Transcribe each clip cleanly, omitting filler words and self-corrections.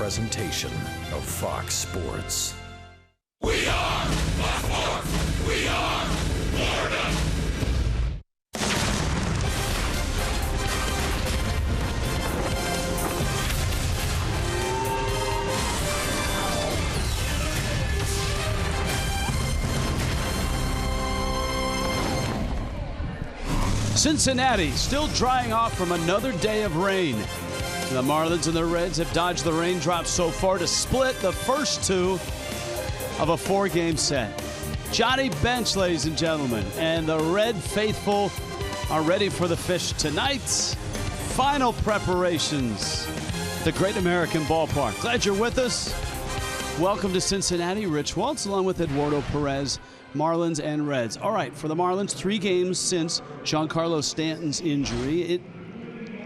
presentation of Fox Sports. We are Fox Sports. We are Florida. Cincinnati still drying off from another day of rain. The Marlins and the Reds have dodged the raindrops so far to split the first two of a four-game set. Johnny Bench, ladies and gentlemen, and the Red faithful are ready for the Fish tonight. Final preparations. The Great American Ballpark. Glad you're with us. Welcome to Cincinnati. Rich Waltz along with Eduardo Perez. Marlins and Reds. All right, for the Marlins, 3 games since Giancarlo Stanton's injury. It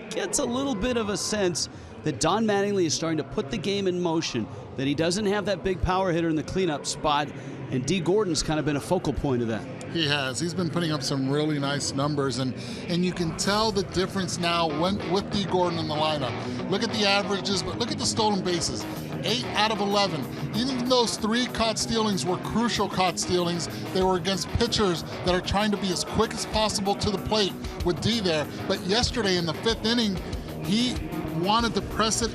gets a little bit of a sense that Don Mattingly is starting to put the game in motion, that he doesn't have that big power hitter in the cleanup spot, and Dee Gordon's kind of been a focal point of that. He has. He's been putting up some really nice numbers, and you can tell the difference now with Dee Gordon in the lineup. Look at the averages, but look at the stolen bases. 8 out of 11. Even those 3 caught stealings were crucial caught stealings. They were against pitchers that are trying to be as quick as possible to the plate with D there. But yesterday in the 5th inning, he wanted to press it.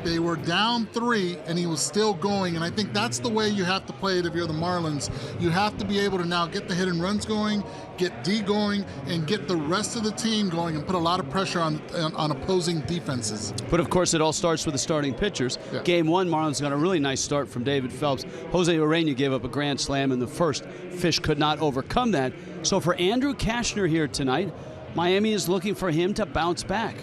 They were down 3, and he was still going. And I think that's the way you have to play it if you're the Marlins. You have to be able to now get the hit and runs going, get D going, and get the rest of the team going and put a lot of pressure on opposing defenses. But, of course, it all starts with the starting pitchers. Yeah. Game 1, Marlins got a really nice start from David Phelps. Jose Urena gave up a grand slam in the first. Fish could not overcome that. So for Andrew Cashner here tonight, Miami is looking for him to bounce back.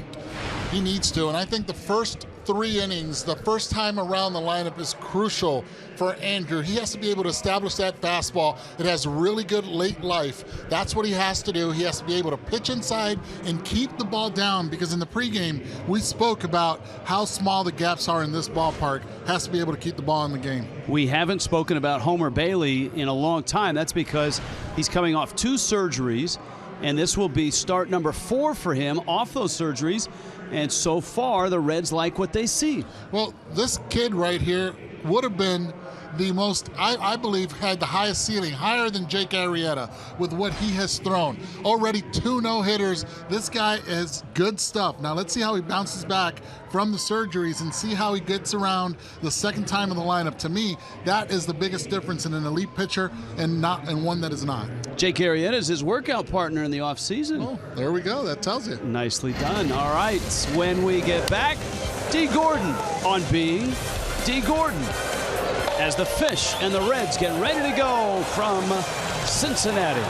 He needs to, and I think the first 3 innings, the first time around the lineup is crucial for Andrew. He has to be able to establish that fastball. It has really good late life. That's what he has to do. He has to be able to pitch inside and keep the ball down, because in the pregame, we spoke about how small the gaps are in this ballpark. Has to be able to keep the ball in the game. We haven't spoken about Homer Bailey in a long time. That's because he's coming off 2 surgeries, and this will be start number 4 for him off those surgeries. And so far, the Reds like what they see. Well, this kid right here would have been the most, I believe, had the highest ceiling, higher than Jake Arrieta with what he has thrown. Already 2 no-hitters. This guy is good stuff. Now let's see how he bounces back from the surgeries and see how he gets around the second time in the lineup. To me, that is the biggest difference in an elite pitcher and one that is not. Jake Arrieta is his workout partner in the offseason. Oh, there we go. That tells you. Nicely done. All right. When we get back, Dee Gordon on being Dee Gordon, as the Fish and the Reds get ready to go from Cincinnati.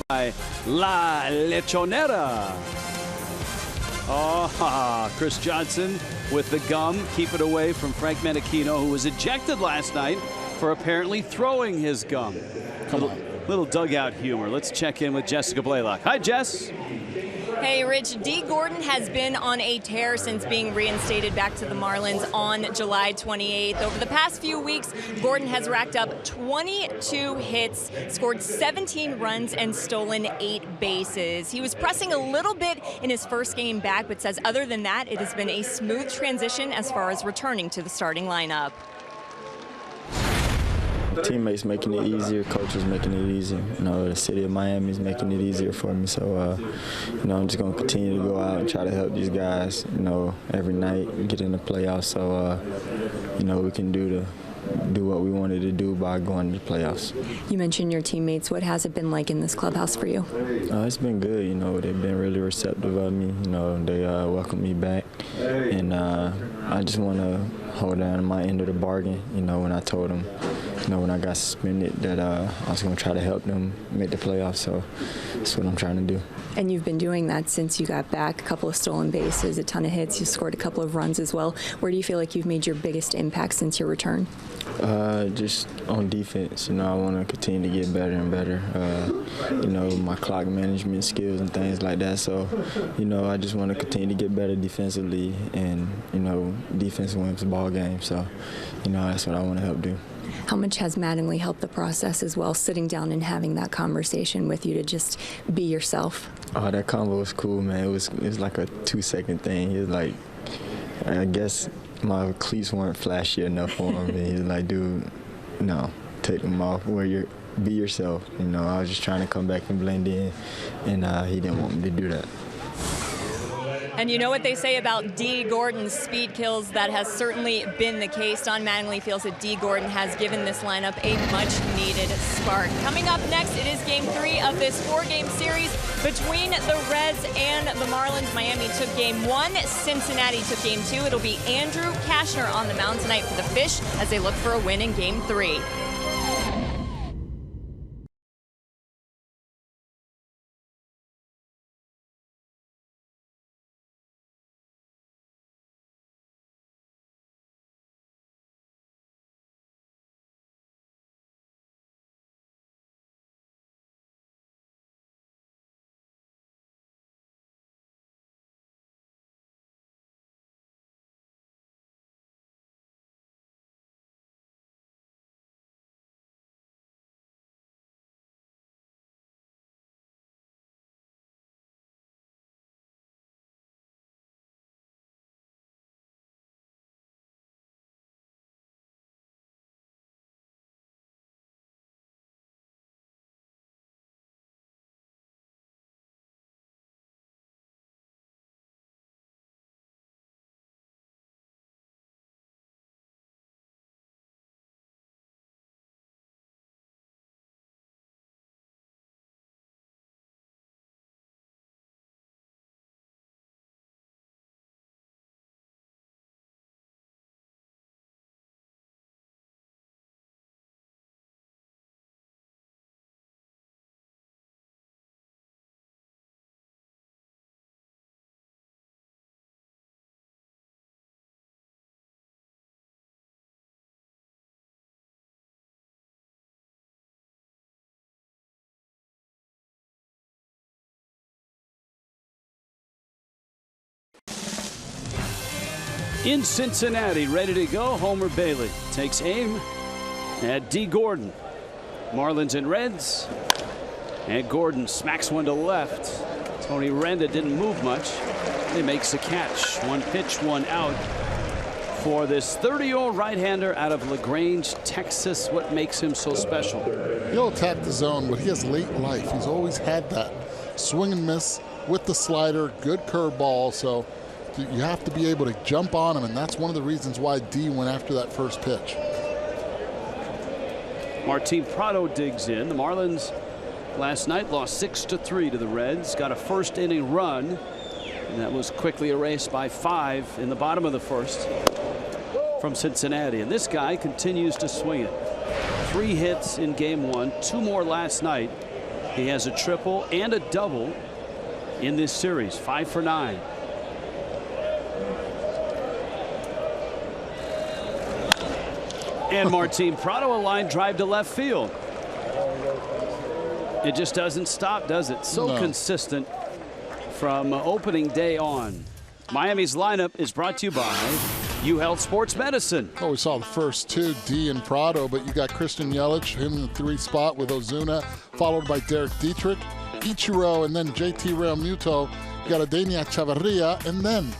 by La Lechonera. Oh, Chris Johnson with the gum. Keep it away from Frank Menechino, who was ejected last night for apparently throwing his gum. Come on. Little dugout humor. Let's check in with Jessica Blaylock. Hi, Jess. Hey, Rich. Dee Gordon has been on a tear since being reinstated back to the Marlins on July 28th. Over the past few weeks, Gordon has racked up 22 hits, scored 17 runs, and stolen 8 bases. He was pressing a little bit in his first game back, but says other than that, it has been a smooth transition as far as returning to the starting lineup. Teammates making it easier, coaches making it easier. You know, the city of Miami is making it easier for me. So, you know, I'm just going to continue to go out and try to help these guys, you know, every night and get in the playoffs. So, you know, we can do what we wanted to do by going to the playoffs. You mentioned your teammates. What has it been like in this clubhouse for you? It's been good. You know, they've been really receptive of me. You know, they welcomed me back. And I just want to hold down my end of the bargain, you know, when I told them, you know, when I got suspended, that I was going to try to help them make the playoffs. So that's what I'm trying to do. And you've been doing that since you got back. A couple of stolen bases, a ton of hits. You scored a couple of runs as well. Where do you feel like you've made your biggest impact since your return? Just on defense. You know, I want to continue to get better and better. You know, my clock management skills and things like that. So, you know, I just want to continue to get better defensively. And, you know, defense wins ball games. So, you know, that's what I want to help do. How much has Mattingly helped the process as well, sitting down and having that conversation with you to just be yourself? Oh, that convo was cool, man. It was like a 2-second thing. He was like, I guess my cleats weren't flashy enough for him. And he was like, dude, no, take them off. Be yourself. You know, I was just trying to come back and blend in, and he didn't want me to do that. And you know what they say about Dee Gordon's speed kills? That has certainly been the case. Don Mattingly feels that Dee Gordon has given this lineup a much-needed spark. Coming up next, it is Game 3 of this 4-game series between the Reds and the Marlins. Miami took Game 1. Cincinnati took Game 2. It'll be Andrew Cashner on the mound tonight for the Fish as they look for a win in Game 3. In Cincinnati, ready to go, Homer Bailey takes aim at Dee Gordon. Marlins and Reds. And Gordon smacks one to left. Tony Renda didn't move much. He makes a catch. One pitch, one out for this 30-year-old right-hander out of LaGrange, Texas. What makes him so special? He'll attack the zone, but he has late life. He's always had that swing and miss with the slider, good curveball. So you have to be able to jump on him, and that's one of the reasons why Dee went after that first pitch. Martin Prado digs in. The Marlins last night lost 6-3 to the Reds. Got a first inning run, and that was quickly erased by 5 in the bottom of the first from Cincinnati. And this guy continues to swing it. 3 hits in Game 1, 2 more last night. He has a triple and a double in this series. 5 for 9. And Martin Prado, a line drive to left field. It just doesn't stop, does it? So consistent from opening day on. Miami's lineup is brought to you by UHealth Sports Medicine. Oh, we saw the first two, D and Prado, but you got Christian Yelich, him in the 3 spot with Ozuna, followed by Derek Dietrich, Ichiro, and then JT Realmuto. You got Adenia Chavarria, and then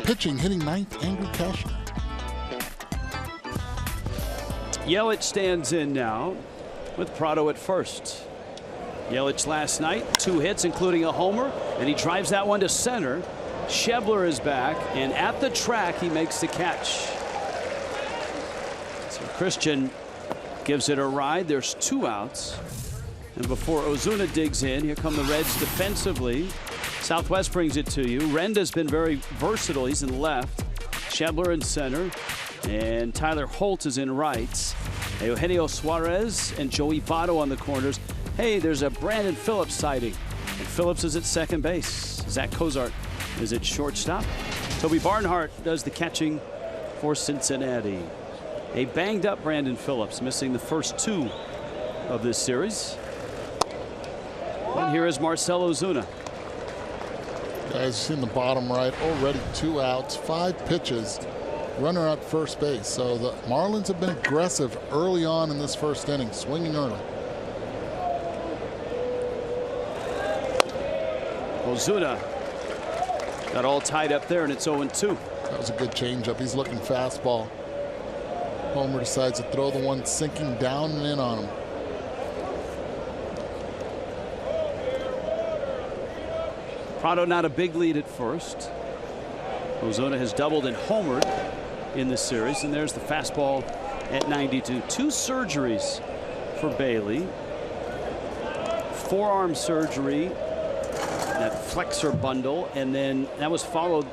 pitching, hitting 9th, Andrew Cashner. Yelich stands in now with Prado at first. Yelich last night, 2 hits, including a homer, and he drives that one to center. Schebler is back, and at the track, he makes the catch. So Christian gives it a ride. There's 2 outs. And before Ozuna digs in, here come the Reds defensively. Southwest brings it to you. Renda's been very versatile. He's in left. Schebler in center. And Tyler Holt is in right. Eugenio Suarez and Joey Votto on the corners. Hey, there's a Brandon Phillips sighting. And Phillips is at second base. Zach Cozart is at shortstop. Toby Barnhart does the catching for Cincinnati. A banged up Brandon Phillips, missing the first 2 of this series. And here is Marcell Ozuna. Guys, seen the bottom right, already 2 outs, 5 pitches, runner at first base. So the Marlins have been aggressive early on in this first inning, swinging early. Ozuna got all tied up there, and it's 0-2. That was a good changeup. He's looking fastball. Homer decides to throw the one sinking down and in on him. Prado not a big lead at first. Ozuna has doubled and homered in this series, and there's the fastball at 92. 2 surgeries for Bailey. Forearm surgery, that flexor bundle, and then that was followed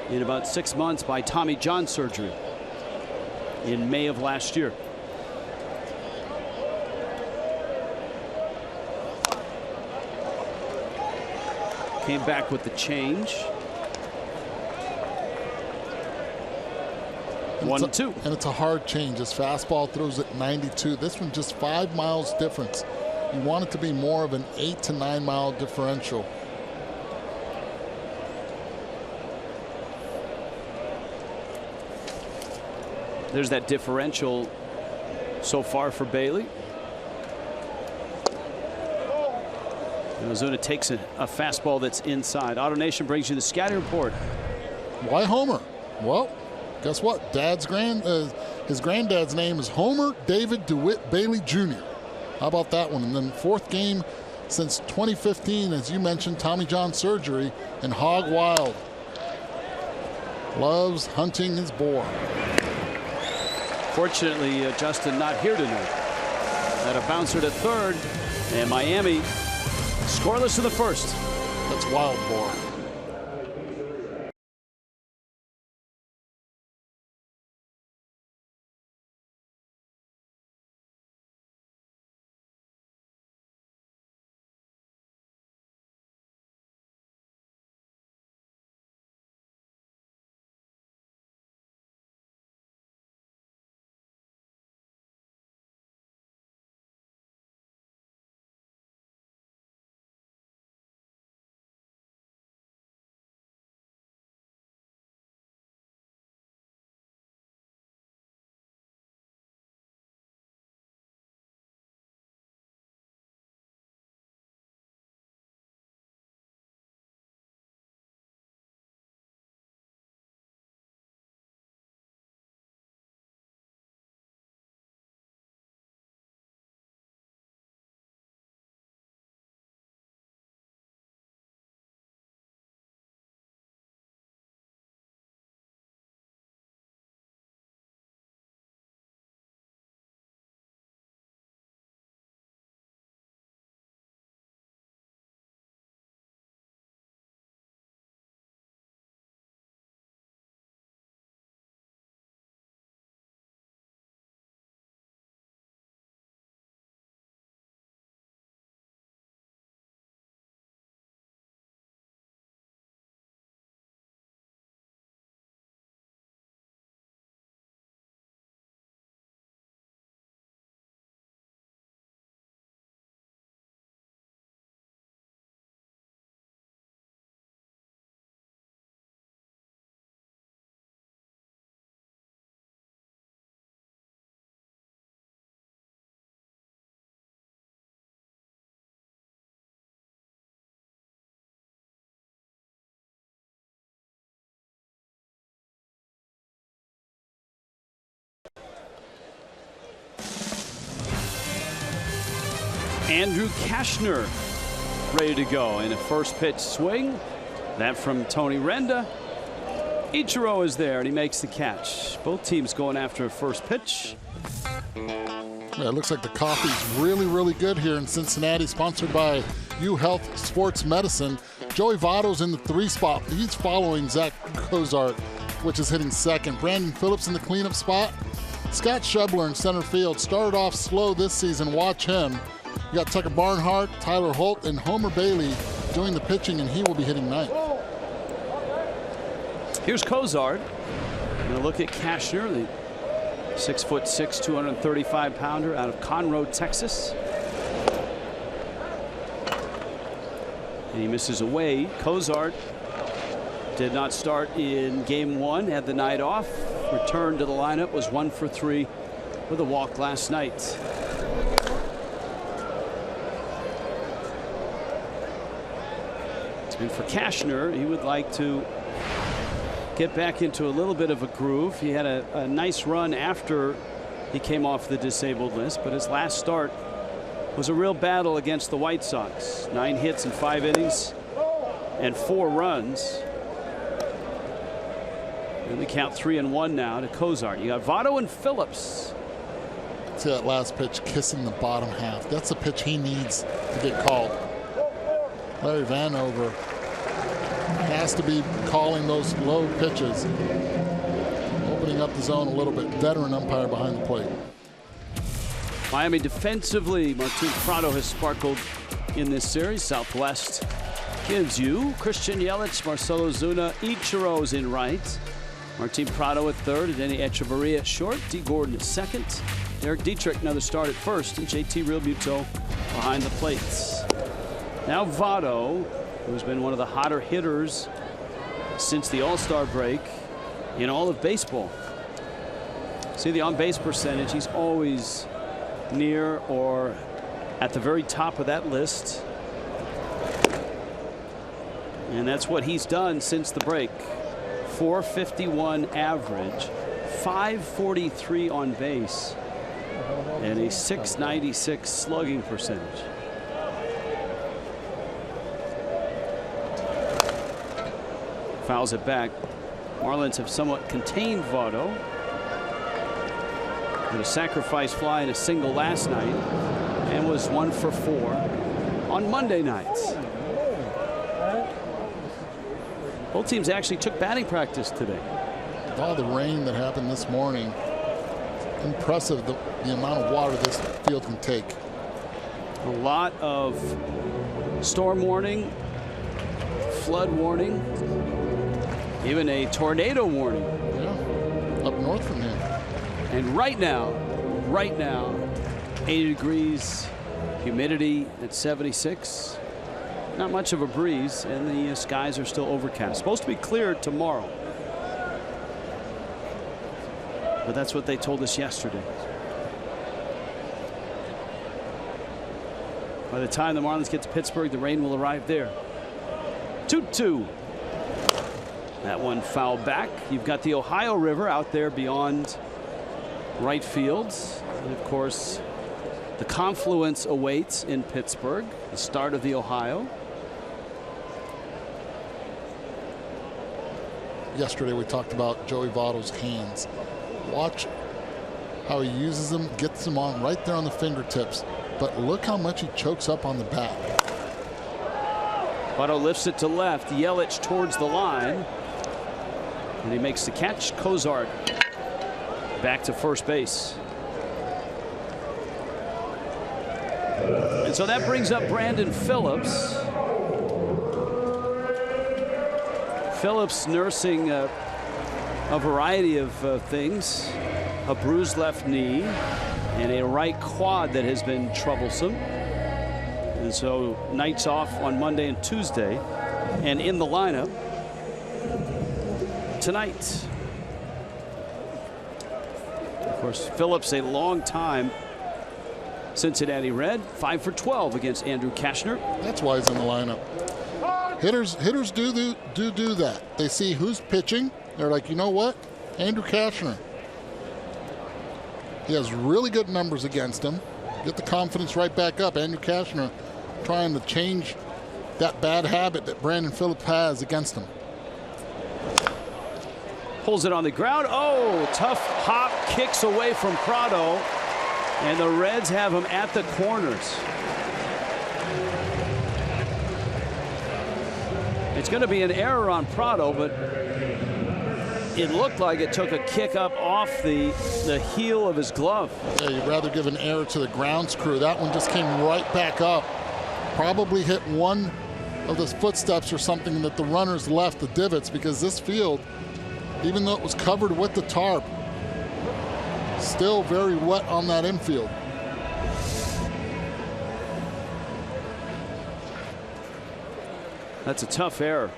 in about 6 months by Tommy John surgery in May of last year. Came back with the change. 1-2. And it's a hard change. His fastball throws at 92. This one just 5 miles difference. You want it to be more of an 8 to 9 mile differential. There's that differential so far for Bailey. And Ozuna takes a fastball that's inside. AutoNation brings you the scouting report. Why Homer? Well, guess what? His granddad's name is Homer David DeWitt Bailey Jr. How about that one? And then 4th game since 2015, as you mentioned, Tommy John surgery, and hog wild. Loves hunting his boar. Fortunately, Justin not here tonight. That a bouncer to third, and Miami scoreless in the first. That's wild boar. Andrew Cashner ready to go in a first pitch swing. That from Tony Renda. Ichiro is there and he makes the catch. Both teams going after a first pitch. Yeah, it looks like the coffee's really, really good here in Cincinnati, sponsored by UHealth Sports Medicine. Joey Votto's in the 3 spot. He's following Zach Cozart, which is hitting second. Brandon Phillips in the cleanup spot. Scott Schebler in center field. Started off slow this season. Watch him. You got Tucker Barnhart, Tyler Holt, and Homer Bailey doing the pitching, and he will be hitting ninth. Here's Cozart. Going to look at Cashner, the 6'6", 235-pounder out of Conroe, Texas. And he misses away. Cozart did not start in game 1, had the night off. Returned to the lineup, was 1 for 3 with a walk last night. And for Cashner, he would like to get back into a little bit of a groove. He had a nice run after he came off the disabled list, but his last start was a real battle against the White Sox. 9 hits in 5 innings and 4 runs. And they count 3-1 now to Cozart. You got Votto and Phillips. See that last pitch kissing the bottom half. That's the pitch he needs to get called. Larry Vanover has to be calling those low pitches, opening up the zone a little bit. Veteran umpire behind the plate. Miami defensively, Martin Prado has sparkled in this series. Southwest gives you Christian Yelich, Marcelo Zuna, Ichiro's in right. Martin Prado at third, and Denny Echeverria at short. D. Gordon at second. Derek Dietrich another start at first, and JT Realmuto behind the plates. Now Votto, who's been one of the hotter hitters since the All-Star break in all of baseball. See the on-base percentage, he's always near or at the very top of that list. And that's what he's done since the break. 451 average, 543 on base, and a 696 slugging percentage. Fouls it back. Marlins have somewhat contained Votto with a sacrifice fly and a single last night, and was 1 for 4 on Monday nights. Both teams actually took batting practice today. With all the rain that happened this morning, impressive the amount of water this field can take. A lot of storm warning, flood warning, even a tornado warning. Yeah, up north from here. And right now, 80 degrees, humidity at 76. Not much of a breeze, and the skies are still overcast. Supposed to be clear tomorrow. But that's what they told us yesterday. By the time the Marlins get to Pittsburgh, the rain will arrive there. 2-2. That one fouled back. You've got the Ohio River out there beyond right field. And of course, the confluence awaits in Pittsburgh, the start of the Ohio. Yesterday we talked about Joey Votto's hands. Watch how he uses them, gets them on right there on the fingertips, but look how much he chokes up on the bat. Votto lifts it to left. Yelich towards the line, and he makes the catch. Cozart back to first base. And so that brings up Brandon Phillips. Phillips nursing a variety of things. A bruised left knee and a right quad that has been troublesome. And so nights off on Monday and Tuesday, and in the lineup tonight. Of course, Phillips, a long time Cincinnati Red, 5 for 12 against Andrew Cashner. That's why he's in the lineup. Hitters do that. They see who's pitching. They're like, you know what? Andrew Cashner. He has really good numbers against him. get the confidence right back up. Andrew Cashner trying to change that bad habit that Brandon Phillips has against him. Pulls it on the ground. Oh, tough hop, kicks away from Prado, and the Reds have him at the corners. It's going to be an error on Prado, but it looked like it took a kick up off the heel of his glove. Yeah, you'd rather give an error to the grounds crew. That one just came right back up. Probably hit one of those footsteps or something that the runners left, the divots, because this field, even though it was covered with the tarp, still very wet on that infield. That's a tough error.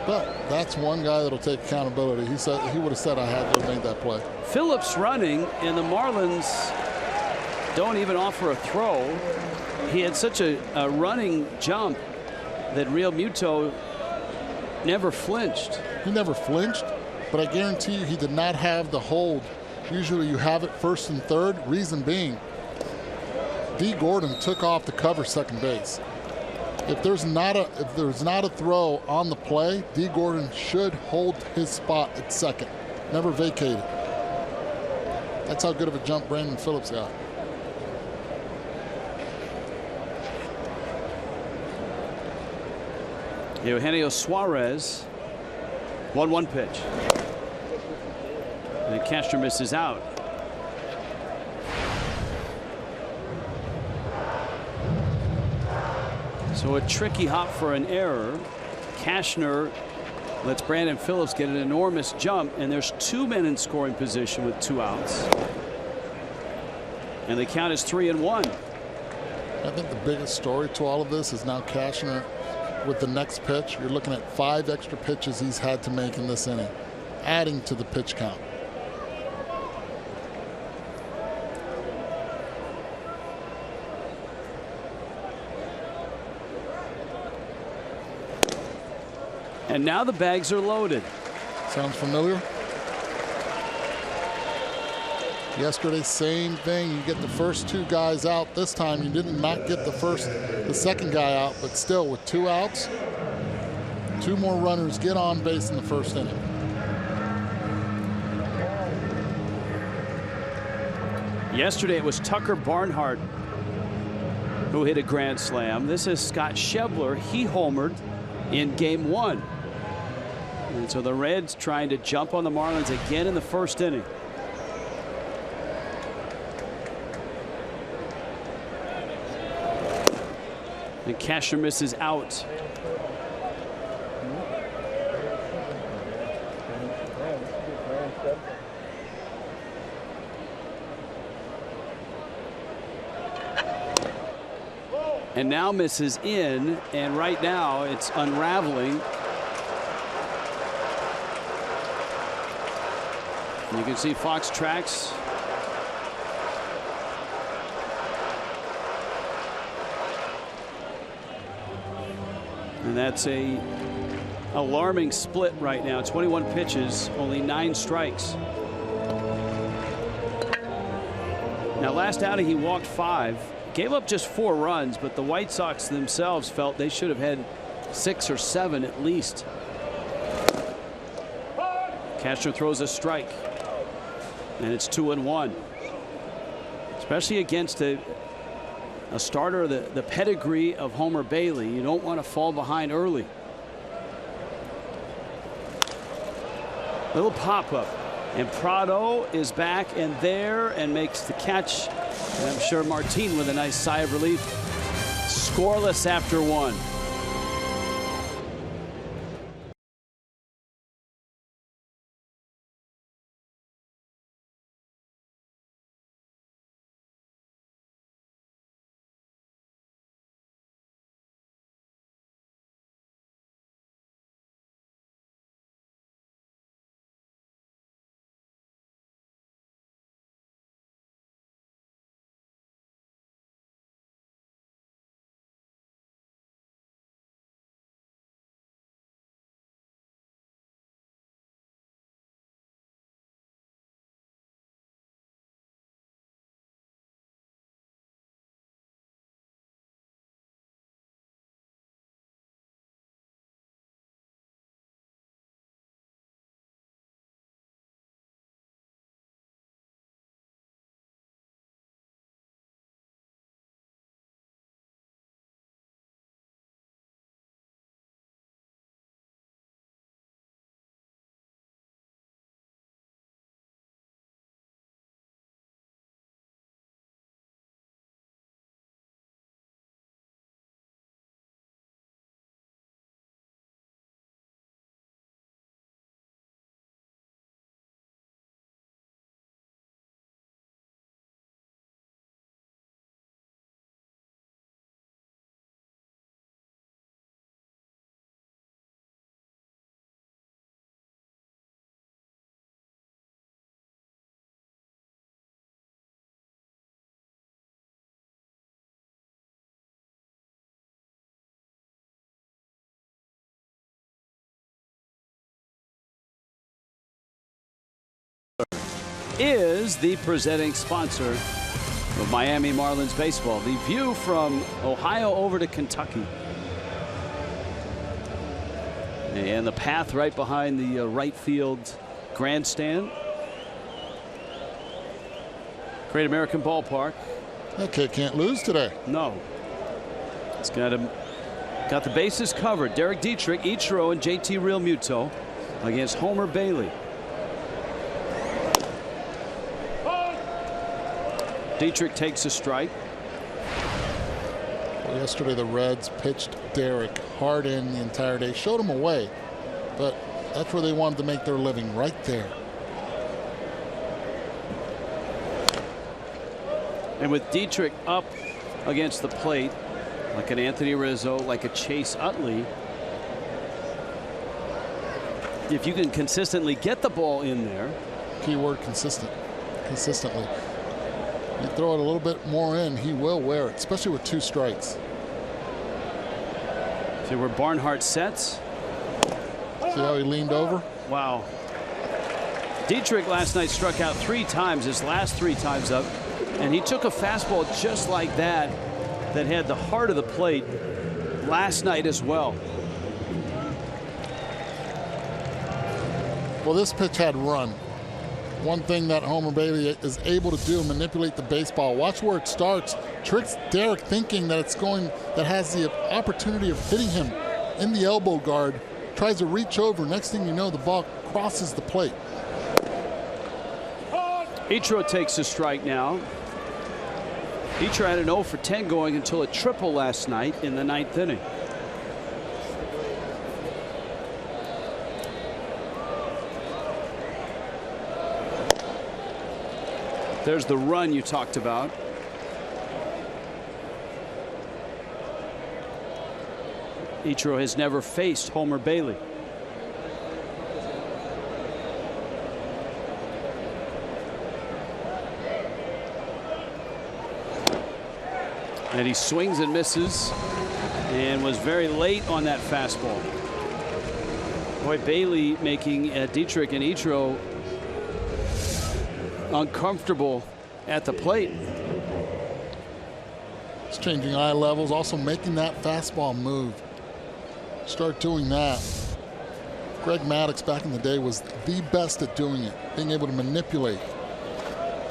But that's one guy that'll take accountability. He said he would have said I had to have made that play. Phillips running, and the Marlins don't even offer a throw. He had such a running jump that Real Muto never flinched. He never flinched, but I guarantee you he did not have the hold. Usually you have it first and third. Reason being, Dee Gordon took off to cover second base. If there's not a throw on the play, Dee Gordon should hold his spot at second, never vacate it. That's how good of a jump Brandon Phillips got. Eugenio Suarez, 1-1 pitch. And Castro misses out. So a tricky hop for an error. Cashner lets Brandon Phillips get an enormous jump, and there's 2 men in scoring position with 2 outs. And the count is 3-1. I think the biggest story to all of this is now Cashner with the next pitch. You're looking at 5 extra pitches he's had to make in this inning, adding to the pitch count. And now the bags are loaded. Sounds familiar? Yesterday, same thing. You get the first 2 guys out. This time you did not get the second guy out, but still with 2 outs, 2 more runners get on base in the first inning. Yesterday it was Tucker Barnhart who hit a grand slam. This is Scott Schebler. He homered in game 1. And so the Reds trying to jump on the Marlins again in the first inning. And Cashner misses out. And now misses in, and right now it's unraveling. And you can see Fox tracks. And that's a alarming split right now. 21 pitches, only 9 strikes. Now last outing he walked 5. Gave up just 4 runs, but the White Sox themselves felt they should have had 6 or 7 at least. Castro throws a strike, and it's 2-1. Especially against a starter the pedigree of Homer Bailey. You don't want to fall behind early. Little pop-up, and Prado is back and there and makes the catch. And I'm sure Martin with a nice sigh of relief. Scoreless after 1. is the presenting sponsor of Miami Marlins baseball. The view from Ohio over to Kentucky. And the path right behind the right field grandstand. Great American Ballpark. That kid can't lose today. No. It's got the bases covered. Derek Dietrich, Ichiro, and JT Realmuto against Homer Bailey. Dietrich takes a strike. Well, yesterday the Reds pitched Derek hard in the entire day, showed him away, but that's where they wanted to make their living, right there. And with Dietrich up against the plate, like an Anthony Rizzo, like a Chase Utley, if you can consistently get the ball in there. Keyword consistent. Consistently. You throw it a little bit more in, he will wear it, especially with 2 strikes. See where Barnhart sets. See how he leaned over? Wow. Dietrich last night struck out 3 times, his last 3 times up, and he took a fastball just like that had the heart of the plate last night as well. Well, this pitch had run. One thing that Homer Bailey is able to do, manipulate the baseball. Watch where it starts. Tricks Derek thinking that that has the opportunity of hitting him in the elbow guard. Tries to reach over. Next thing you know, the ball crosses the plate. Ichiro takes a strike now. Ichiro had an 0 for 10 going until a triple last night in the 9th inning. There's the run you talked about. Ichiro has never faced Homer Bailey. And he swings and misses and was very late on that fastball. Boy, Bailey making Dietrich and Ichiro uncomfortable at the plate. It's changing eye levels, also making that fastball move. Start doing that. Greg Maddux back in the day was the best at doing it, being able to manipulate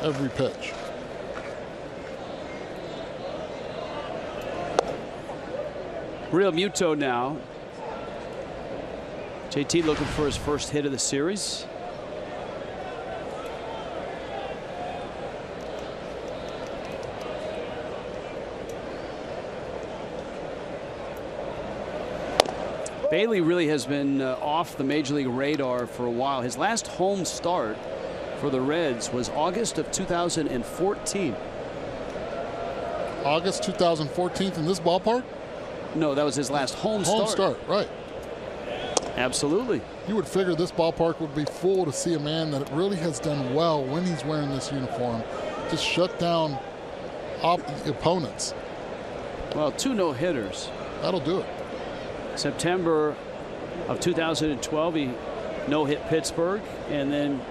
every pitch. Realmuto now. JT looking for his first hit of the series. Bailey really has been off the Major League radar for a while. His last home start for the Reds was August of 2014. August 2014 in this ballpark? No, that was his last home start. Home start, right. Absolutely. You would figure this ballpark would be full to see a man that really has done well when he's wearing this uniform. Just shut down opponents. Well, 2 no-hitters. That'll do it. September of 2012, he no-hit Pittsburgh, and then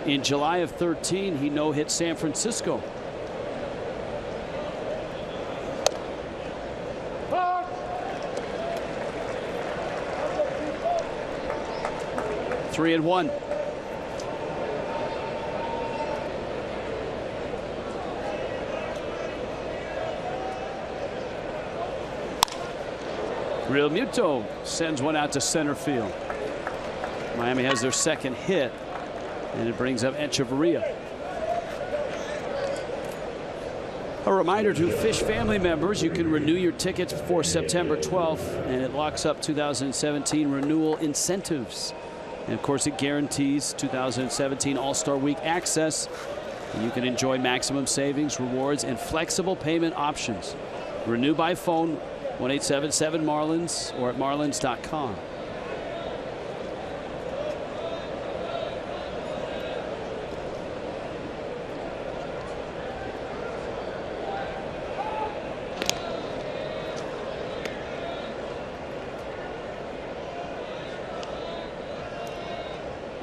in July of 13, he no-hit San Francisco. Three and one. Realmuto sends one out to center field. Miami has their second hit, and it brings up Echeverria. A reminder to Fish family members, you can renew your tickets before September 12th, and it locks up 2017 renewal incentives. And of course, it guarantees 2017 All-Star Week access. And you can enjoy maximum savings, rewards, and flexible payment options. Renew by phone, 1-877-MARLINS, or at marlins.com.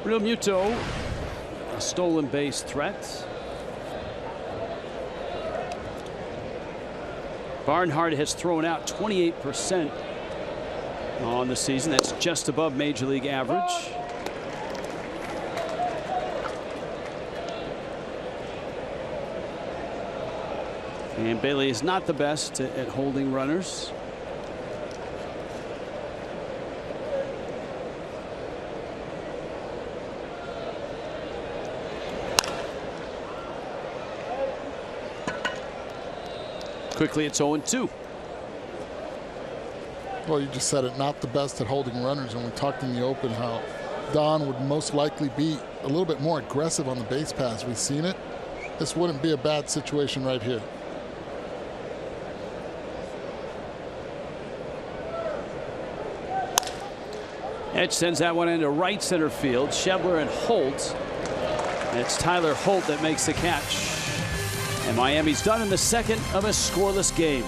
Realmuto a stolen base threat. Barnhart has thrown out 28% on the season. That's just above major league average. And Bailey is not the best at holding runners. Quickly, it's 0-2. Well, you just said it, not the best at holding runners. And we talked in the open how Don would most likely be a little bit more aggressive on the base paths. We've seen it. This wouldn't be a bad situation right here. Edge sends that one into right center field. Schebler and Holt. And it's Tyler Holt that makes the catch. And Miami's done in the second of a scoreless game.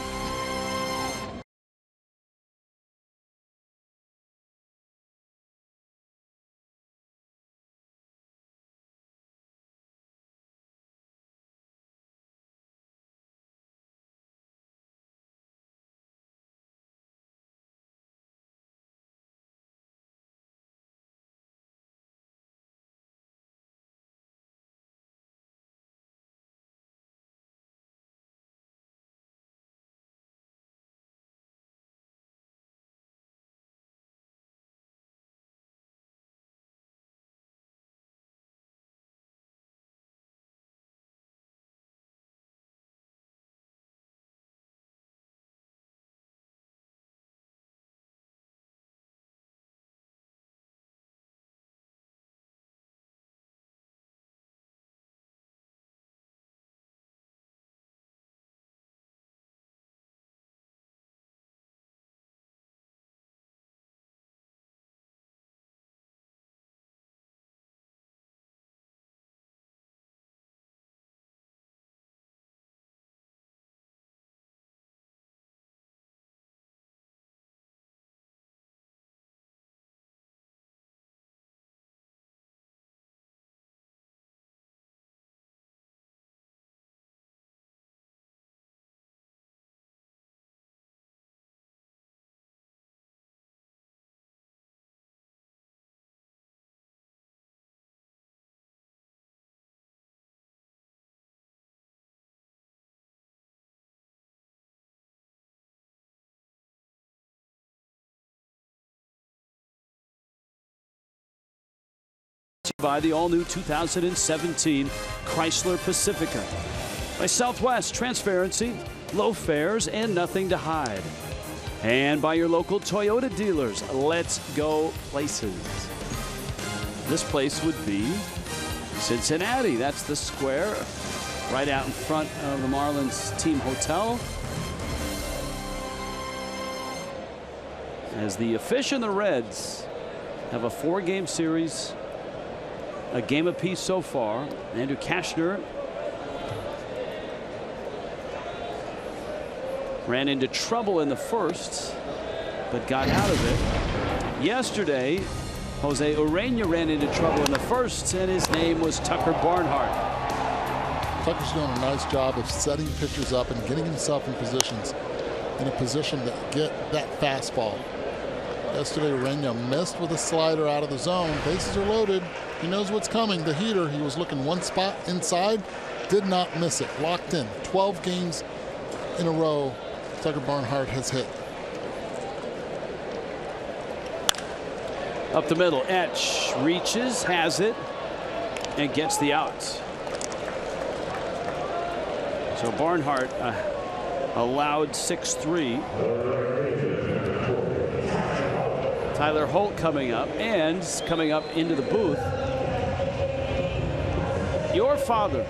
By the all-new 2017 Chrysler Pacifica. By Southwest, transparency, low fares, and nothing to hide. And by your local Toyota dealers, let's go places. This place would be Cincinnati. That's the square right out in front of the Marlins team hotel. As the Fish and the Reds have a 4-game series, a game apiece so far. Andrew Cashner ran into trouble in the first, but got out of it. Yesterday, Jose Urena ran into trouble in the first, and his name was Tucker Barnhart. Tucker's doing a nice job of setting pitchers up and getting himself in a position to get that fastball. Yesterday, Urena missed with a slider out of the zone. Bases are loaded. He knows what's coming. The heater, he was looking one spot inside, did not miss it. Locked in. 12 games in a row, Tucker Barnhart has hit. Up the middle, Etch reaches, has it, and gets the out. So Barnhart allowed 6-3. Tyler Holt coming up, and coming up into the booth, your father,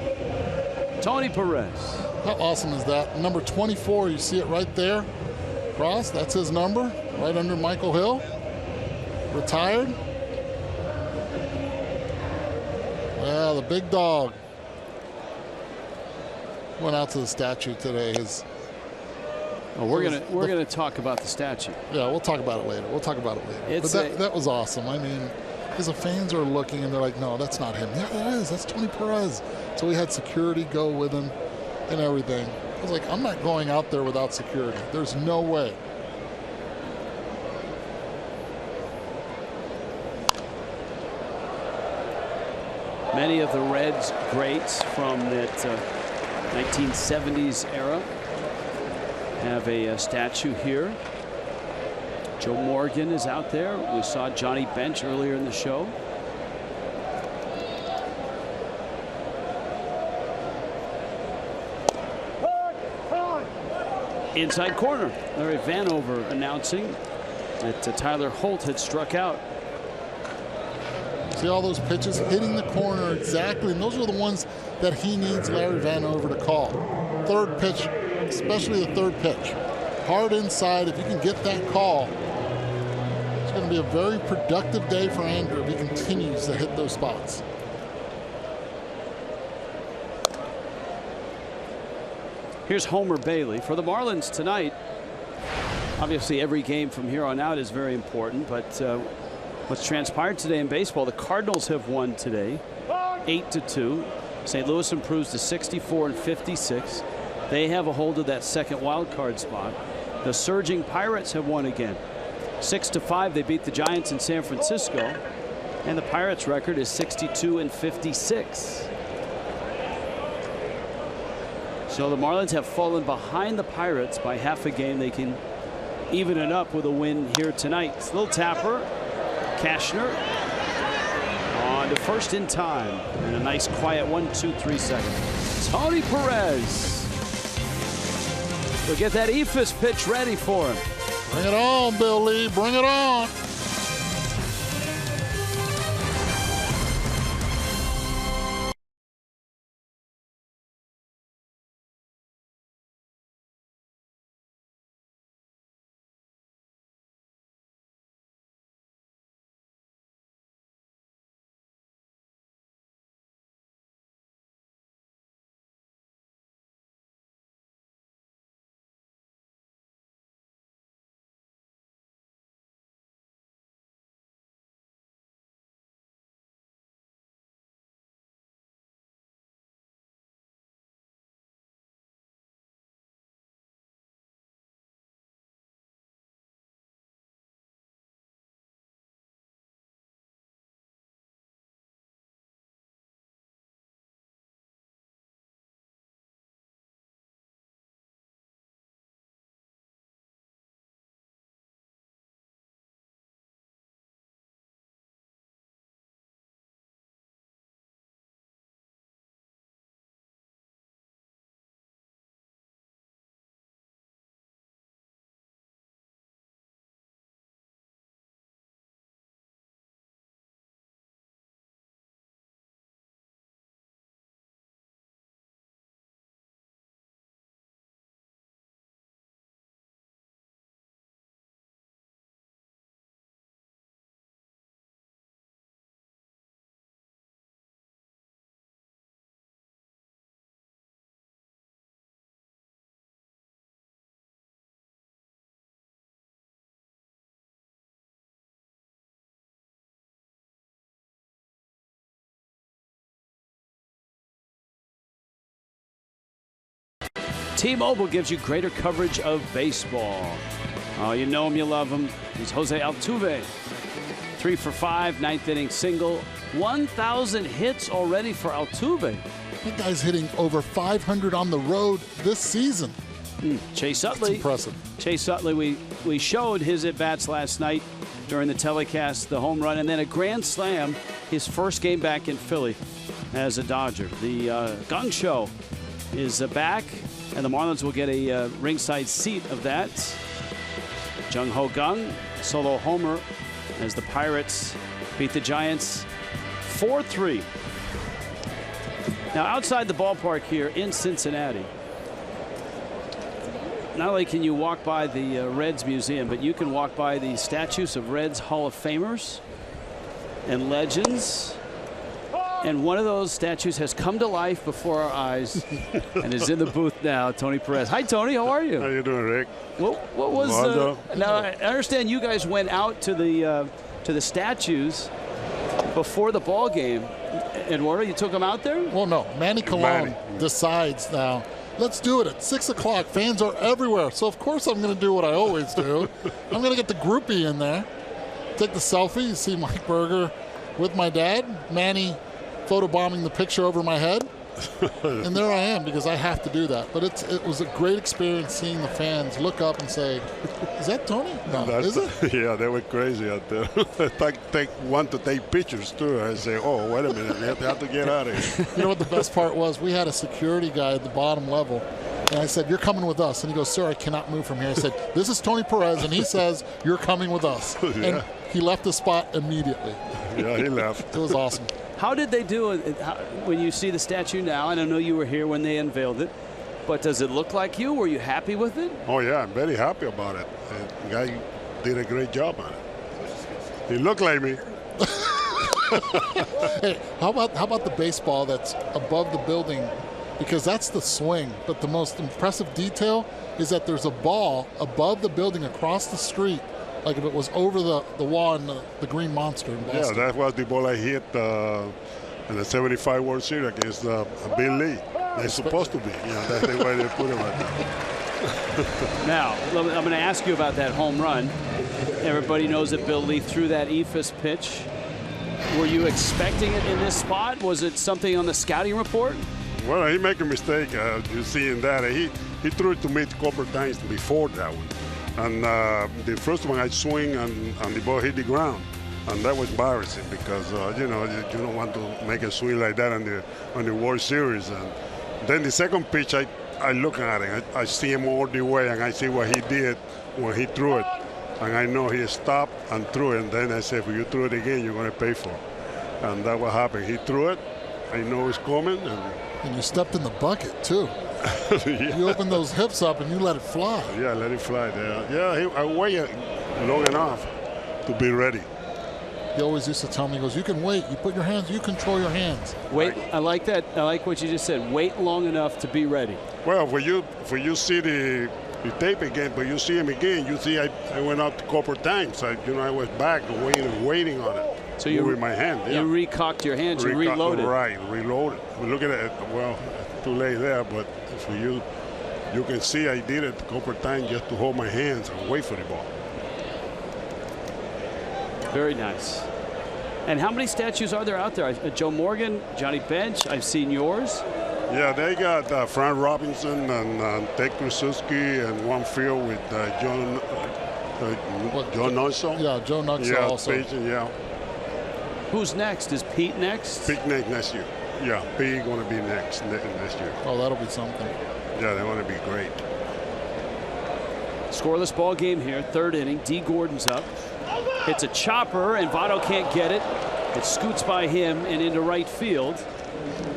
Tony Perez. How awesome is that? Number 24, you see it right there. Cross, that's his number, right under Michael Hill. Retired. Well, the big dog went out to the statue today. We're gonna talk about the statue. Yeah, we'll talk about it later. But that was awesome. I mean, because the fans are looking and they're like, no, that's not him. Yeah, that is. That's Tony Perez. So we had security go with him and everything. I was like, I'm not going out there without security. There's no way. Many of the Reds greats from that 1970s era have a statue here. Joe Morgan is out there. We saw Johnny Bench earlier in the show. Inside corner, Larry Vanover announcing that Tyler Holt had struck out. See all those pitches hitting the corner exactly, and those are the ones that he needs Larry Vanover to call. Third pitch, especially the third pitch. Hard inside, if you can get that call, it's going to be a very productive day for Andrew if he continues to hit those spots. Here's Homer Bailey for the Marlins tonight. Obviously, every game from here on out is very important, but what's transpired today in baseball, the Cardinals have won today 8-2. St. Louis improves to 64 and 56. They have a hold of that second wild card spot. The surging Pirates have won again 6-5. They beat the Giants in San Francisco, and the Pirates record is 62 and 56. So the Marlins have fallen behind the Pirates by half a game. They can even it up with a win here tonight. It's a little tapper. Cashner on to first in time. And a nice quiet 1-2-3 second. Tony Perez will get that eephus pitch ready for him. Bring it on, Bill Lee. Bring it on. T-Mobile gives you greater coverage of baseball. Oh, you know him, you love him. He's Jose Altuve. 3 for 5, ninth inning single. 1,000 hits already for Altuve. That guy's hitting over 500 on the road this season. Chase Utley. That's impressive. Chase Utley, we showed his at-bats last night during the telecast, the home run, and then a grand slam, his first game back in Philly as a Dodger. The Gung Show is back, and the Marlins will get a ringside seat of that. Jung Ho Gung, solo homer as the Pirates beat the Giants 4-3. Now, outside the ballpark here in Cincinnati, not only can you walk by the Reds Museum, but you can walk by the statues of Reds Hall of Famers and legends. And one of those statues has come to life before our eyes and is in the booth now. Tony Perez. Hi, Tony. How are you? How you doing, Rick? What was now? I understand you guys went out to the statues before the ball game, Eduardo, you took him out there? Well, no. Manny Colon decides now, let's do it at 6 o'clock. Fans are everywhere. So, of course, I'm going to do what I always do. I'm going to get the groupie in there, take the selfie. You see Mike Berger with my dad. Manny photobombing the picture over my head. And there I am because I have to do that. But it was a great experience seeing the fans look up and say, is that Tony? No, is it? Yeah, they were crazy out there. They want to take pictures too. I say, oh, wait a minute, we have to get out of here. You know what the best part was? We had a security guy at the bottom level. And I said, you're coming with us. And he goes, sir, I cannot move from here. I said, this is Tony Perez. And he says, you're coming with us. Yeah. And he left the spot immediately. Yeah, he left. It was awesome. How did they do it when you see the statue now? And I know you were here when they unveiled it, but does it look like you? Were you happy with it? Oh, yeah, I'm very happy about it. The guy did a great job on it. He looked like me. Hey, how about the baseball that's above the building? Because that's the swing. But the most impressive detail is that there's a ball above the building across the street, like if it was over the wall in the Green Monster in Boston. Yeah, that was the ball I hit in the 75 World Series against Bill Lee. They're supposed to be. You know, that's the way they put it right there. Now, I'm going to ask you about that home run. Everybody knows that Bill Lee threw that eephus pitch. Were you expecting it in this spot? Was it something on the scouting report? Well, he made a mistake. You see in that. He threw it to me a couple of times before that one. And the first one I swing and the ball hit the ground. And that was embarrassing because, you know, you don't want to make a swing like that on the World Series. And then the second pitch, I look at it. I see him all the way, and I see what he did when he threw it. And I know he stopped and threw it. And then I said, if you throw it again, you're going to pay for it. And that's what happened. He threw it. I know it's coming. And you stepped in the bucket, too. Yeah. You opened those hips up and you let it fly. Yeah, let it fly there. Yeah, I waited long enough to be ready. He always used to tell me, he goes, you can wait. You put your hands, you control your hands. Wait, I like that. I like what you just said. Wait long enough to be ready. Well, when you see the tape again, but you see him again, you see I went out a couple of times. I was back waiting on it. So you with my hand. Yeah. You recocked your hands. You reloaded. Right, reloaded. Look at it. Well, too late there, but for you can see I did it a couple of times just to hold my hands and wait for the ball. Very nice. And how many statues are there out there? Joe Morgan, Johnny Bench. I've seen yours. Yeah, they got Frank Robinson and Ted Krasuski and one field with John Nuxo. Yeah, Joe Nuxo also. Yeah. Who's next? Is Pete next? Pete next year. Yeah, Pete going to be next year. Oh, that'll be something. Yeah, they want to be great. Scoreless ball game here, third inning. D. Gordon's up. It's a chopper, and Votto can't get it. It scoots by him and into right field.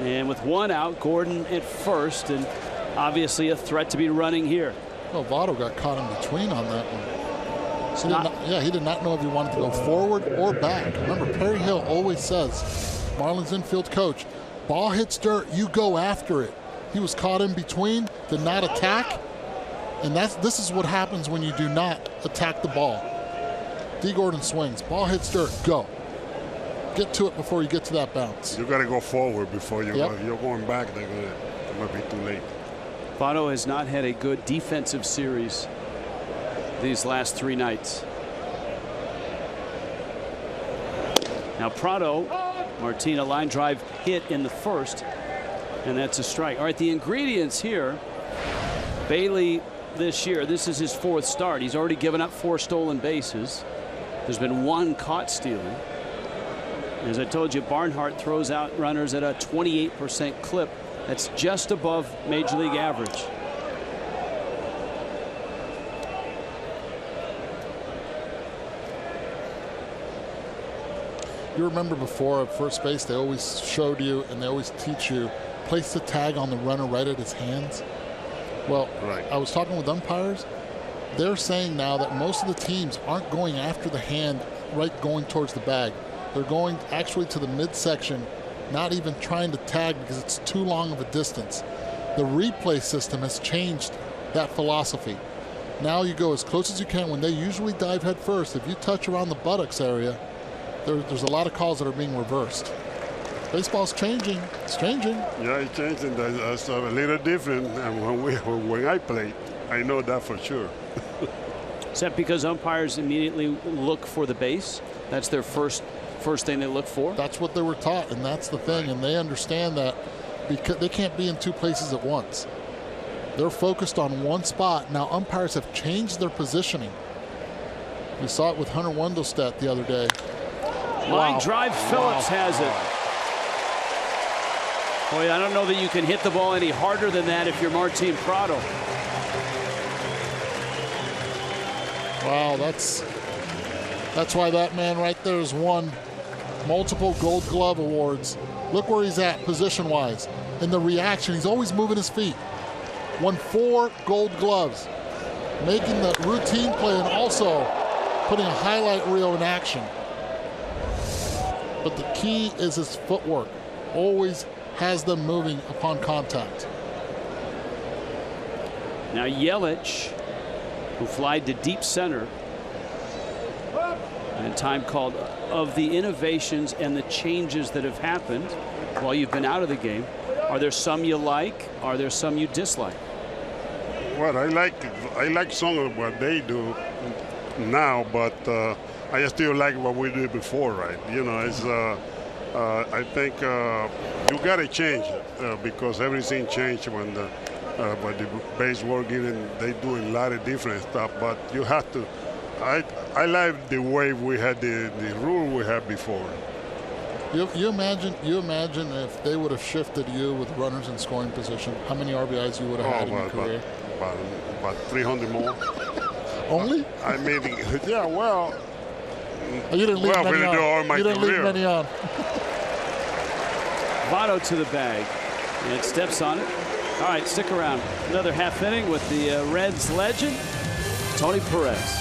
And with one out, Gordon at first, and obviously a threat to be running here. Well, Votto got caught in between on that one. He did not know if he wanted to go forward or back. Remember, Perry Hill always says, Marlins infield coach, ball hits dirt, you go after it. He was caught in between, did not attack, and this is what happens when you do not attack the ball. D. Gordon swings, ball hits dirt, go. Get to it before you get to that bounce. You got to go forward before you go. If you're going back, they're going to be too late. Votto has not had a good defensive series these last three nights. Now Prado, Martina line drive hit in the first, and that's a strike. All right, the ingredients here. Bailey this year, this is his fourth start. He's already given up 4 stolen bases. There's been 1 caught stealing. As I told you, Barnhart throws out runners at a 28% clip. That's just above Major League average. You remember before at first base, they always showed you and they always teach you, place the tag on the runner right at his hands. Well, right. I was talking with umpires. They're saying now that most of the teams aren't going after the hand right going towards the bag. They're going actually to the midsection, not even trying to tag because it's too long of a distance. The replay system has changed that philosophy. Now you go as close as you can. When they usually dive head first, if you touch around the buttocks area, there's a lot of calls that are being reversed. Baseball's changing. It's changing. Yeah, it's changing. That's a little different. And when I played, I know that for sure. Is that because umpires immediately look for the base? That's their first thing they look for? That's what they were taught, and that's the thing. And they understand that because they can't be in two places at once. They're focused on one spot. Now, umpires have changed their positioning. We saw it with Hunter Wendelstedt the other day. Line drive, Phillips has it. Boy, I don't know that you can hit the ball any harder than that if you're Martin Prado. Wow, that's why that man right there has won multiple Gold Glove awards. Look where he's at position-wise. In the reaction, he's always moving his feet. Won 4 Gold Gloves, making the routine play and also putting a highlight reel in action. But the key is his footwork. Always has them moving upon contact. Now Yelich, who flied to deep center, and time called, of the innovations and the changes that have happened while you've been out of the game. Are there some you like? Are there some you dislike? Well, I like some of what they do now, but I still like what we did before, right? You know, it's I think you got to change it because everything changed when the base working and they doing a lot of different stuff. But you have to. I like the way we had the rule we had before. You imagine if they would have shifted you with runners in scoring position, how many RBIs you would have had in your career? About 300 more. Only? I mean, yeah, well. You didn't leave many on. All my you didn't career. leave many on. Votto to the bag and steps on it. All right, stick around. Another half inning with the Reds legend, Tony Perez.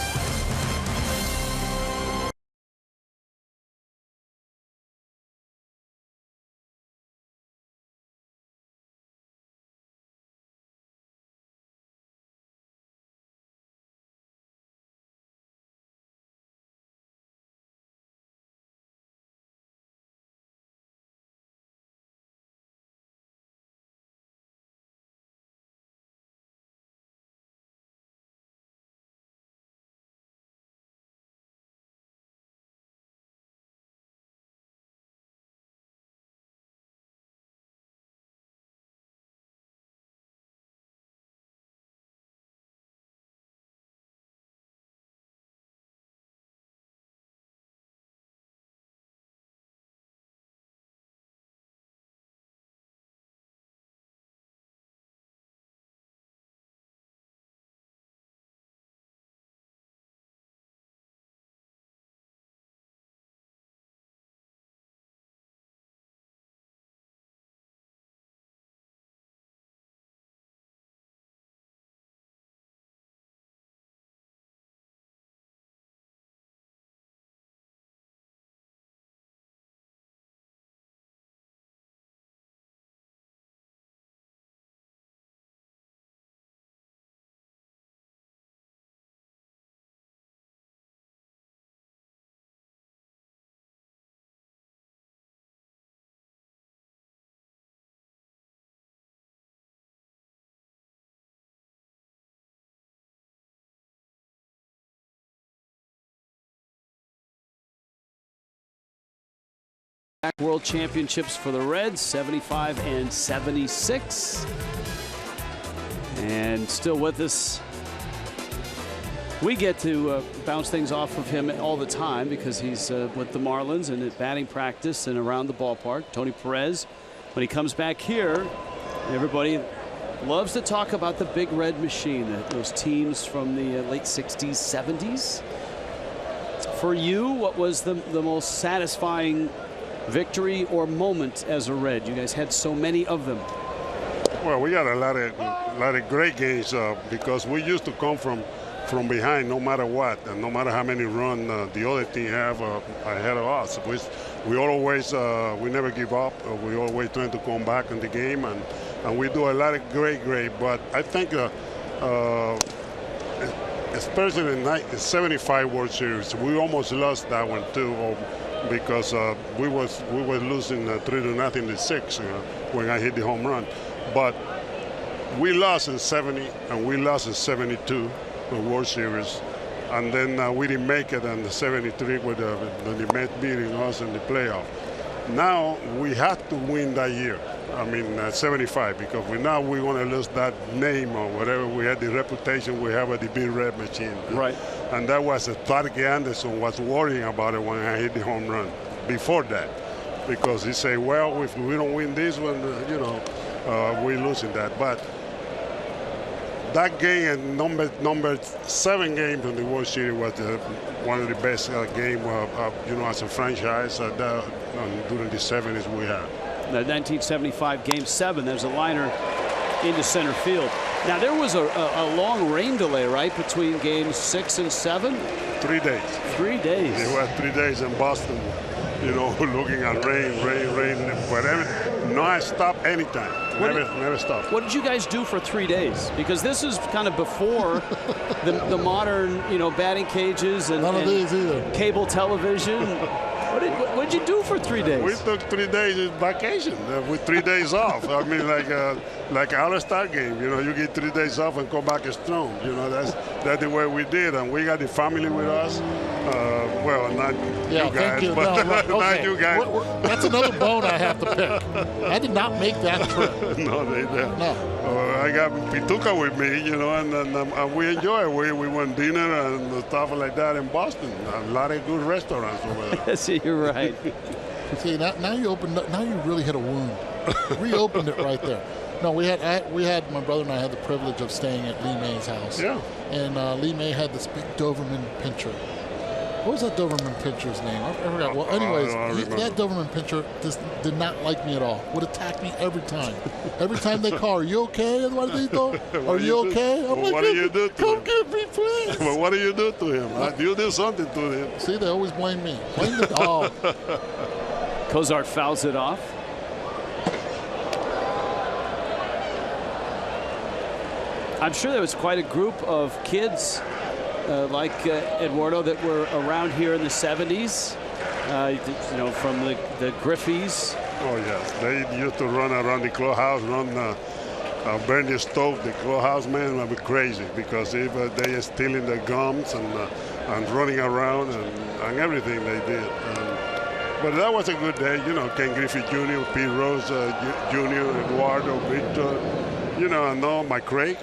World Championships for the Reds, 75 and 76. And still with us, we get to bounce things off of him all the time because he's with the Marlins and at batting practice and around the ballpark. Tony Perez, when he comes back here, everybody loves to talk about the Big Red Machine, those teams from the late 60s, 70s. For you, what was the most satisfying victory or moment as a Red? You guys had so many of them. Well, we got a lot of great games because we used to come from behind no matter what, and no matter how many runs the other team have ahead of us. We always we never give up. We always trying to come back in the game, and we do a lot of great. But I think especially in the 75 World Series, we almost lost that one too. because we was losing 3-0 to 6 when I hit the home run. But we lost in 70 and we lost in 72, the World Series. And then we didn't make it in the 73 with the Mets beating us in the playoff. Now we have to win that year. I mean, 75, because now we want to lose that name or whatever. We had the reputation we have at the Big Red Machine. Right. And that was Tarky Anderson was worrying about it when I hit the home run before that. Because he said, well, if we don't win this one, we're losing that. But that game, number 7 games in the World Series was one of the best games, as a franchise during the 70s we had. The 1975 Game 7, there's a liner into center field. Now, there was a long rain delay, right, between games 6 and 7? 3 days. 3 days. It was 3 days in Boston, looking at rain, whatever. Not stop anytime. Never stop. What did you guys do for 3 days? Because this is kind of before the modern, batting cages and, none of these either. Cable television. What did you do for 3 days? We took 3 days vacation with 3 days off. I mean, like an All-Star game. You get 3 days off and come back strong. That's the way we did, and we got the family with us. Well, not you guys, thank you. but No, okay. not you guys. That's another bone I have to pick. I did not make that trip. No, they didn't. No. I got Pituca with me, and we enjoy it. We went dinner and stuff like that in Boston. A lot of good restaurants over there. See, you're right. See, now you opened up. Now you really hit a wound. Reopened it right there. No, we had my brother and I had the privilege of staying at Lee May's house. Yeah. And Lee May had this big Doberman Pinscher. What was that Doberman Pinscher's name? I forgot. Well, anyways, that Doberman Pinscher just did not like me at all. Would attack me every time. Every time they call, "Are you okay, Eduardito? Are you okay?" I'm like, what do you do to come him? get me, please. Well, what do you do to him? You do something to him. See, they always blame me. Blame the dog. Cozart fouls it off. I'm sure there was quite a group of kids like Eduardo that were around here in the 70s, from the Griffeys. Oh, yes. They used to run around the clubhouse, burn the stove. The clubhouse man would be crazy because they are stealing the gums and running around and everything they did. But that was a good day. Ken Griffey Jr., Pete Rose Jr., Eduardo, Victor, and Mike Craig.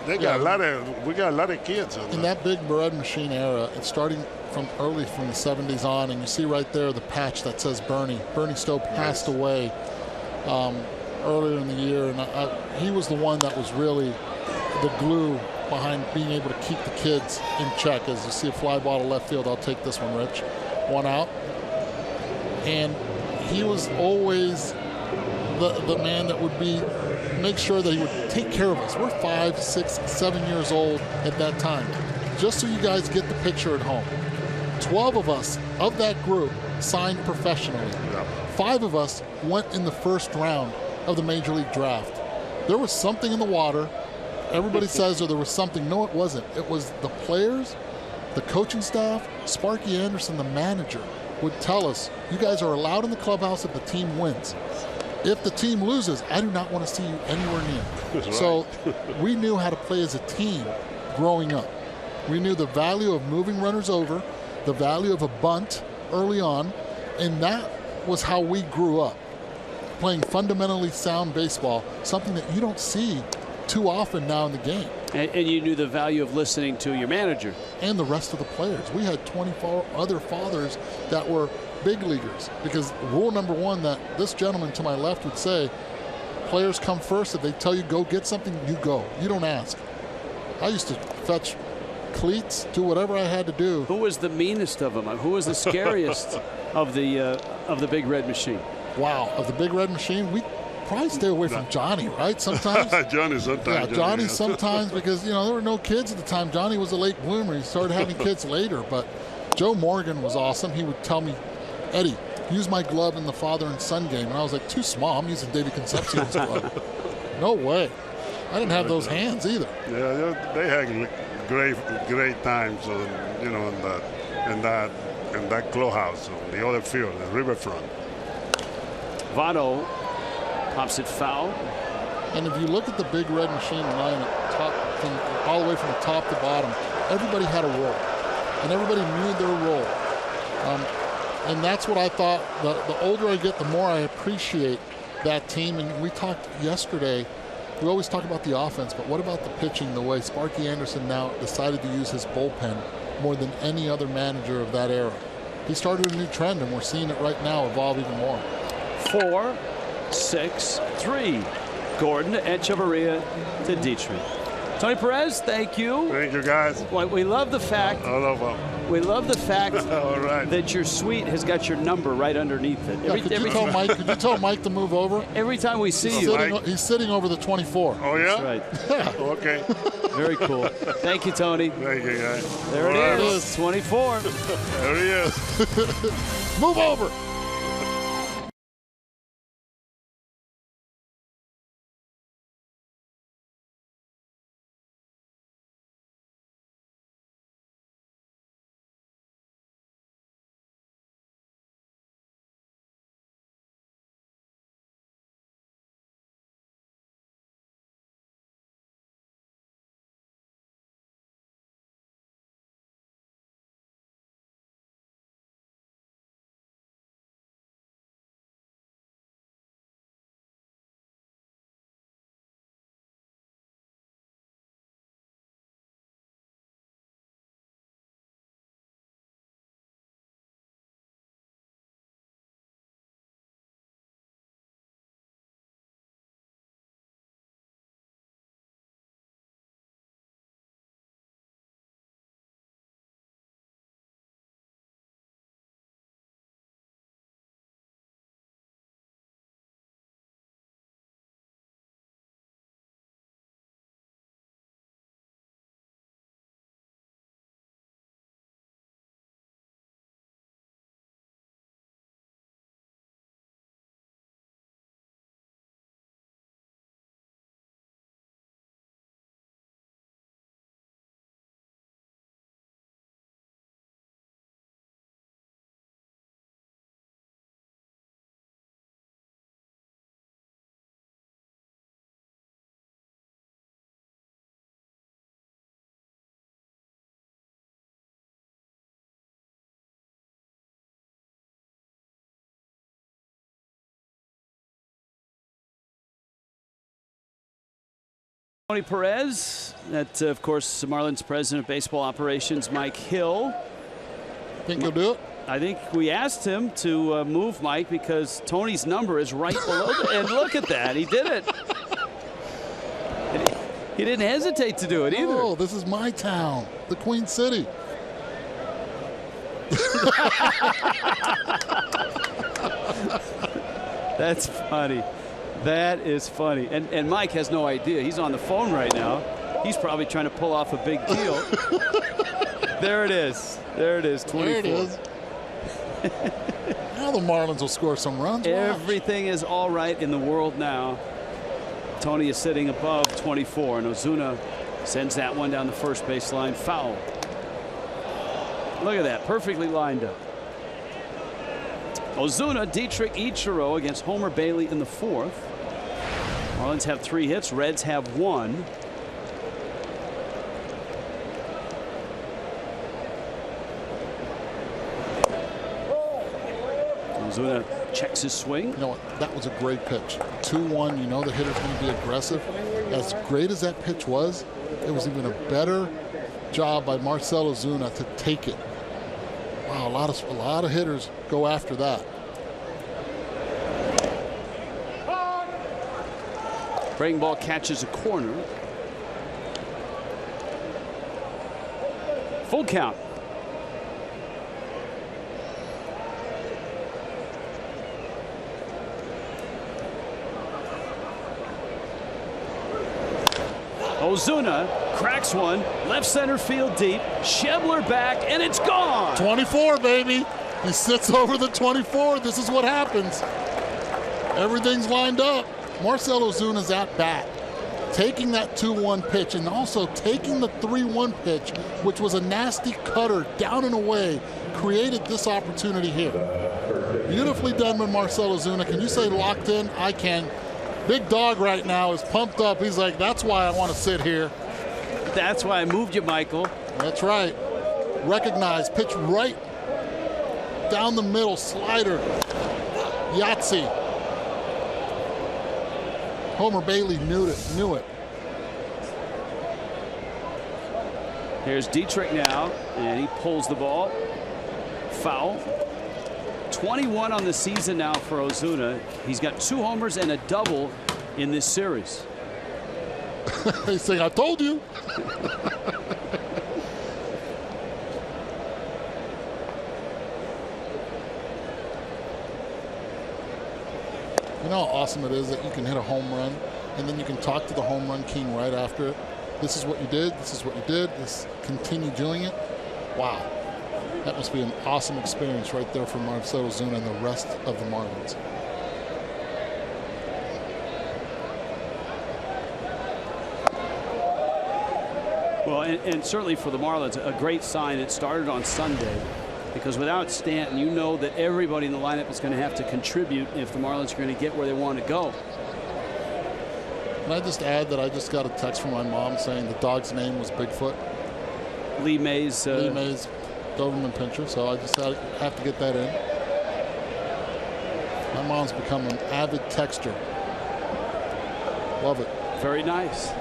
We got a lot of kids. In that Big Red Machine era, it's starting from the 70s on, and you see right there the patch that says Bernie. Bernie Stowe passed away earlier in the year, and he was the one that was really the glue behind being able to keep the kids in check. As you see a fly ball to left field, I'll take this one, Rich. 1 out. And he was always the man that would make sure that he would take care of us. We're 5, 6, 7 years old at that time. Just so you guys get the picture at home. 12 of us of that group signed professionally. 5 of us went in the first round of the Major League Draft. There was something in the water. Everybody says there was something. No, it wasn't. It was the players, the coaching staff, Sparky Anderson, the manager, would tell us, you guys are allowed in the clubhouse if the team wins. If the team loses, I do not want to see you anywhere near. That's so right. we knew how to play as a team growing up. We knew the value of moving runners over, the value of a bunt early on, and that was how we grew up, playing fundamentally sound baseball, something that you don't see too often now in the game. And you knew the value of listening to your manager. And the rest of the players. We had 24 other fathers that were big leaguers, because rule number 1 that this gentleman to my left would say, players come first. If they tell you go get something, you go. You don't ask. I used to fetch cleats, do whatever I had to do. Who was the meanest of them? Who was the scariest of the Big Red Machine? Wow, of the Big Red Machine, we probably stay away from Johnny, right? Sometimes. Johnny sometimes. Yeah, Johnny sometimes, because there were no kids at the time. Johnny was a late bloomer. He started having kids later. But Joe Morgan was awesome. He would tell me, Eddie, use my glove in the father and son game. And I was like, too small. I'm using David Concepcion's glove. No way. I didn't have those hands either. Yeah, they had great times, in that in that clubhouse on the other field, the riverfront. Votto pops it foul. And if you look at the Big Red Machine lineup, all the way from the top to bottom, everybody had a role, and everybody knew their role. And that's what I thought. The older I get, the more I appreciate that team. And we talked yesterday, we always talk about the offense, but what about the pitching, the way Sparky Anderson now decided to use his bullpen more than any other manager of that era. He started a new trend, and we're seeing it right now evolve even more. 4, 6, 3. Gordon to Echeverria to Dietrich. Tony Perez, thank you. Thank you, guys. Well, we love the fact. I love them. We love the fact All right. that your suite has got your number right underneath it. Yeah, could you tell Mike to move over? Every time we see you. He's sitting over the 24. Oh, yeah? That's right. Okay. Very cool. Thank you, Tony. Thank you, guys. There it is. 24. There he is. Move over. Tony Perez, that of course Marlins president of baseball operations, Mike Hill. Think he'll do it? I think we asked him to move Mike because Tony's number is right below and look at that, he did it. He didn't hesitate to do it either. Oh, this is my town, the Queen City. That's funny. That is funny. And Mike has no idea. He's on the phone right now. He's probably trying to pull off a big deal. There it is. There it is, 24. There it is. Now the Marlins will score some runs. Everything is all right in the world now. Tony is sitting above 24, and Ozuna sends that one down the first base line. Foul. Look at that. Perfectly lined up. Ozuna, Dietrich, Ichiro against Homer Bailey in the fourth. Marlins have 3 hits. Reds have 1. Ozuna checks his swing. You know what? That was a great pitch. 2-1. You know the hitter's going to be aggressive. As great as that pitch was, it was even a better job by Marcell Ozuna to take it. Wow, a lot of hitters go after that. Breaking ball catches a corner. Full count. Ozuna cracks one, left center field deep. Schebler back, and it's gone. 24, baby. He sits over the 24. This is what happens. Everything's lined up. Marcell Ozuna's at bat taking that 2-1 pitch and also taking the 3-1 pitch, which was a nasty cutter down and away, created this opportunity here. Beautifully done by Marcell Ozuna. Can you say locked in? I can. Big Dog right now is pumped up. He's like, that's why I want to sit here. That's why I moved you, Michael. That's right. Recognize, pitch right down the middle, slider, Yahtzee. Homer Bailey knew it. Here's Dietrich now, and he pulls the ball. Foul. 21 on the season now for Ozuna. He's got 2 homers and a double in this series. He's saying, I told you. You know how awesome it is that you can hit a home run and then you can talk to the home run king right after it. This is what you did. This is what you did. Just continue doing it. Wow. That must be an awesome experience right there for Marcell Ozuna and the rest of the Marlins. Well, and certainly for the Marlins, a great sign. It started on Sunday, because without Stanton, you know that everybody in the lineup is going to have to contribute if the Marlins are going to get where they want to go. Can I just add that I just got a text from my mom saying the dog's name was Bigfoot? Lee Mays. Lee Mays, Doberman Pinscher, so I just have to get that in. My mom's become an avid texter. Love it. Very nice.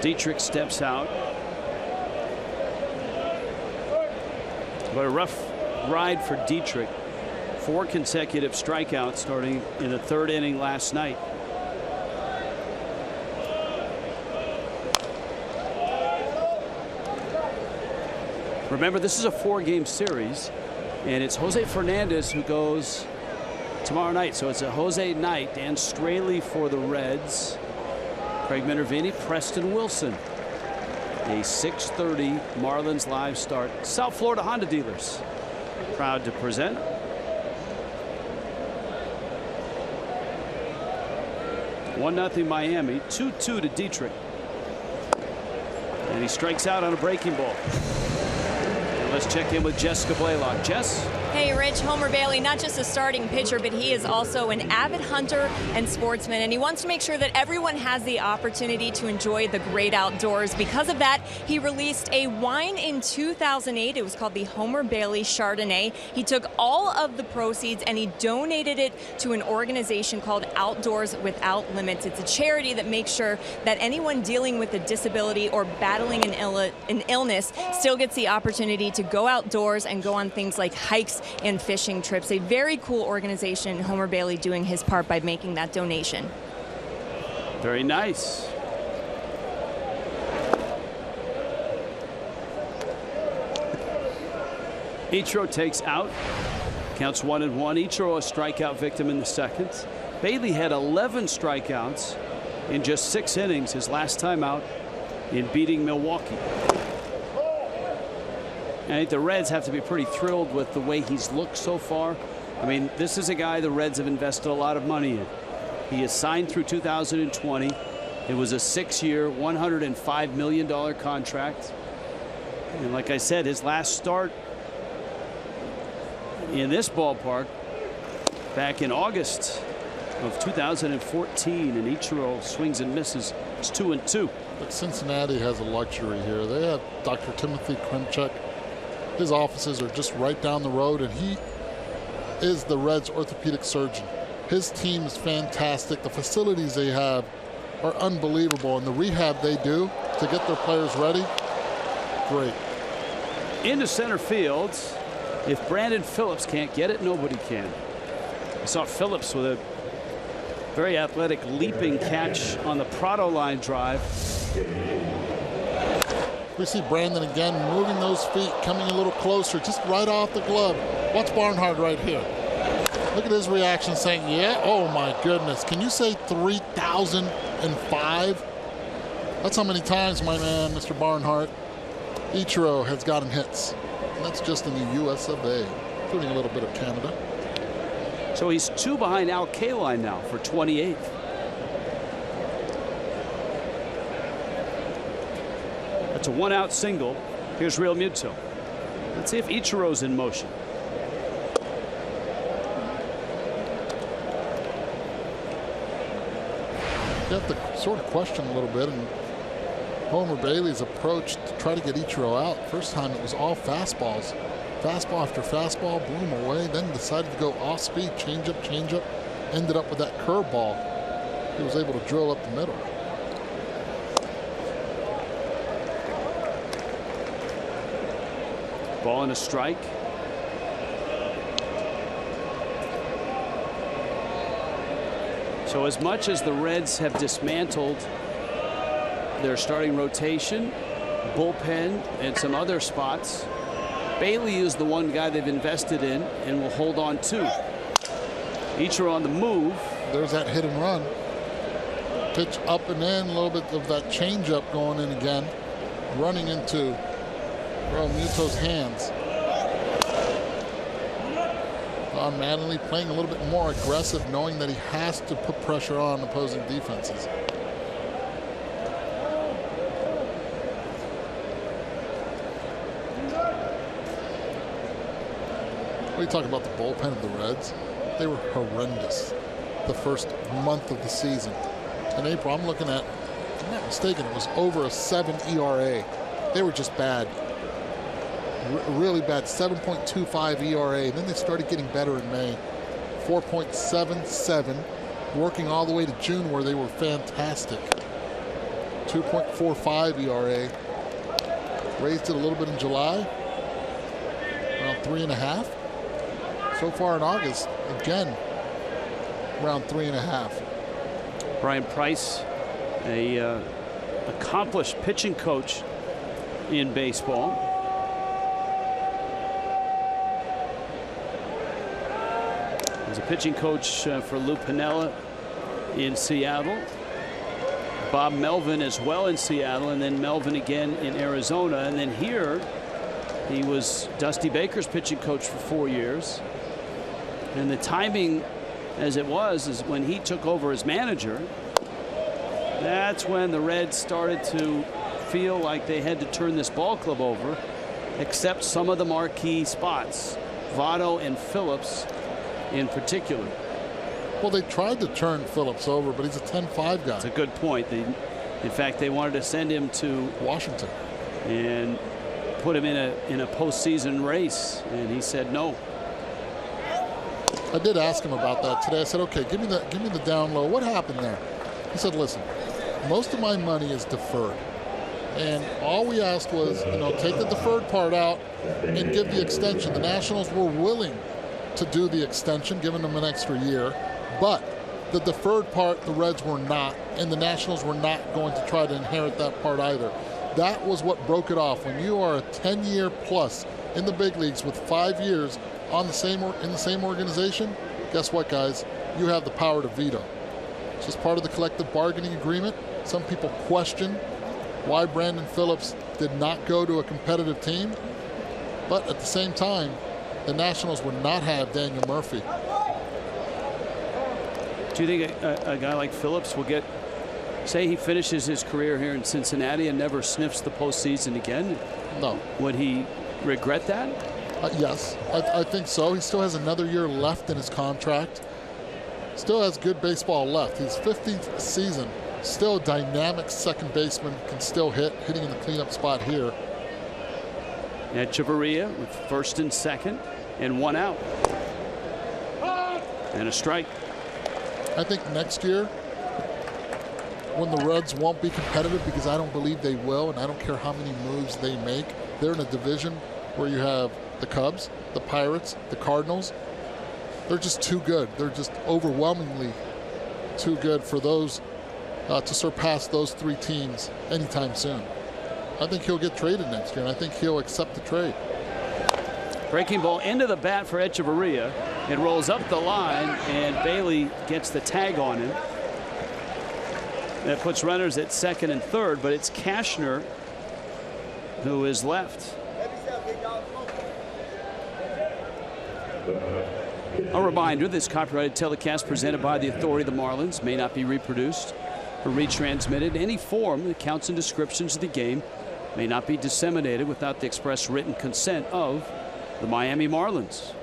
Dietrich steps out. But a rough ride for Dietrich. 4 consecutive strikeouts starting in the 3rd inning last night. Remember, this is a 4-game series, and it's Jose Fernandez who goes tomorrow night. So it's a Jose night. Dan Straley for the Reds. Craig Minervini, Preston Wilson. A 6:30 Marlins live start. South Florida Honda dealers proud to present. One 0 Miami. 2-2 to Dietrich. And he strikes out on a breaking ball. And let's check in with Jessica Blaylock. Jess? Hey, Rich, Homer Bailey, not just a starting pitcher, but he is also an avid hunter and sportsman, and he wants to make sure that everyone has the opportunity to enjoy the great outdoors. Because of that, he released a wine in 2008. It was called the Homer Bailey Chardonnay. He took all of the proceeds and he donated it to an organization called Outdoors Without Limits. It's a charity that makes sure that anyone dealing with a disability or battling an illness still gets the opportunity to go outdoors and go on things like hikes and fishing trips. A very cool organization. Homer Bailey doing his part by making that donation. Very nice. Ichiro takes out. Counts 1-1. Ichiro a strikeout victim in the 2nd. Bailey had 11 strikeouts in just 6 innings his last time out in beating Milwaukee. I think the Reds have to be pretty thrilled with the way he's looked so far. I mean, this is a guy the Reds have invested a lot of money in. He is signed through 2020. It was a 6-year, $105 million contract. And like I said, his last start in this ballpark back in August of 2014, and Ichiro swings and misses. It's 2-2. But Cincinnati has a luxury here. They have Dr. Timothy Krimchuk. His offices are just right down the road, and he is the Reds' orthopedic surgeon. His team is fantastic. The facilities they have are unbelievable, and the rehab they do to get their players ready, great. Into center field. If Brandon Phillips can't get it, nobody can. I saw Phillips with a very athletic leaping catch on the Prado line drive. We see Brandon again moving those feet, coming a little closer, just right off the glove. Watch Barnhart right here. Look at his reaction saying, yeah, oh my goodness. Can you say 3,005? That's how many times, my man, Mr. Barnhart, Ichiro has gotten hits. And that's just in the US of A, including a little bit of Canada. So he's 2 behind Al Kaline now for 28th. That's a 1-out single. Here's Real Muto. Let's see if Ichiro's in motion. You have to sort of question a little bit, and Homer Bailey's approach to try to get Ichiro out. First time it was all fastballs. Fastball after fastball, blew him away, then decided to go off speed, change up, ended up with that curveball. He was able to drill up the middle. Ball and a strike. So as much as the Reds have dismantled their starting rotation, bullpen, and some other spots, Bailey is the one guy they've invested in and will hold on to. Ichiro on the move. There's that hit and run. Pitch up and in, a little bit of that changeup going in again, running into Real Muto's hands. Don Mattingly playing a little bit more aggressive, knowing that he has to put pressure on opposing defenses. What do you talk about the bullpen of the Reds? They were horrendous the first month of the season. In April, I'm looking at, if I'm not mistaken, it was over a 7 ERA. They were just bad. Really bad, 7.25 ERA. Then they started getting better in May. 4.77, working all the way to June where they were fantastic. 2.45 ERA. Raised it a little bit in July, around 3.5. So far in August, again, around 3.5. Brian Price, a accomplished pitching coach in baseball. He's a pitching coach for Lou Piniella in Seattle. Bob Melvin as well in Seattle, and then Melvin again in Arizona. And then here, he was Dusty Baker's pitching coach for 4 years. And the timing, as it was, is when he took over as manager. That's when the Reds started to feel like they had to turn this ball club over, except some of the marquee spots, Votto and Phillips in particular. Well, they tried to turn Phillips over, but he's a 10-5 guy. That's a good point. In fact, they wanted to send him to Washington and put him in a postseason race, and he said no. I did ask him about that today. I said, okay, give me the down low. What happened there? He said, listen, most of my money is deferred. And all we asked was, take the deferred part out and give the extension. The Nationals were willing to do the extension, giving them an extra year. But the deferred part, the Reds were not. And the Nationals were not going to try to inherit that part either. That was what broke it off. When you are a 10-year plus in the big leagues with 5 years in the same organization, guess what, guys? You have the power to veto. It's just part of the collective bargaining agreement. Some people question why Brandon Phillips did not go to a competitive team. But at the same time, the Nationals would not have Daniel Murphy. Do you think a guy like Phillips will say he finishes his career here in Cincinnati and never sniffs the postseason again? No. Would he regret that? Yes, I think so. He still has another year left in his contract. Still has good baseball left. His 15th season. Still a dynamic second baseman. Can still hitting in the cleanup spot here. Echeverria with first and second and 1 out. And a strike. I think next year, when the Reds won't be competitive, because I don't believe they will, and I don't care how many moves they make, they're in a division where you have the Cubs, the Pirates, the Cardinals. They're just too good. They're just overwhelmingly too good for those to surpass those 3 teams anytime soon. I think he'll get traded next year, and I think he'll accept the trade. Breaking ball into the bat for Echeverria. It rolls up the line, and Bailey gets the tag on him. That puts runners at second and third, but it's Cashner who is left. A reminder, this copyrighted telecast presented by the authority of the Marlins may not be reproduced or retransmitted in any form. The accounts and descriptions of the game may not be disseminated without the express written consent of the Miami Marlins.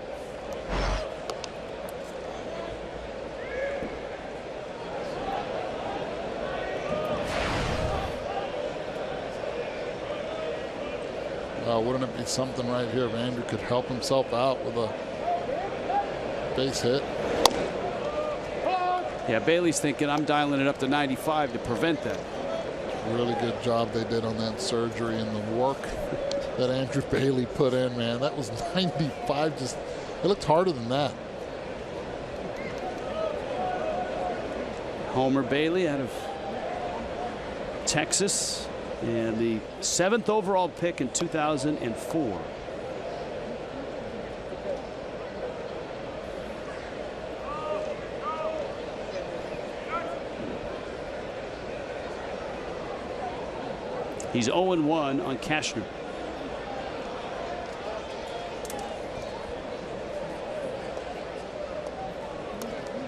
Wouldn't it be something right here if Andrew could help himself out with a base hit? Yeah, Bailey's thinking I'm dialing it up to 95 to prevent that. Really good job they did on that surgery and the work that Andrew Bailey put in, man. That was 95. Just, it looked harder than that. Homer Bailey out of Texas, and the 7th overall pick in 2004. He's 0-1 on Cashner.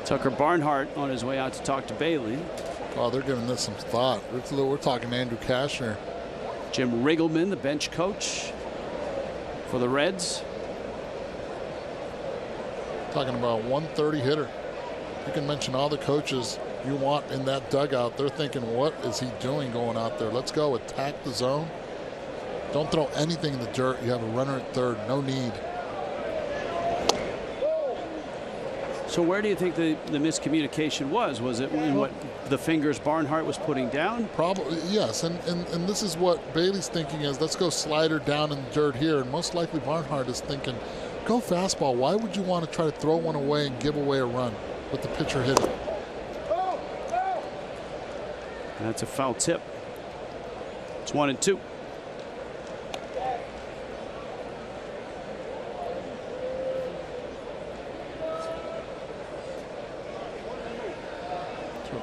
Tucker Barnhart on his way out to talk to Bailey. Oh, they're giving this some thought. We're talking Andrew Cashner. Jim Riggleman, the bench coach for the Reds. Talking about 130 hitter. You can mention all the coaches you want in that dugout. They're thinking, what is he doing going out there? Let's go attack the zone. Don't throw anything in the dirt. You have a runner at third. No need. So where do you think the miscommunication was? Was it in what the fingers Barnhart was putting down? Probably, yes. And this is what Bailey's thinking is, let's go slider down in the dirt here. And most likely Barnhart is thinking, go fastball. Why would you want to try to throw one away and give away a run with the pitcher hitting? That's a foul tip. It's 1-2.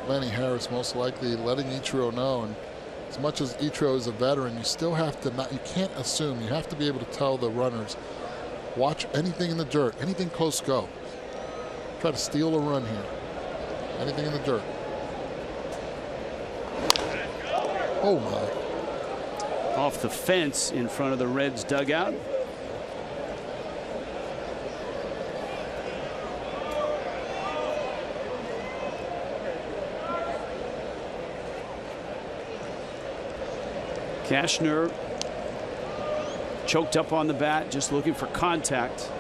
Lenny Harris most likely letting Ichiro know, and as much as Ichiro is a veteran, you still have to you can't assume. You have to be able to tell the runners, watch anything in the dirt, anything close, go. Try to steal a run here. Anything in the dirt. Oh my. Off the fence in front of the Reds dugout. Cashner choked up on the bat, just looking for contact.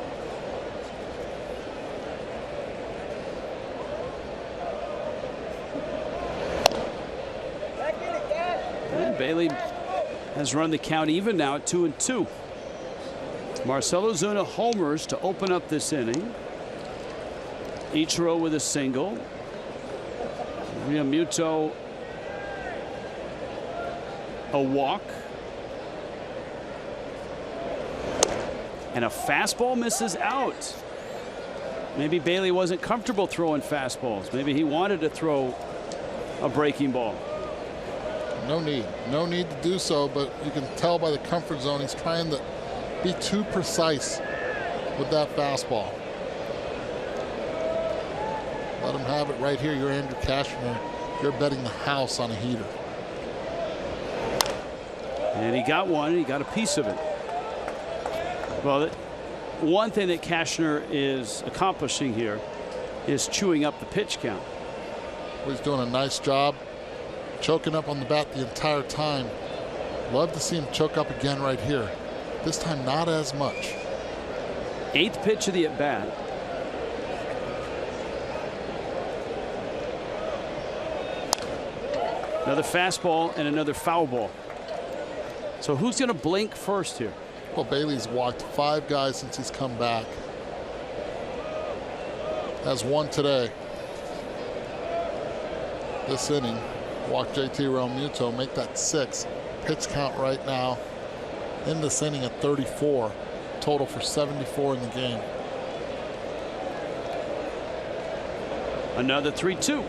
And Bailey has run the count even now at 2-2. Marcell Ozuna homers to open up this inning. Ichiro with a single. Realmuto a walk. And a fastball misses out. Maybe Bailey wasn't comfortable throwing fastballs. Maybe he wanted to throw a breaking ball. No need to do so, but you can tell by the comfort zone he's trying to be too precise with that fastball. Let him have it right here. You're Andrew Cashner. You're betting the house on a heater. And he got one, and he got a piece of it. Well, one thing that Cashner is accomplishing here is chewing up the pitch count. He's doing a nice job choking up on the bat the entire time. Love to see him choke up again right here. This time not as much. 8th pitch of the at bat. Another fastball and another foul ball. So who's going to blink first here? Well, Bailey's walked 5 guys since he's come back. Has one today. This inning. Walk JT Realmuto, make that 6. Pitch count right now in this inning at 34. total for 74 in the game. Another 3-2.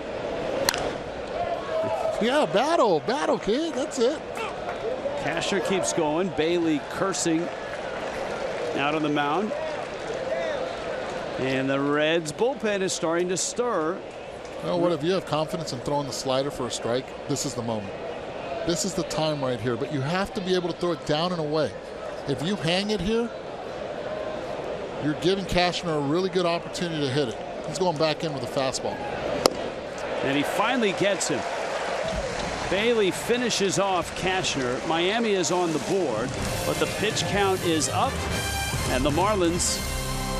Yeah, battle, kid. That's it. Cashner keeps going. Bailey cursing out on the mound. And the Reds bullpen is starting to stir. Well, what if you have confidence in throwing the slider for a strike? This is the moment. This is the time right here. But you have to be able to throw it down and away. If you hang it here, you're giving Cashner a really good opportunity to hit it. He's going back in with a fastball. And he finally gets him. Bailey finishes off Cashner. Miami is on the board, but the pitch count is up, and the Marlins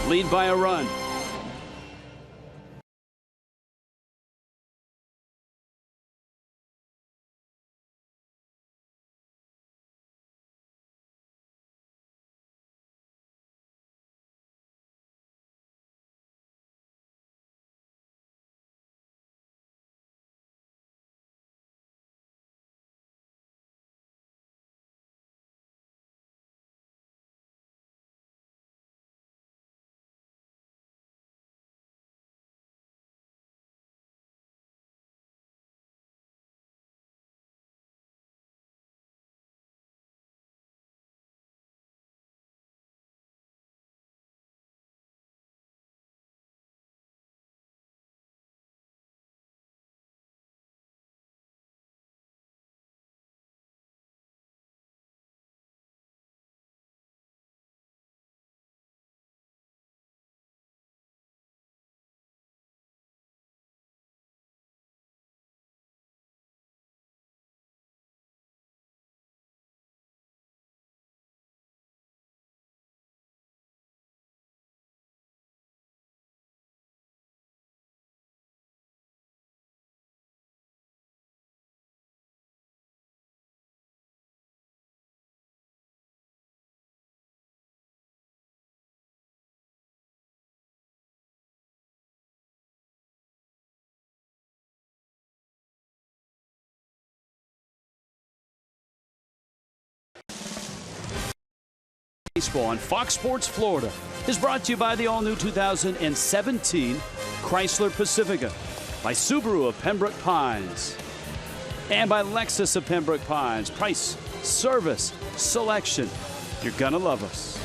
lead by a run. Baseball on Fox Sports Florida is brought to you by the all-new 2017 Chrysler Pacifica, by Subaru of Pembroke Pines, and by Lexus of Pembroke Pines. Price, service, selection. You're gonna love us.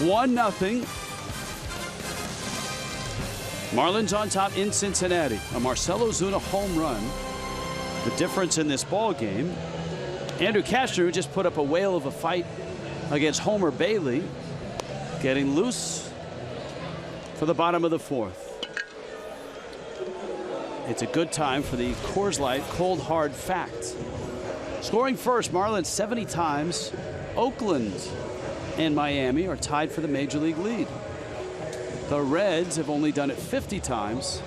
1-0. Marlins on top in Cincinnati. A Marcell Ozuna home run. The difference in this ball game. Andrew Cashner, who just put up a whale of a fight against Homer Bailey, getting loose for the bottom of the fourth. It's a good time for the Coors Light Cold Hard Fact. Scoring first, Marlins 70 times. Oakland and Miami are tied for the Major League lead. The Reds have only done it 50 times.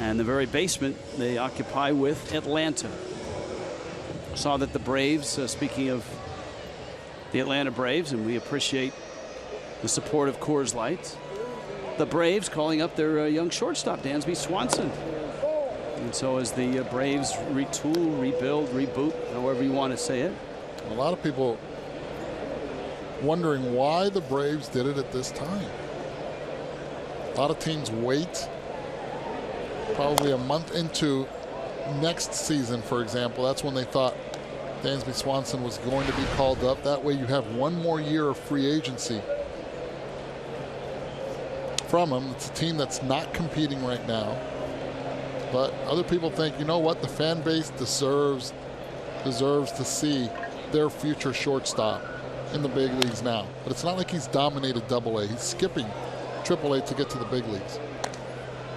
And the very basement they occupy with Atlanta. Saw that the Braves, speaking of the Atlanta Braves, and we appreciate the support of Coors Light, the Braves calling up their young shortstop, Dansby Swanson. And so as the Braves retool, rebuild, reboot, however you want to say it. A lot of people wondering why the Braves did it at this time. A lot of teams wait probably a month into next season, for example. That's when they thought Dansby Swanson was going to be called up. That way you have one more year of free agency from him. It's a team that's not competing right now. But other people think, you know what, the fan base deserves to see their future shortstop in the big leagues now. But it's not like he's dominated Double-A. He's skipping Triple-A to get to the big leagues.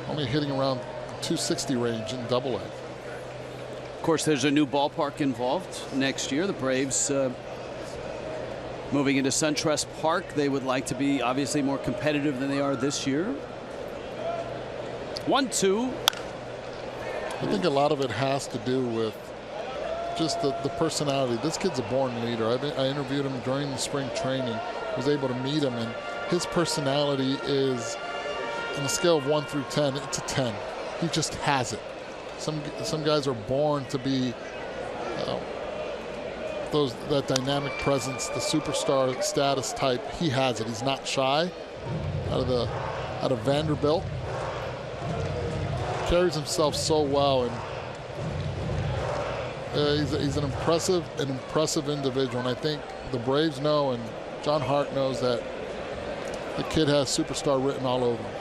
Only hitting around 260 range in Double-A. Of course, there's a new ballpark involved next year. The Braves moving into SunTrust Park. They would like to be obviously more competitive than they are this year. 1-2. I think a lot of it has to do with just the personality. This kid's a born leader. I interviewed him during the spring training. Was able to meet him, and his personality is, on a scale of 1 through 10, it's a 10. He just has it. Some guys are born to be that dynamic presence, the superstar status type, he has it. He's not shy. Out of Vanderbilt, carries himself so well, and he's an impressive individual. And I think the Braves know, and John Hart knows, that the kid has superstar written all over him.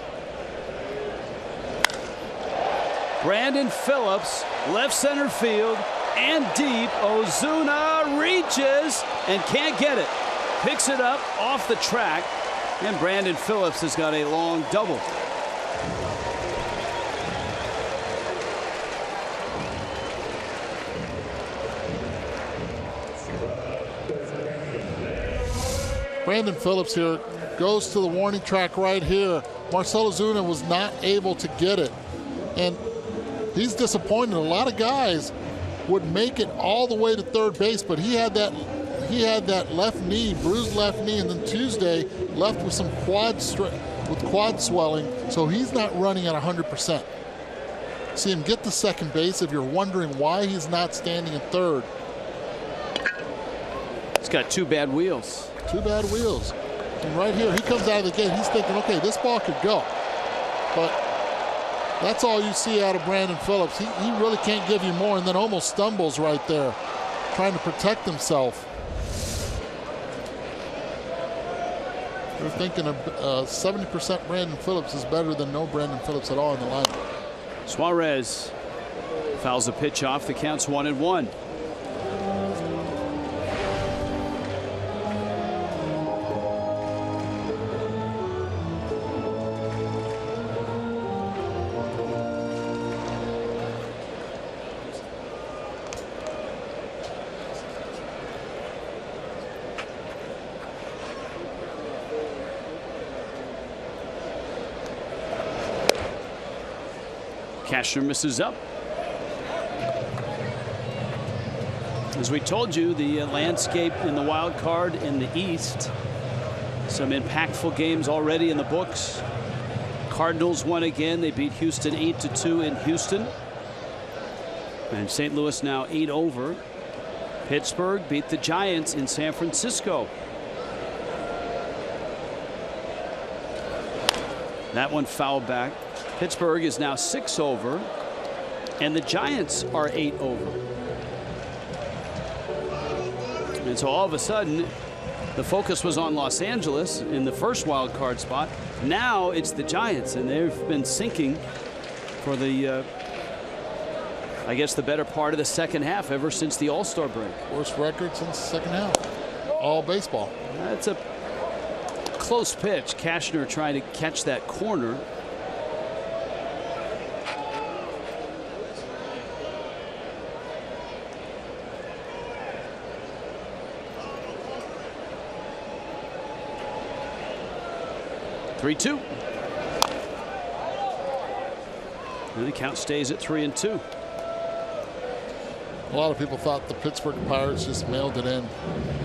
Brandon Phillips, left center field and deep. Ozuna reaches and can't get it. Picks it up off the track, and Brandon Phillips has got a long double. Brandon Phillips here goes to the warning track right here. Marcell Ozuna was not able to get it, and he's disappointed. A lot of guys would make it all the way to third base, but he had that left knee, bruised left knee, and then Tuesday left with some quad swelling, so he's not running at 100%. See him get to second base if you're wondering why he's not standing in third. He's got two bad wheels. Two bad wheels. And right here, he comes out of the gate, he's thinking, okay, this ball could go. But that's all you see out of Brandon Phillips. He really can't give you more, and then almost stumbles right there, trying to protect himself. You're thinking of 70% Brandon Phillips is better than no Brandon Phillips at all in the lineup. Suarez fouls a pitch off. The count's 1-1. Cashner misses up. As we told you, the landscape in the wild card in the East. Some impactful games already in the books. Cardinals won again. They beat Houston 8-2 in Houston. And St. Louis now 8 over. Pittsburgh beat the Giants in San Francisco. That one fouled back. Pittsburgh is now 6 over, and the Giants are 8 over. And so all of a sudden, the focus was on Los Angeles in the first wild card spot. Now it's the Giants, and they've been sinking for the, I guess, the better part of the second half ever since the All-Star break. Worst record since the second half. All baseball. That's a close pitch. Cashner trying to catch that corner. (3-2). And the count stays at 3-2. A lot of people thought the Pittsburgh Pirates just mailed it in.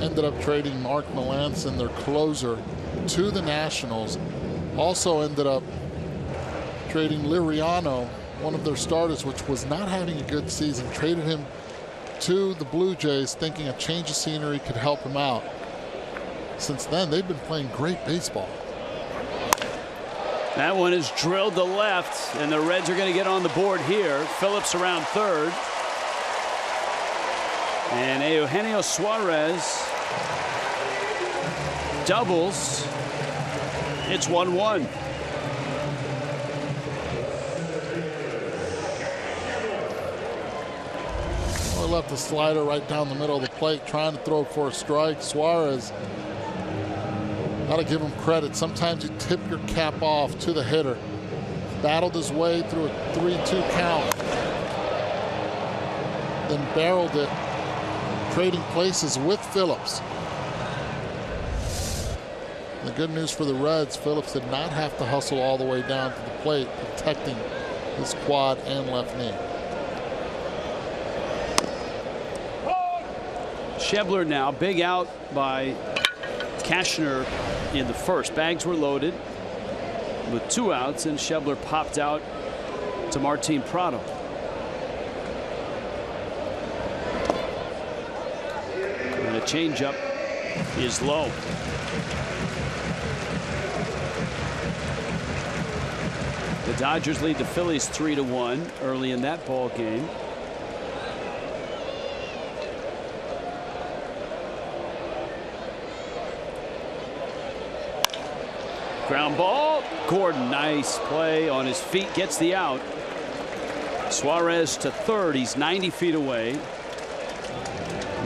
Ended up trading Mark Melancon, their closer, to the Nationals. Also ended up trading Liriano, one of their starters, which was not having a good season. Traded him to the Blue Jays, thinking a change of scenery could help him out. Since then, they've been playing great baseball. That one is drilled to left, and the Reds are going to get on the board here. Phillips around third. And Eugenio Suarez doubles. It's 1-1. Well, left the slider right down the middle of the plate, trying to throw for a strike. Suarez, got to give him credit. Sometimes you tip your cap off to the hitter. Battled his way through a 3-2 count. Then barreled it, trading places with Phillips. The good news for the Reds, Phillips did not have to hustle all the way down to the plate, protecting his quad and left knee. Schebler now, big out by Cashner in the first. Bags were loaded with 2 outs, and Schebler popped out to Martin Prado. changeup is low. The Dodgers lead the Phillies 3-1 early in that ball game. Ground ball. Gordon, nice play on his feet, gets the out. Suarez to third. He's 90 feet away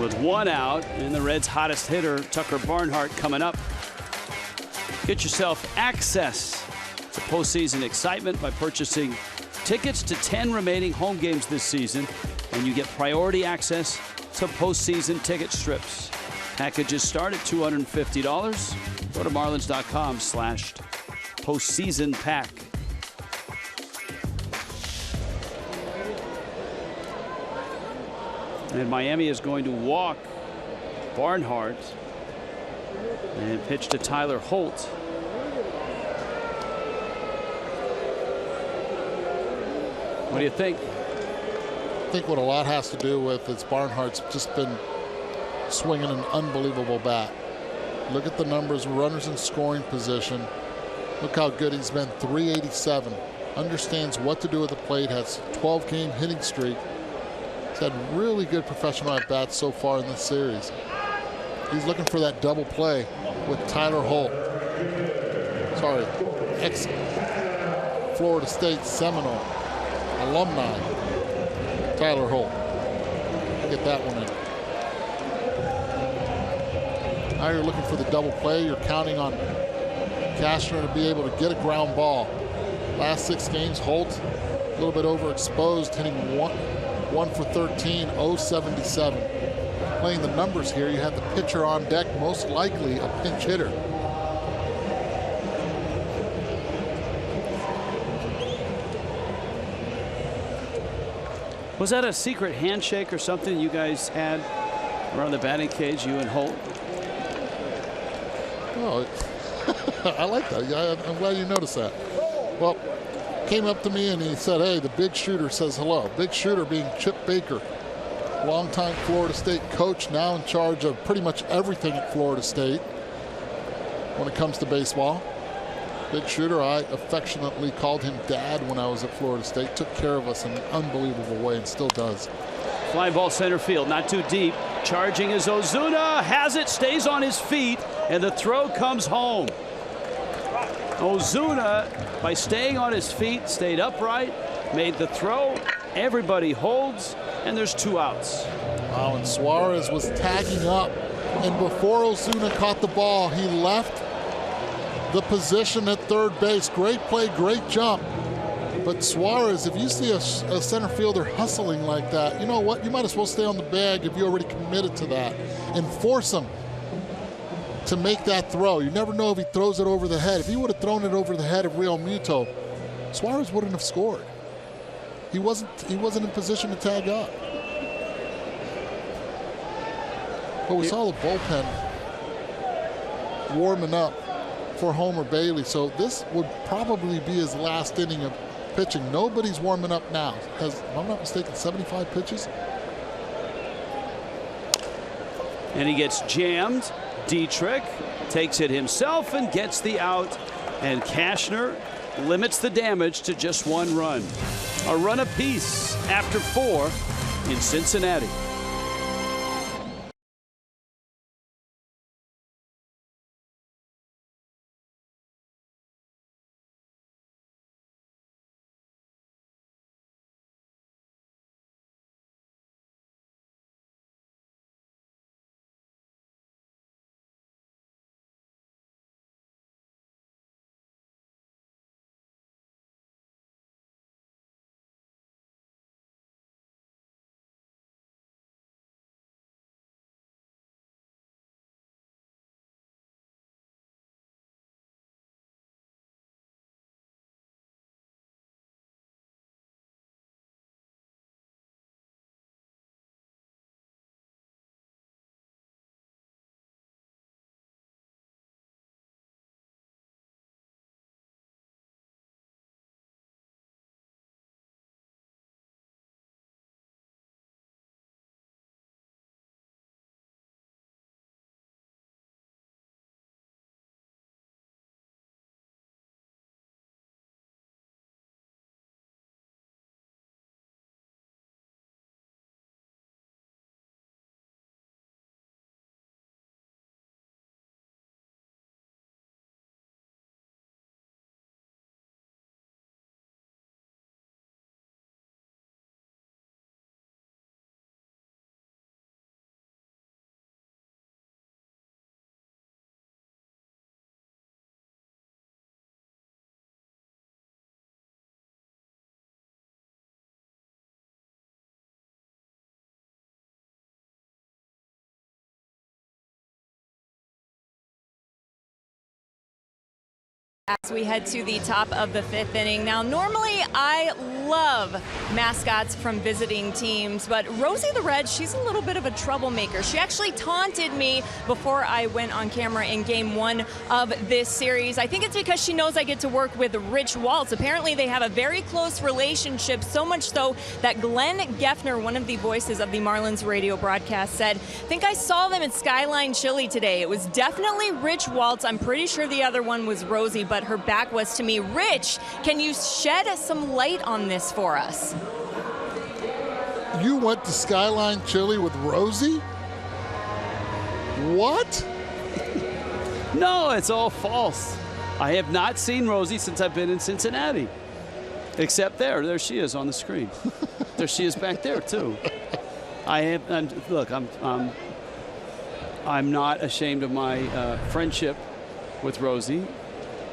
with one out, and the Reds' hottest hitter, Tucker Barnhart, coming up. Get yourself access to postseason excitement by purchasing tickets to 10 remaining home games this season, and you get priority access to postseason ticket strips. Packages start at $250. Go to marlins.com/postseason pack. And Miami is going to walk Barnhart and pitch to Tyler Holt. What do you think? I think what a lot has to do with is Barnhart's just been swinging an unbelievable bat. Look at the numbers, runners in scoring position. Look how good he's been, 387. Understands what to do at the plate, has 12-game hitting streak. He's had really good professional at-bats so far in this series. He's looking for that double play with Tyler Holt. Sorry, ex-Florida State Seminole alumni, Tyler Holt. Get that one in. Now you're looking for the double play. You're counting on Cashner to be able to get a ground ball. Last 6 games, Holt a little bit overexposed, hitting 1 for 13, 077. Playing the numbers here, you had the pitcher on deck, most likely a pinch hitter. Was that a secret handshake or something you guys had around the batting cage, you and Holt? Oh, I like that. Yeah, I'm glad you noticed that. Well, came up to me and he said, hey, the big shooter says hello. Big shooter being Chip Baker, longtime Florida State coach, now in charge of pretty much everything at Florida State when it comes to baseball. Big shooter, I affectionately called him Dad when I was at Florida State. Took care of us in an unbelievable way and still does. Fly ball center field, not too deep. Charging is Ozuna, has it, stays on his feet, and the throw comes home. Ozuna, by staying on his feet, stayed upright, made the throw. Everybody holds, and there's 2 outs. Wow, and Suarez was tagging up, and before Ozuna caught the ball, he left the position at third base. Great play, great jump. But Suarez, if you see a center fielder hustling like that, you know what? You might as well stay on the bag if you already committed to that and force him to make that throw. You never know if he throws it over the head. If he would have thrown it over the head of Real Muto, Suarez wouldn't have scored. He wasn't in position to tag up. But we saw the bullpen warming up for Homer Bailey, so this would probably be his last inning of pitching. Nobody's warming up now. Has, if I'm not mistaken, 75 pitches. And he gets jammed. Dietrich takes it himself and gets the out. And Cashner limits the damage to just 1 run. A run apiece after 4 in Cincinnati. As we head to the top of the 5th inning. Now, normally I love mascots from visiting teams, but Rosie the Red, she's a little bit of a troublemaker. She actually taunted me before I went on camera in game 1 of this series. I think it's because she knows I get to work with Rich Waltz. Apparently they have a very close relationship, so much so that Glenn Geffner, one of the voices of the Marlins radio broadcast, said, I think I saw them at Skyline Chili today. It was definitely Rich Waltz. I'm pretty sure the other one was Rosie, but her back was to me. Rich, can you shed some light on this for us? You went to Skyline Chili with Rosie? What? No, it's all false. I have not seen Rosie since I've been in Cincinnati. Except there she is on the screen. There she is back there too. Look, I'm not ashamed of my friendship with Rosie,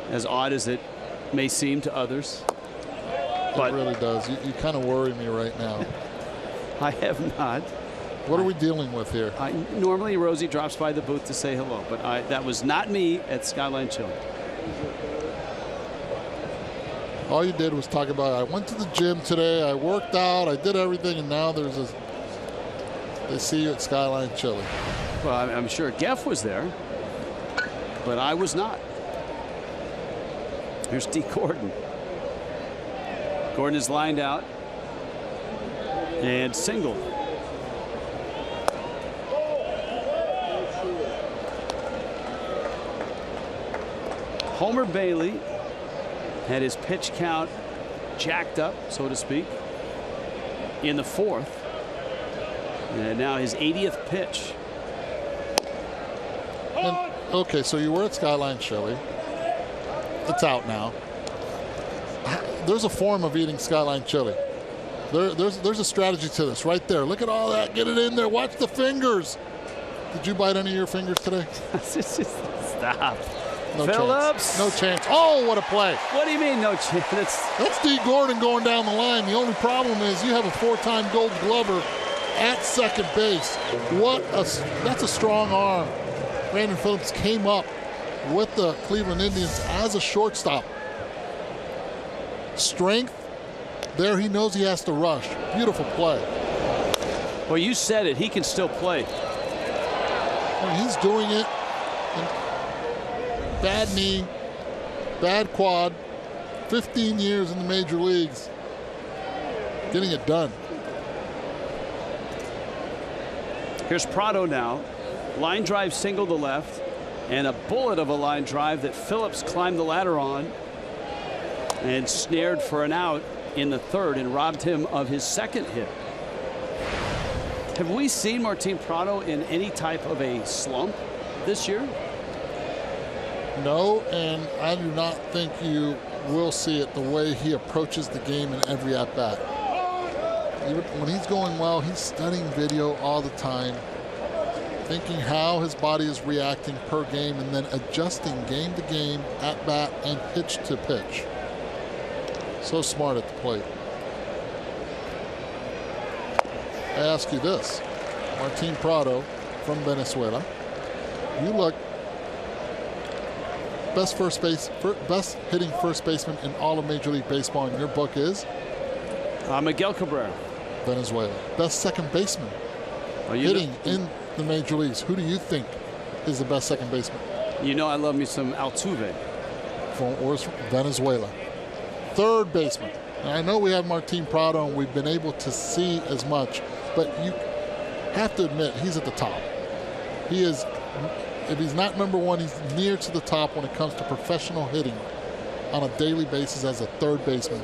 as odd as it may seem to others. But it really does. You kind of worry me right now. I have not. What are we dealing with here? Normally Rosie drops by the booth to say hello, but that was not me at Skyline Chili. All you did was talk about, I went to the gym today, I worked out, I did everything, and now they see you at Skyline Chili. Well, I'm sure Geff was there, but I was not. Here's Dee Gordon. Gordon is lined out and singled. Homer Bailey had his pitch count jacked up, so to speak, in the 4th. And now his 80th pitch. And, okay, so you were at Skyline Chili. It's out now. There's a form of eating Skyline Chili. There's a strategy to this right there. Look at all that. Get it in there. Watch the fingers. Did you bite any of your fingers today? Stop. No Phillips. Chance. No chance. Oh, what a play. What do you mean no chance? That's Dee Gordon going down the line. The only problem is you have a 4-time Gold Glover at second base. That's a strong arm. Brandon Phillips came up with the Cleveland Indians as a shortstop. Strength. There he knows he has to rush. Beautiful play. Well, you said it. He can still play. And he's doing it. Bad knee, bad quad, 15 years in the major leagues, getting it done. Here's Prado now. Line drive single to left, and a bullet of a line drive that Phillips climbed the ladder on and snared for an out in the 3rd and robbed him of his 2nd hit. Have we seen Martin Prado in any type of a slump this year? No, and I do not think you will see it the way he approaches the game in every at-bat. When he's going well, he's studying video all the time, thinking how his body is reacting per game, and then adjusting game to game, at-bat, and pitch to pitch. So smart at the plate. I ask you this, Martin Prado from Venezuela, you look best hitting first baseman in all of Major League Baseball in your book is? Miguel Cabrera. Venezuela. Best second baseman hitting in the major leagues. Who do you think is the best second baseman? You know I love me some Altuve. From Venezuela. Third baseman. And I know we have Martin Prado and we've been able to see as much, but you have to admit he's at the top. He is. If he's not number 1, he's near to the top when it comes to professional hitting on a daily basis as a third baseman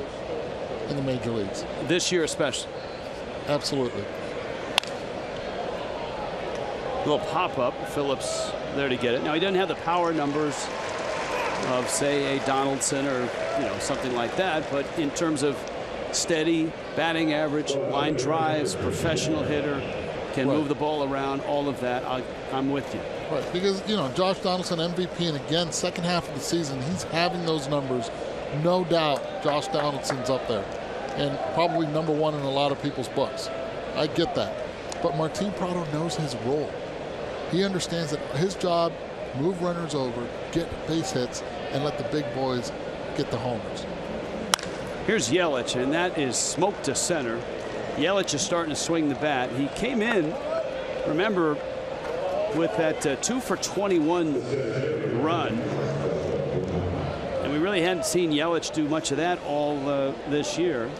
in the major leagues. This year especially. Absolutely. Little pop-up. Phillips there to get it. Now, he doesn't have the power numbers of, say, a Donaldson or, something like that, but in terms of steady batting average, line drives, professional hitter, can move the ball around, all of that, I'm with you. Right, because, Josh Donaldson, MVP, and again, second half of the season, he's having those numbers. No doubt Josh Donaldson's up there and probably number 1 in a lot of people's books. I get that. But Martin Prado knows his role. He understands that his job, move runners over, get base hits, and let the big boys get the homers. Here's Yelich, and that is smoke to center. Yelich is starting to swing the bat. He came in, remember, with that 2 for 21 run. And we really hadn't seen Yelich do much of that all this year.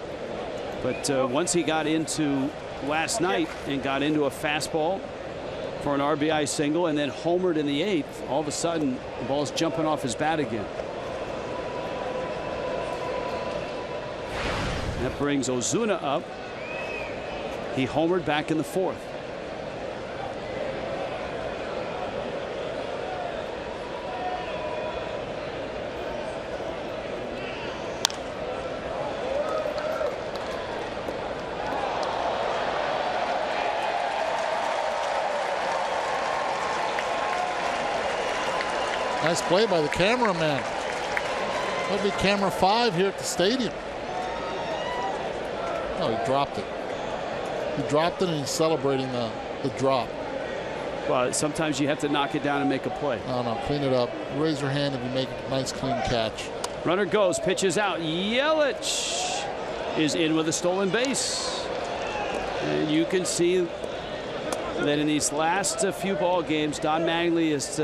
But once he got into last night and got into a fastball for an RBI single and then homered in the 8th, all of a sudden the ball's jumping off his bat again. That brings Ozuna up. He homered back in the 4th. Nice play by the cameraman. That'll be camera 5 here at the stadium. Oh, he dropped it. He dropped it and he's celebrating the drop. Well, sometimes you have to knock it down and make a play. No, clean it up. Raise your hand if you make a nice clean catch. Runner goes, pitches out. Yelich is in with a stolen base. And you can see that in these last few ball games, Don Mattingly is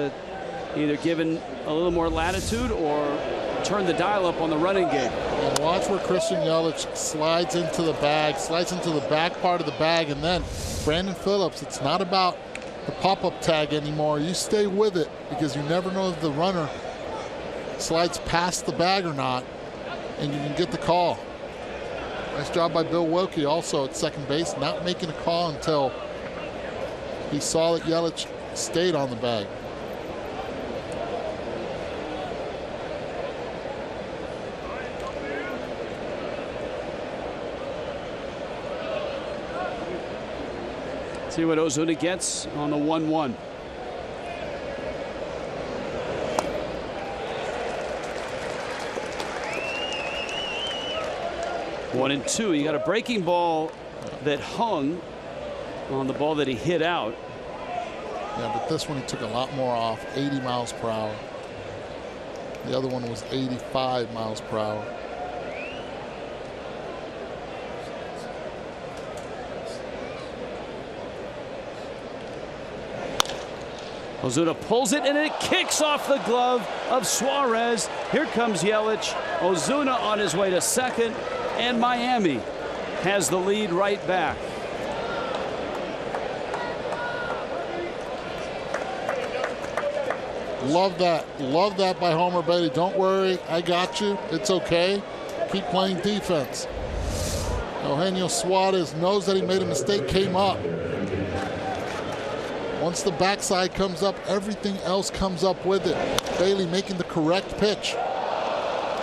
either given a little more latitude or turn the dial up on the running game. And watch where Christian Yelich slides into the bag, slides into the back part of the bag, and then Brandon Phillips, it's not about the pop-up tag anymore. You stay with it because you never know if the runner slides past the bag or not, and you can get the call. Nice job by Bill Wilkie also at second base, not making a call until he saw that Yelich stayed on the bag. See what Ozuna gets on the 1-1. One and two. You got a breaking ball that hung on the ball that he hit out. Yeah, but this one he took a lot more off, 80 miles per hour. The other one was 85 miles per hour. Ozuna pulls it and it kicks off the glove of Suarez. Here comes Yelich. Ozuna on his way to second, and Miami has the lead right back. Love that by Homer Bailey. Don't worry, I got you. It's okay. Keep playing defense. Eugenio Suarez knows that he made a mistake, came up. Once the backside comes up, everything else comes up with it. Bailey making the correct pitch.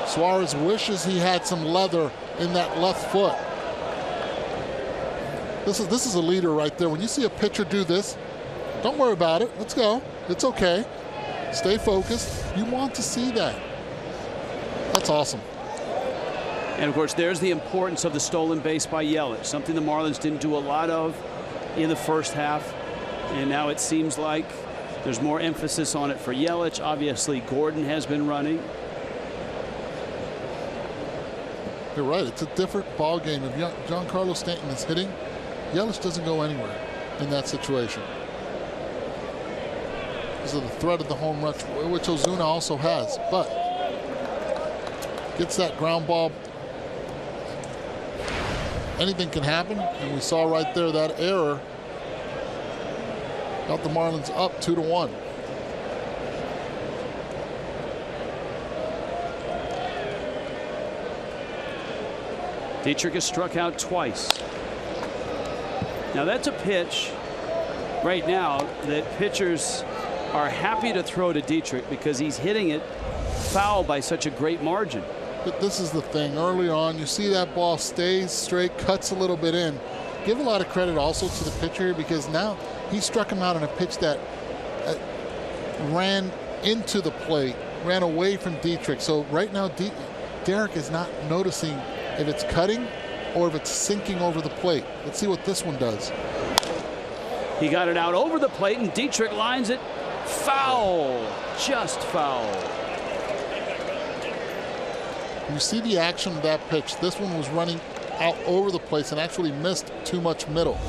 Suarez wishes he had some leather in that left foot. This is a leader right there. When you see a pitcher do this, don't worry about it. Let's go. It's okay. Stay focused. You want to see that. That's awesome. And of course, there's the importance of the stolen base by Yelich, something the Marlins didn't do a lot of in the first half. And now it seems like there's more emphasis on it for Yelich. Obviously, Gordon has been running. You're right. It's a different ball game. If Giancarlo Stanton is hitting, Yelich doesn't go anywhere in that situation. Because of the threat of the home run, which Ozuna also has. But gets that ground ball. Anything can happen. And we saw right there that error got the Marlins up 2-1. Dietrich has struck out twice. Now that's a pitch right now that pitchers are happy to throw to Dietrich because he's hitting it foul by such a great margin. But this is the thing. Early on, you see that ball stays straight, cuts a little bit in. Give a lot of credit also to the pitcher here because now he struck him out on a pitch that ran into the plate, ran away from Dietrich. So right now, Derek is not noticing if it's cutting or if it's sinking over the plate. Let's see what this one does. He got it out over the plate, and Dietrich lines it foul, just foul. You see the action of that pitch. This one was running out over the place and actually missed too much middle.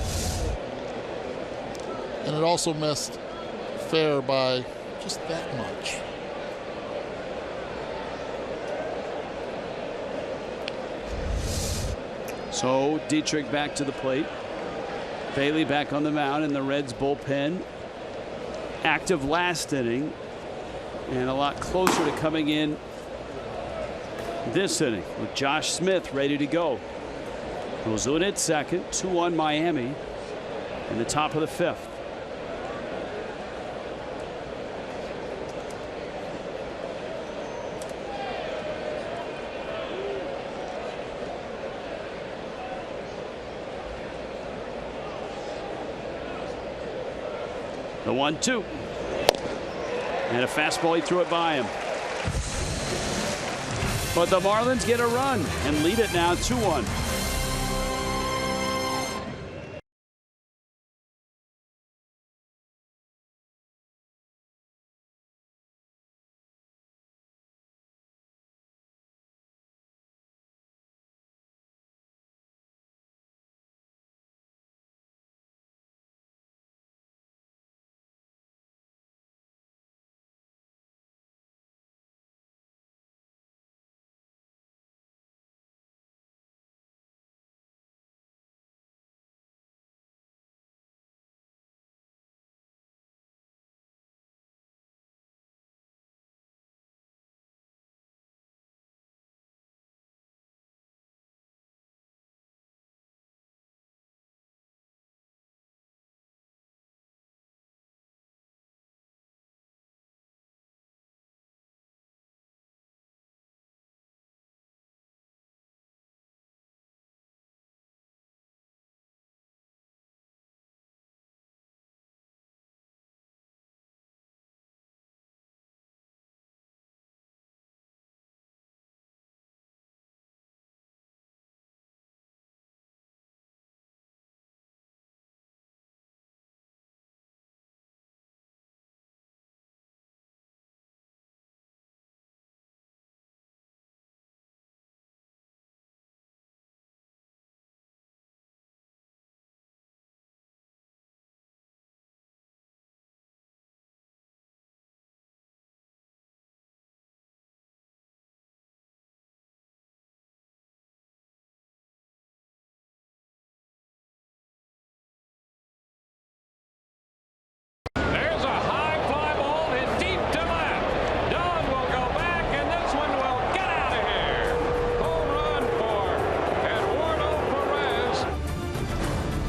And it also missed fair by just that much. So Dietrich back to the plate. Bailey back on the mound in the Reds bullpen. Active last inning and a lot closer to coming in this inning with Josh Smith ready to go. Ozuna at second, 2-1 Miami in the top of the 5th. The 1-2. And a fastball, he threw it by him. But the Marlins get a run and lead it now 2-1.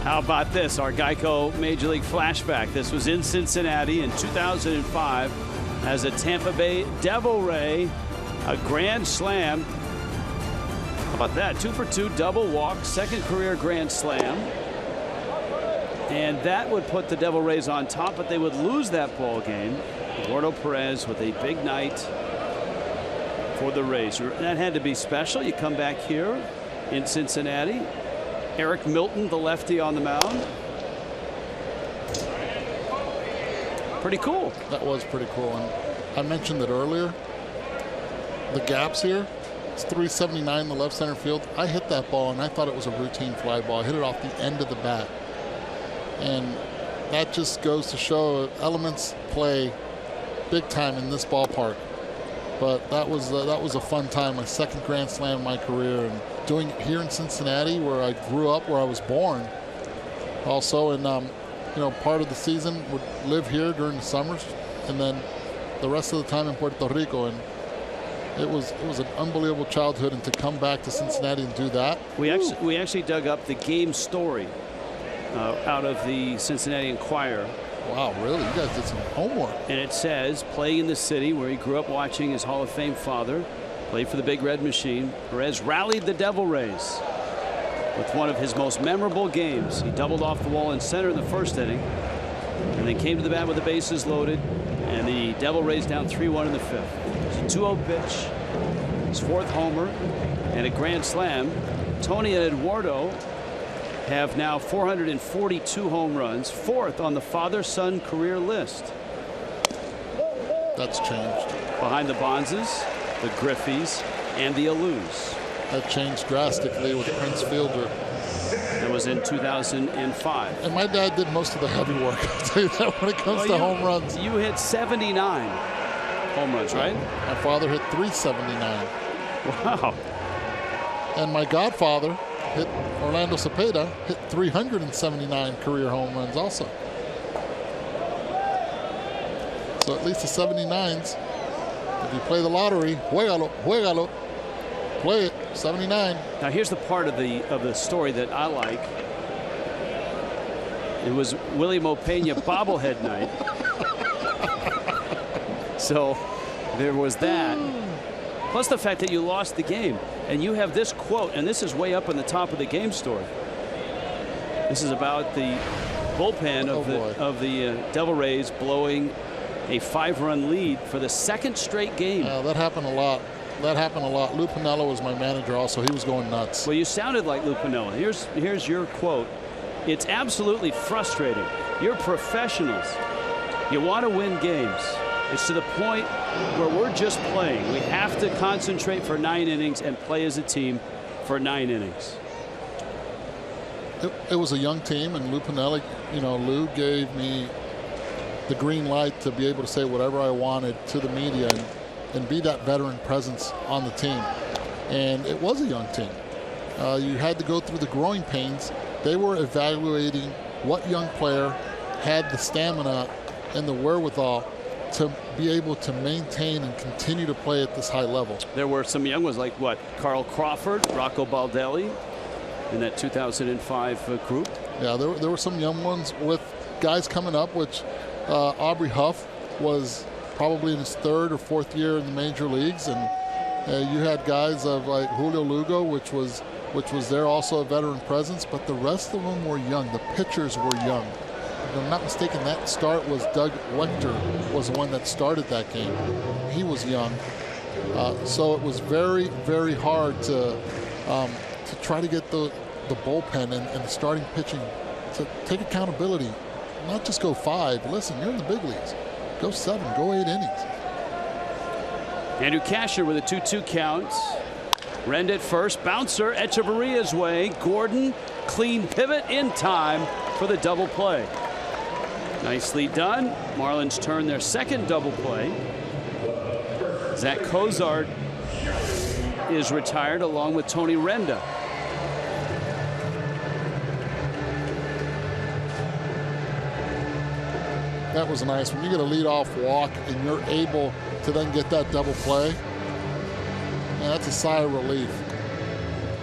How about this? Our Geico Major League flashback. This was in Cincinnati in 2005 as a Tampa Bay Devil Ray, a grand slam. How about that? 2 for 2 double walk, second career grand slam. And that would put the Devil Rays on top, but they would lose that ball game. Eduardo Perez with a big night for the Rays. That had to be special. You come back here in Cincinnati. Eric Milton, the lefty, on the mound. Pretty cool. That was pretty cool. And I mentioned it earlier. The gaps here. It's 379 in the left center field. I hit that ball and I thought it was a routine fly ball. I hit it off the end of the bat. And that just goes to show elements play big time in this ballpark. But that was a fun time. My second grand slam in my career, and doing it here in Cincinnati, where I grew up, where I was born. Also, and part of the season would live here during the summers, and then the rest of the time in Puerto Rico. And it was an unbelievable childhood, and to come back to Cincinnati and do that. We actually dug up the game story out of the Cincinnati Enquirer. Wow, really? You guys did some homework. And it says, playing in the city where he grew up watching his Hall of Fame father play for the Big Red Machine, Perez rallied the Devil Rays with one of his most memorable games. He doubled off the wall in center in the first inning, and then came to the bat with the bases loaded, and the Devil Rays down 3-1 in the 5th. It's a 2-0 pitch, his 4th homer, and a grand slam. Tony and Eduardo have now 442 home runs, 4th on the father-son career list. That's changed. Behind the Bonzes, the Griffeys, Andy Alous. That changed drastically with Prince Fielder. That was in 2005. And my dad did most of the heavy work, I'll tell you that, when it comes to home runs. You hit 79 home runs, right? My father hit 379. Wow. And my godfather, Orlando Cepeda, hit 379 career home runs also. So at least the 79s, if you play the lottery, juégalo, play it, 79. Now here's the part of the story that I like. It was Willie Mopena bobblehead night. So there was that. Plus the fact that you lost the game. And you have this quote, and this is way up on the top of the game story. This is about the bullpen of the Devil Rays blowing a 5-run lead for the second straight game. That happened a lot. Lou Piniella was my manager also. He was going nuts. Well, you sounded like Lou Piniella. Here's your quote. It's absolutely frustrating. You're professionals. You want to win games. It's to the point where we're just playing. We have to concentrate for 9 innings and play as a team for 9 innings. It was a young team, and Lou Piniella, Lou gave me the green light to be able to say whatever I wanted to the media and be that veteran presence on the team. And it was a young team. You had to go through the growing pains. They were evaluating what young player had the stamina and the wherewithal to be able to maintain and continue to play at this high level. There were some young ones like what? Carl Crawford, Rocco Baldelli in that 2005 group. Yeah, there were some young ones with guys coming up, which Aubrey Huff was probably in his 3rd or 4th year in the major leagues, and you had guys of like Julio Lugo, which was there also a veteran presence, but the rest of them were young. The pitchers were young. If I'm not mistaken, that start was Doug Wechter was the one that started that game. He was young. So it was very, very hard to try to get the bullpen and the starting pitching to take accountability. Not just go 5. Listen, you're in the big leagues. Go 7, go 8 innings. Andrew Kasher with a 2-2 count. Rend at first, bouncer Echeverria's way. Gordon, clean pivot in time for the double play. Nicely done. Marlins turn their second double play. Zach Cozart is retired along with Tony Renda. That was nice. When you get a leadoff walk and you're able to then get that double play, man, that's a sigh of relief.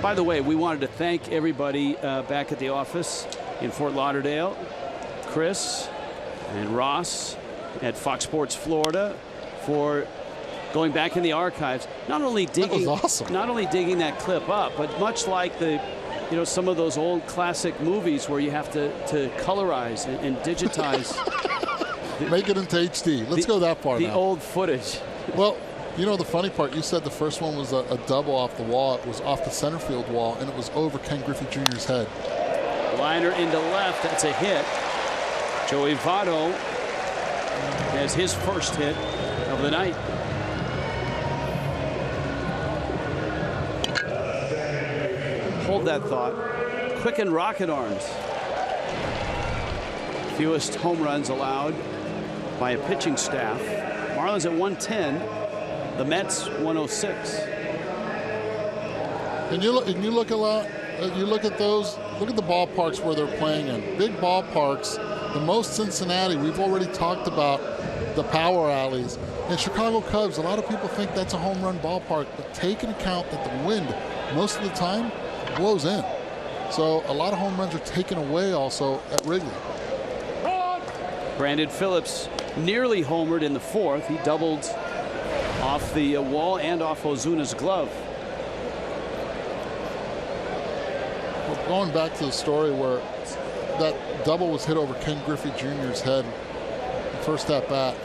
By the way, we wanted to thank everybody back at the office in Fort Lauderdale, Chris and Ross at Fox Sports Florida, for going back in the archives, not only digging, that was awesome. Not only digging that clip up, but much like some of those old classic movies where you have to colorize and digitize. Make it into HD. Let's go that far now. The old footage. Well, the funny part, you said the first one was a double off the wall. It was off the center field wall, and it was over Ken Griffey Jr.'s head. Liner into left. That's a hit. Joey Votto has his first hit of the night. Hold that thought. Quicken rocket arms. Fewest home runs allowed by a pitching staff. Marlins at 110. The Mets 106. And you look a lot. You look at those. Look at the ballparks where they're playing in. Big ballparks. The most Cincinnati. We've already talked about the power alleys. And Chicago Cubs. A lot of people think that's a home run ballpark, but take into account that the wind most of the time blows in. So a lot of home runs are taken away also at Wrigley. Brandon Phillips nearly homered in the 4th. He doubled off the wall and off Ozuna's glove. Well, going back to the story where that double was hit over Ken Griffey Jr.'s head, the first at bat,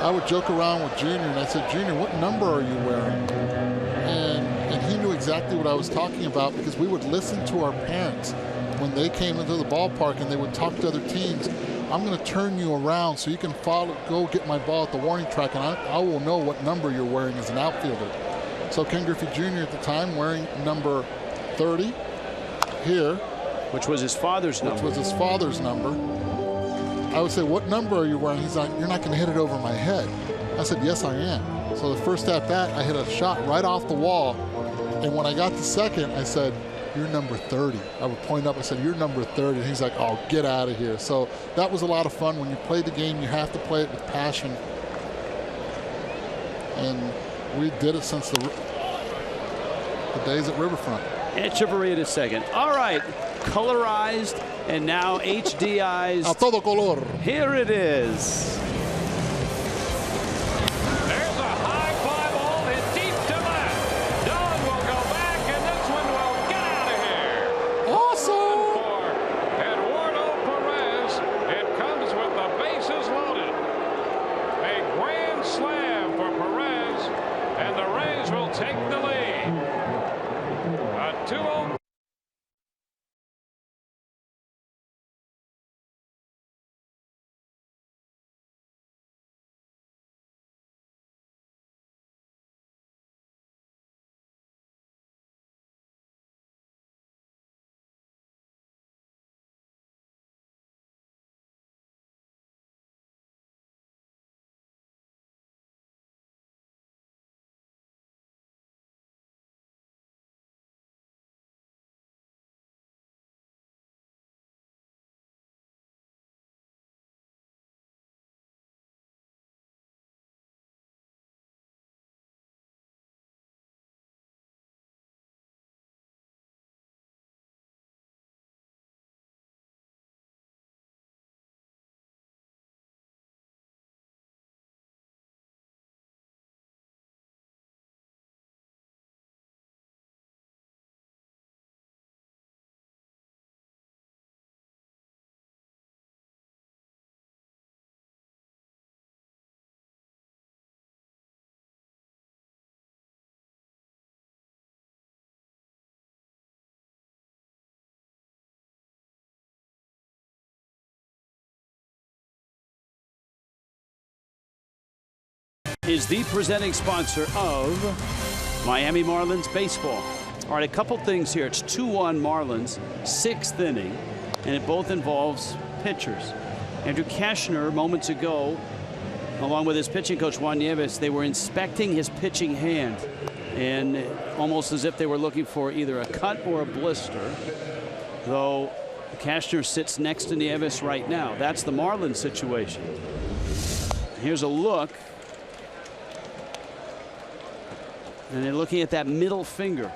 I would joke around with Junior and I said, Junior, what number are you wearing? And he knew exactly what I was talking about, because we would listen to our parents when they came into the ballpark and they would talk to other teams. I'm going to turn you around so you can go get my ball at the warning track, and I will know what number you're wearing as an outfielder. So Ken Griffey Jr. at the time wearing number 30 here. Which was his father's number. Which was his father's number. I would say, what number are you wearing? He's like, you're not going to hit it over my head. I said, yes, I am. So the first at bat, I hit a shot right off the wall. And when I got to second, I said, you're number 30. I would point up, I said, you're number 30. And he's like, oh, get out of here. So that was a lot of fun. When you play the game, you have to play it with passion. And we did it since the days at Riverfront. Echeverria to second. All right, colorized and now HDI's. A todo color. Here it is. There's a high fly ball hit deep to left. Don will go back, and this one will get out of here. Awesome. For Eduardo Perez, it comes with the bases loaded. A grand slam for Perez, and the Rays will take the lead. A 2-0. Is the presenting sponsor of Miami Marlins baseball. All right, a couple things here. It's 2-1 Marlins, 6th inning, and it both involves pitchers. Andrew Cashner, moments ago, along with his pitching coach Juan Nieves, they were inspecting his pitching hand, and almost as if they were looking for either a cut or a blister, though Cashner sits next to Nieves right now. That's the Marlins situation. Here's a look. And they're looking at that middle finger.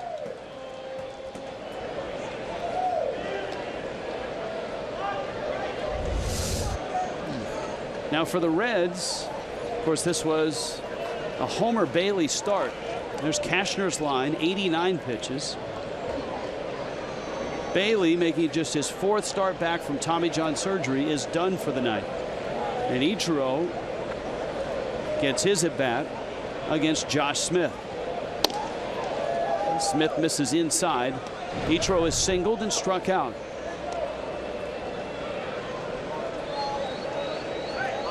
Now for the Reds, of course, this was a Homer Bailey start. There's Cashner's line, 89 pitches. Bailey, making just his 4th start back from Tommy John surgery, is done for the night. And Ichiro gets his at bat against Josh Smith. Smith misses inside. Ichiro is singled and struck out.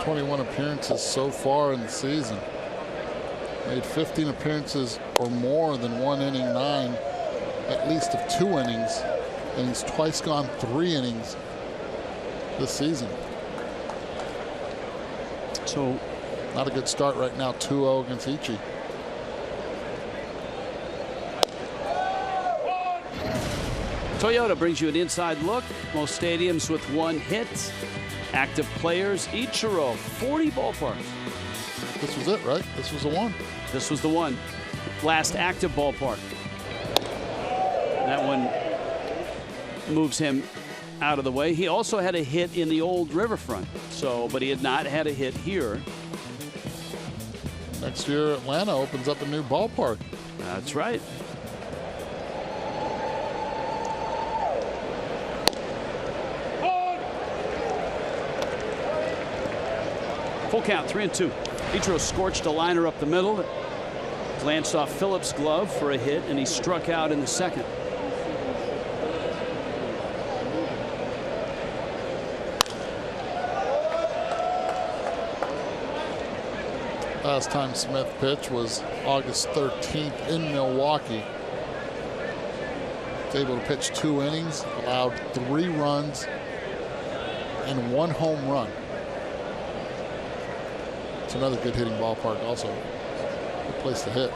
21 appearances so far in the season. Made 15 appearances or more than 1 inning 9, at least of 2 innings, and he's twice gone 3 innings this season. So not a good start right now. 2-0 against Ichi. Toyota brings you an inside look. Most stadiums with 1 hit. Active players. Ichiro, 40 ballparks. This was it, right? This was the one. This was the one. Last active ballpark. That one moves him out of the way. He also had a hit in the old Riverfront. But he had not had a hit here. Next year, Atlanta opens up a new ballpark. That's right. Full count, 3-2. Ichiro scorched a liner up the middle. Glanced off Phillips' glove for a hit, and he struck out in the second. Last time Smith pitched was August 13th in Milwaukee. Was able to pitch 2 innings, allowed 3 runs, and 1 home run. It's another good hitting ballpark also. Good place to hit.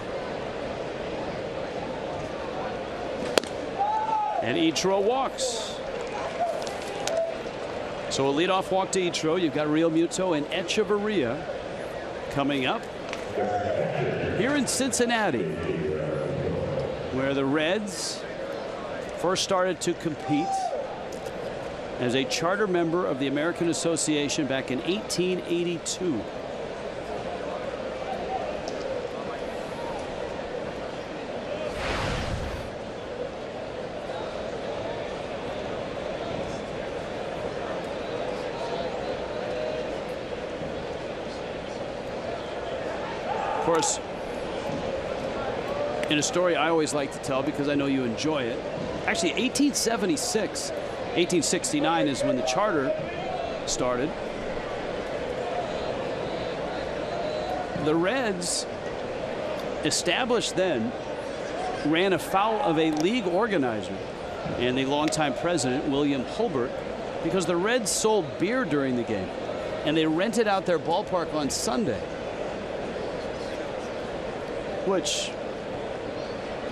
And Ichiro walks. So a leadoff walk to Ichiro. You've got Real Muto and Echeverria coming up here in Cincinnati, where the Reds first started to compete as a charter member of the American Association back in 1882. Of course, in a story I always like to tell because I know you enjoy it. Actually, 1876, 1869 is when the charter started. The Reds, established then, ran afoul of a league organizer and the longtime president, William Hulbert, because the Reds sold beer during the game and they rented out their ballpark on Sunday, which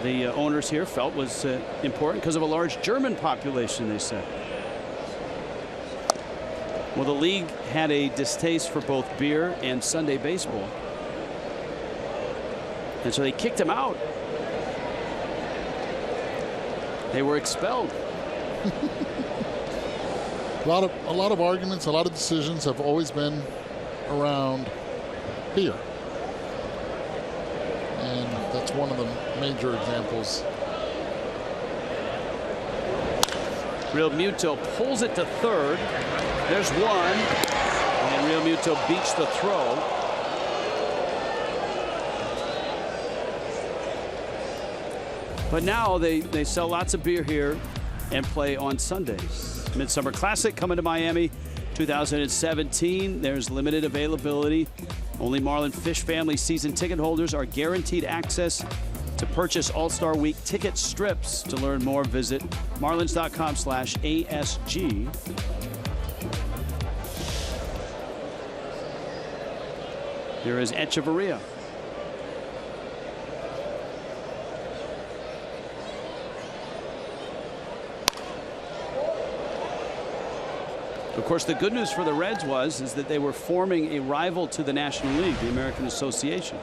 the owners here felt was important because of a large German population, they said. Well, the league had a distaste for both beer and Sunday baseball, and so they kicked him out. They were expelled. A lot of arguments, a lot of decisions have always been around beer. And that's one of the major examples. Real Muto pulls it to third. There's one. And Real Muto beats the throw. But now they sell lots of beer here and play on Sundays. Midsummer Classic coming to Miami 2017. There's limited availability. Only Marlin Fish family season ticket holders are guaranteed access to purchase All-Star Week ticket strips. To learn more, visit marlins.com/ASG. Here is Echeverria. Of course, the good news for the Reds is that they were forming a rival to the National League, the American Association.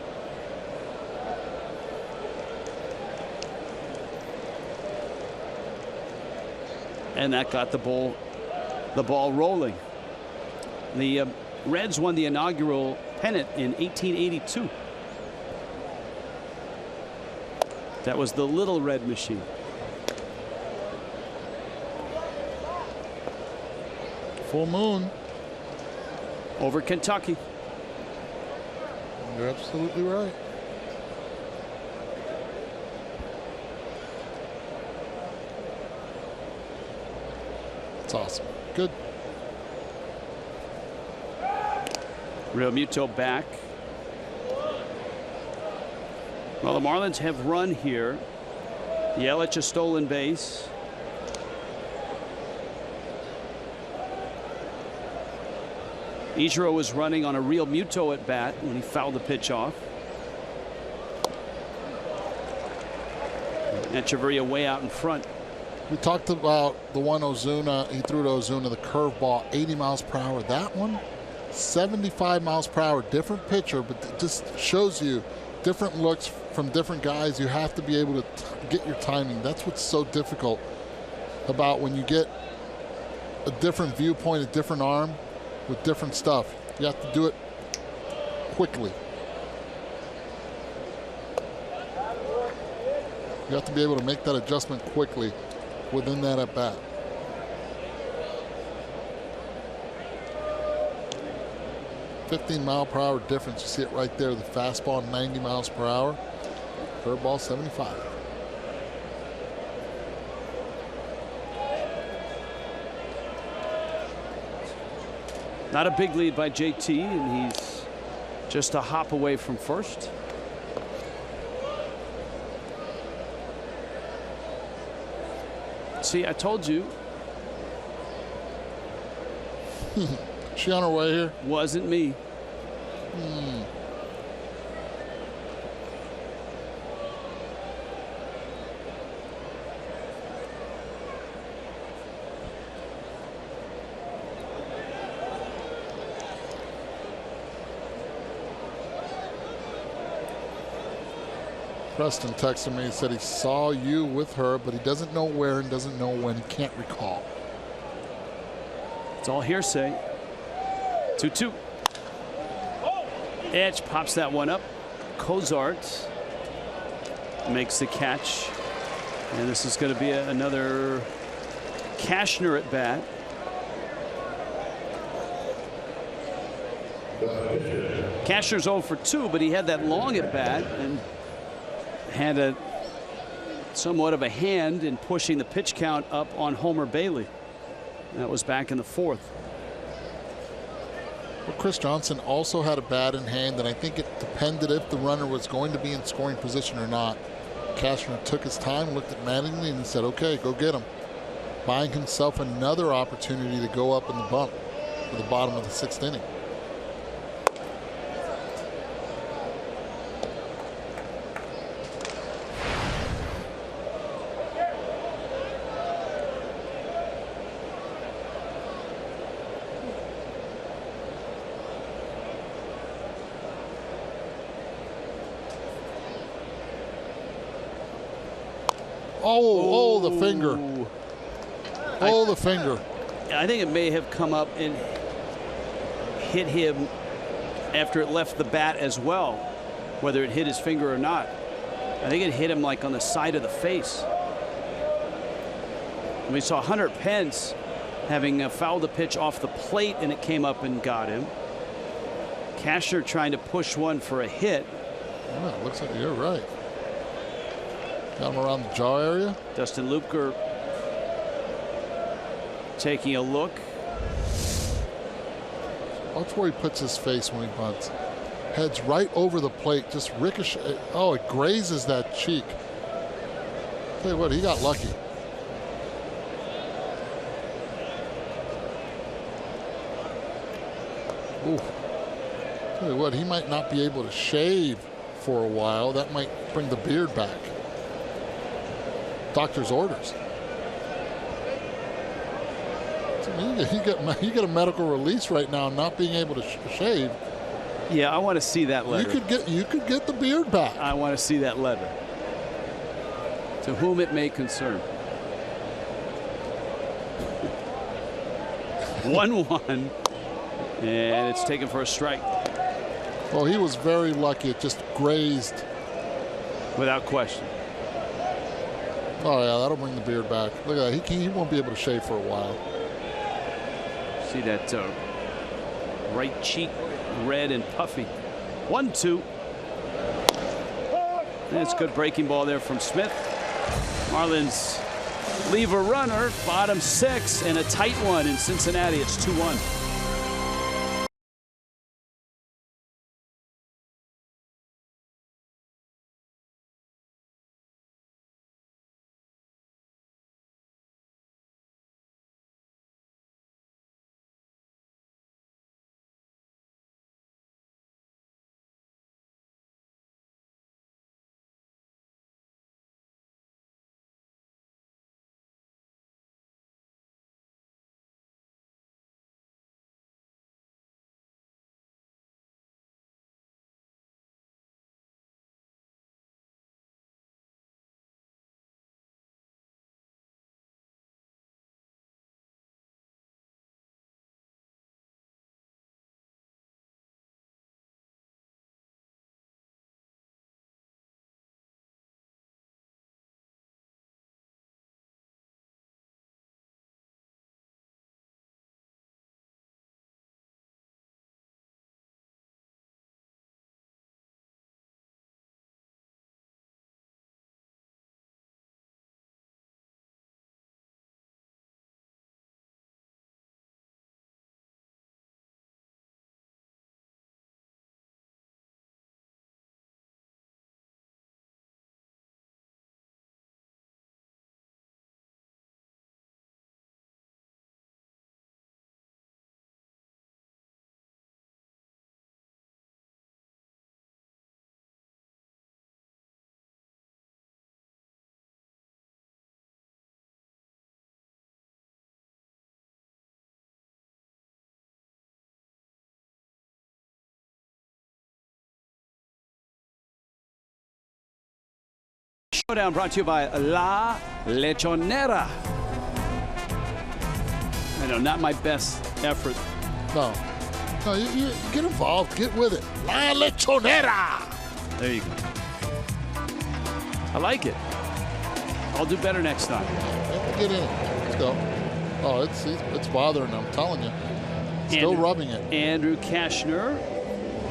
And that got the ball rolling. The Reds won the inaugural pennant in 1882. That was the Little Red Machine. Full moon over Kentucky. You're absolutely right. It's awesome. Good. Real Muto back. Well, the Marlins have run here. Yelich a stolen base. Ichiro was running on a Real Muto at bat when he fouled the pitch off. Echeverria way out in front. We talked about the one Ozuna. He threw to Ozuna the curveball, 80 miles per hour. That one, 75 miles per hour. Different pitcher, but it just shows you different looks from different guys. You have to be able to get your timing. That's what's so difficult about when you get a different viewpoint, a different arm with different stuff. You have to do it quickly. You have to be able to make that adjustment quickly within that at bat. $15-mile-per-hour difference. You see it right there. The fastball 90 miles per hour. Curveball 75. Not a big lead by JT, and he's just a hop away from first. See, I told you. She on her way here? Wasn't me. Preston texted me and said he saw you with her, but he doesn't know where and doesn't know when. He can't recall. It's all hearsay. 2-2. Edge pops that one up. Cozart makes the catch. And this is going to be another Cashner at bat. Cashner's 0 for 2, but he had that long at bat and had a somewhat of a hand in pushing the pitch count up on Homer Bailey. That was back in the 4th. Well, Chris Johnson also had a bat in hand, and I think it depended if the runner was going to be in scoring position or not. Cashner took his time, looked at Mattingly, and said, okay, go get him. Buying himself another opportunity to go up in the bump for the bottom of the 6th inning. Oh, the finger. Oh, the finger. I think it may have come up and hit him after it left the bat as well, whether it hit his finger or not. I think it hit him like on the side of the face. And we saw Hunter Pence having fouled the pitch off the plate, and it came up and got him. Cashner trying to push one for a hit. Yeah, it looks like you're right. Got him around the jaw area. Dustin Lupker taking a look. Watch where he puts his face when he bunts. Heads right over the plate, just ricochet. Oh, it grazes that cheek. Tell you what, he got lucky. Ooh. Tell you what, he might not be able to shave for a while. That might bring the beard back. Doctor's orders. You get a medical release right now, not being able to shave. Yeah, I want to see that letter. You could get the beard back. I want to see that letter. To whom it may concern. 1-1, and it's taken for a strike. Well, he was very lucky. It just grazed. Without question. Oh, yeah, that'll bring the beard back. Look at that. He won't be able to shave for a while. See that right cheek red and puffy. 1-2. And it's good breaking ball there from Smith. Marlins leave a runner, bottom 6, and a tight one in Cincinnati. It's 2-1. Showdown brought to you by La Lechonera. I know, not my best effort. No, you get involved. Get with it. La Lechonera. There you go. I like it. I'll do better next time. Get in it. Let's go. Oh, it's bothering him. I'm telling you. Still rubbing it. Andrew Kashner,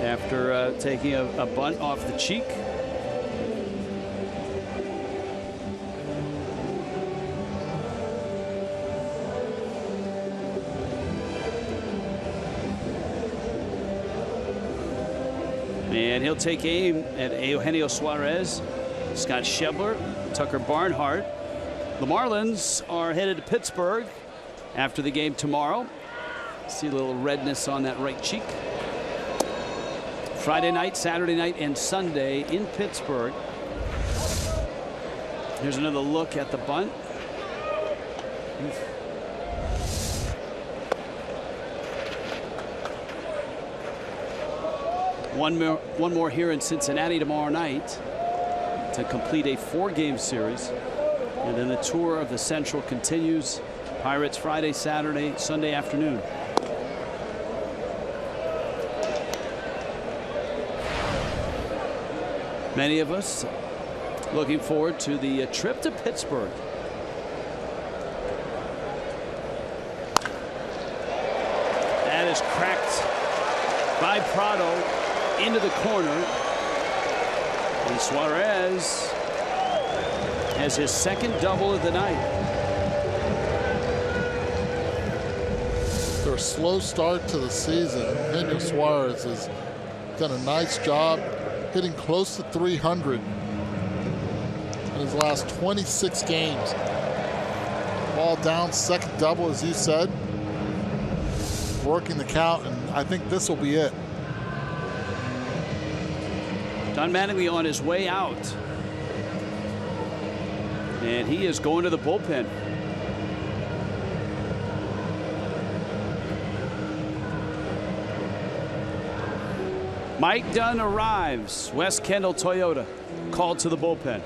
after taking a bunt off the cheek. And he'll take aim at Eugenio Suarez, Scott Schebler, Tucker Barnhart. The Marlins are headed to Pittsburgh after the game tomorrow. See a little redness on that right cheek. Friday night, Saturday night, and Sunday in Pittsburgh. Here's another look at the bunt. One more here in Cincinnati tomorrow night to complete a 4-game series. And then the tour of the Central continues. Pirates Friday, Saturday, Sunday afternoon. Many of us looking forward to the trip to Pittsburgh. That is cracked by Prado into the corner. And Suarez has his second double of the night. After a slow start to the season, Eugenio Suarez has done a nice job hitting close to 300 in his last 26 games. Ball down, second double, as you said. Working the count, and I think this will be it. Don Mattingly on his way out. And he is going to the bullpen. Mike Dunn arrives. West Kendall Toyota called to the bullpen.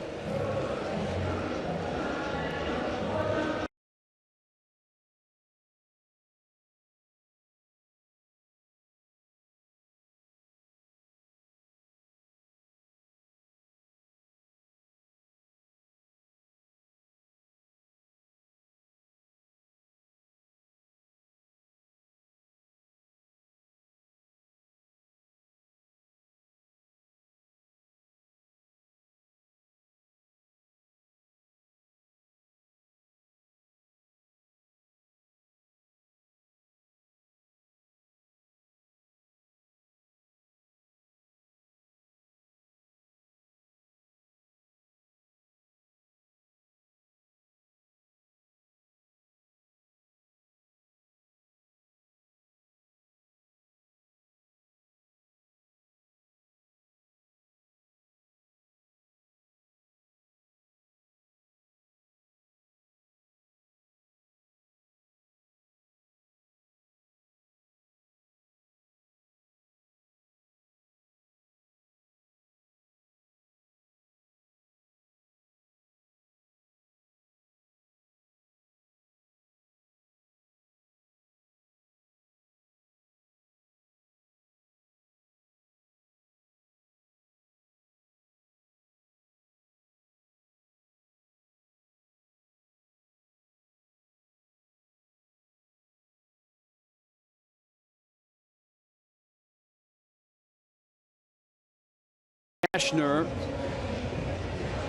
Kashner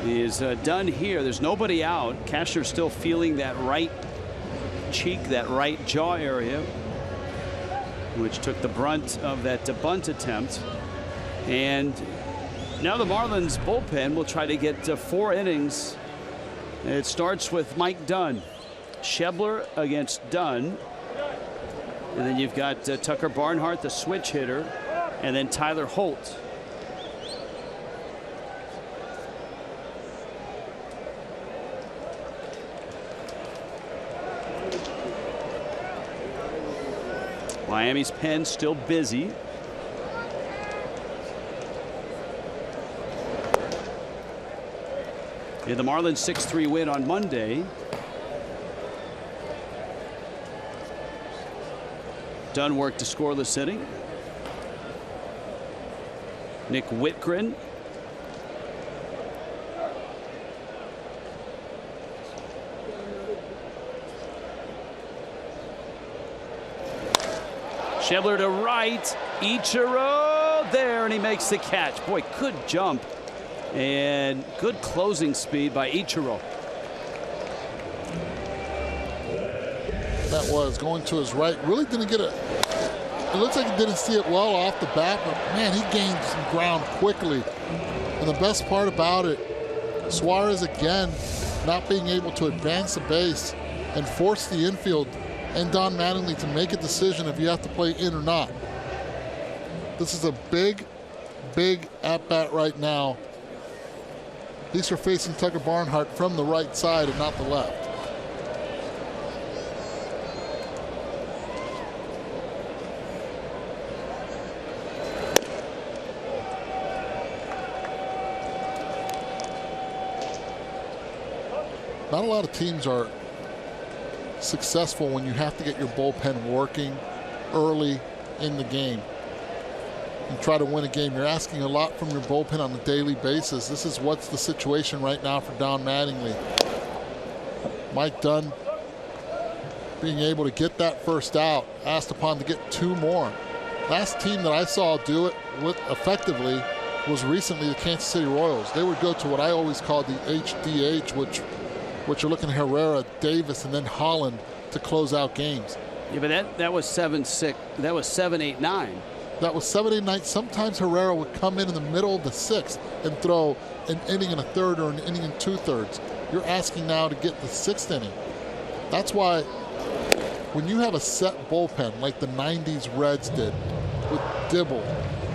is done here. There's nobody out. Kashner's still feeling that right cheek, that right jaw area, which took the brunt of that bunt attempt. And now the Marlins bullpen will try to get 4 innings. It starts with Mike Dunn. Schebler against Dunn. And then you've got Tucker Barnhart, the switch hitter, and then Tyler Holt. Miami's pen still busy. In the Marlins 6-3 win on Monday. Dunn worked a scoreless inning. Nick Whitgren. Schebler to right. Ichiro there, and he makes the catch. Boy, good jump and good closing speed by Ichiro. That was going to his right. Really didn't get it. It looks like he didn't see it well off the bat, but man, he gained some ground quickly. And the best part about it, Suarez again not being able to advance the base and force the infield and Don Mattingly to make a decision if you have to play in or not. This is a big, big at-bat right now. These are facing Tucker Barnhart from the right side and not the left. Not a lot of teams are successful when you have to get your bullpen working early in the game and try to win a game. You're asking a lot from your bullpen on a daily basis. This is what's the situation right now for Don Mattingly. Mike Dunn being able to get that first out, asked upon to get 2 more. Last team that I saw do it effectively was recently the Kansas City Royals. They would go to what I always call the HDH, which are looking at Herrera, Davis, and then Holland to close out games. Yeah, but that was 7-6. That was 7-8-9. That was 7-8-9. Sometimes Herrera would come in the middle of the 6th and throw an inning and a third or an inning and 2/3. You're asking now to get the 6th inning. That's why when you have a set bullpen like the 90s Reds did with Dibble,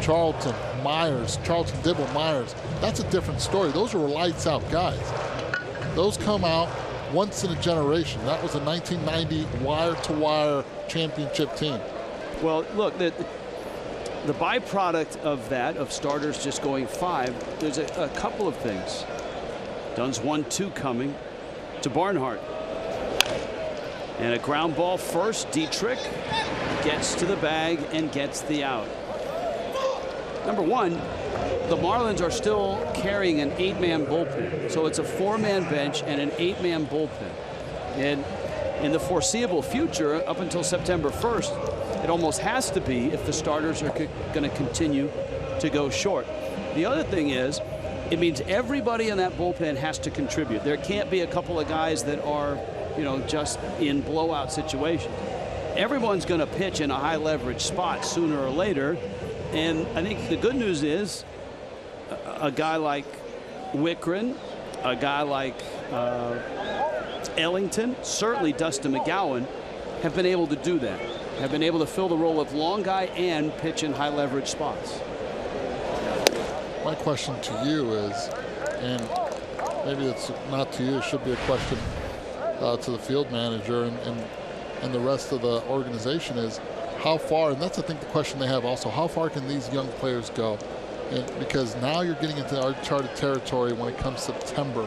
Charlton, Myers, Dibble, Myers, that's a different story. Those are lights out guys. Those come out once in a generation. That was a 1990 wire-to-wire championship team. Well, look, the byproduct of that, of starters just going 5, there's a couple of things. Dunn's 1-2 coming to Barnhart. And a ground ball first. Dietrich gets to the bag and gets the out. Number one, the Marlins are still carrying an 8-man bullpen. So it's a 4-man bench and an 8-man bullpen. And in the foreseeable future, up until September 1st, it almost has to be if the starters are going to continue to go short. The other thing is, it means everybody in that bullpen has to contribute. There can't be a couple of guys that are, just in blowout situations. Everyone's going to pitch in a high leverage spot sooner or later. And I think the good news is a guy like Whitgren, a guy like Ellington, certainly Dustin McGowan, have been able to do that, have been able to fill the role of long guy and pitch in high leverage spots. My question to you is, and maybe it's not to you, it should be a question to the field manager and the rest of the organization, is how far, and that's I think the question they have also, how far can these young players go? And because now you're getting into uncharted territory when it comes September.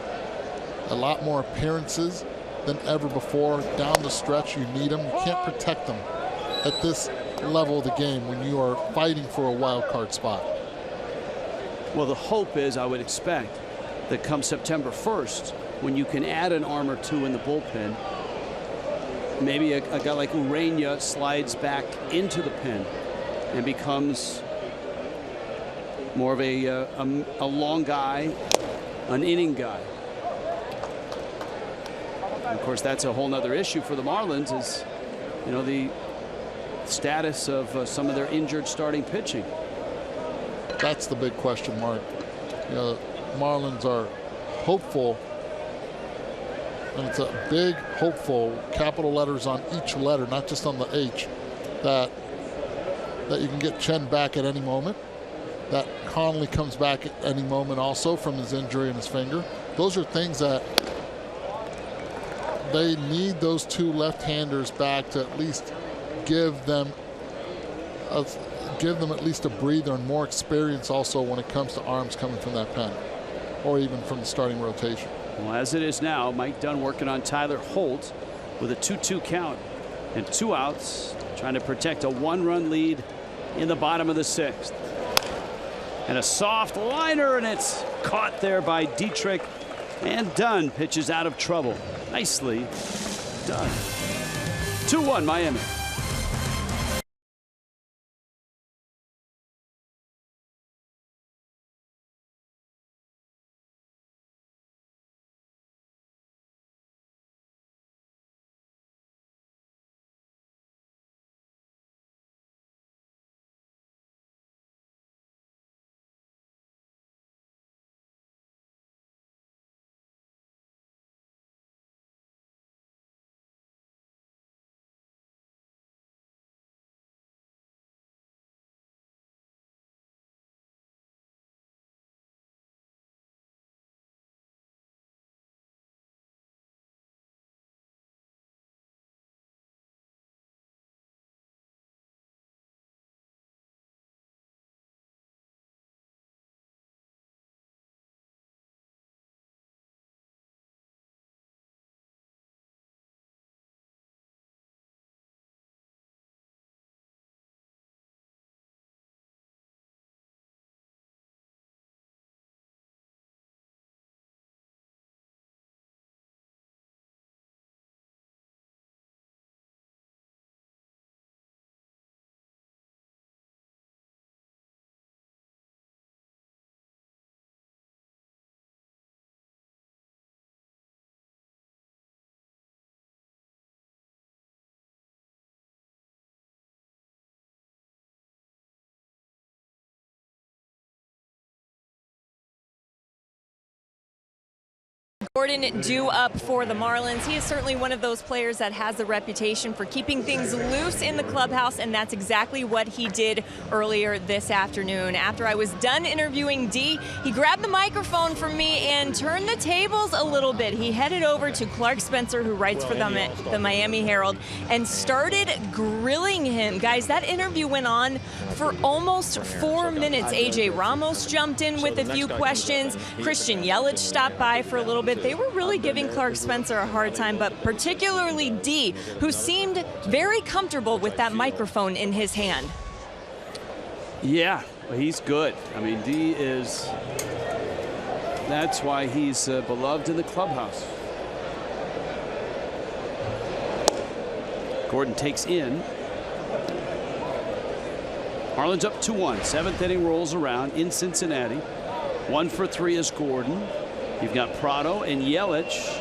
A lot more appearances than ever before. Down the stretch, you need them. You can't protect them at this level of the game when you are fighting for a wild card spot. Well, the hope is, I would expect, that come September 1st, when you can add an arm or two in the bullpen, maybe a guy like Urena slides back into the pen and becomes more of a long guy, an inning guy. And of course, that's a whole nother issue for the Marlins, is the status of some of their injured starting pitching. That's the big question mark. Marlins are hopeful, and it's a big hopeful, capital letters on each letter, not just on the H, that you can get Chen back at any moment, that Conley comes back at any moment also from his injury in his finger. Those are things that they need, those two left-handers back to at least give them at least a breather and more experience also when it comes to arms coming from that pen or even from the starting rotation. Well, as it is now, Mike Dunn working on Tyler Holt with a 2-2 count and 2 outs, trying to protect a 1-run lead in the bottom of the 6th. And a soft liner, and it's caught there by Dietrich, and Dunn pitches out of trouble. Nicely done. 2-1 Miami. Gordon due up for the Marlins. He is certainly one of those players that has the reputation for keeping things loose in the clubhouse, and that's exactly what he did earlier this afternoon. After I was done interviewing D, he grabbed the microphone from me and turned the tables a little bit. He headed over to Clark Spencer, who writes for the Miami Herald, and started grilling him. Guys, that interview went on for almost 4 minutes. AJ Ramos jumped in with a few questions. Christian Yelich stopped by for a little bit. They were really giving Clark Spencer a hard time, but particularly D, who seemed very comfortable with that microphone in his hand. Yeah, he's good. I mean, D is, that's why he's beloved in the clubhouse. Gordon takes in. Marlins up 2-1. 7th inning rolls around in Cincinnati. 1 for 3 is Gordon. You've got Prado and Yelich,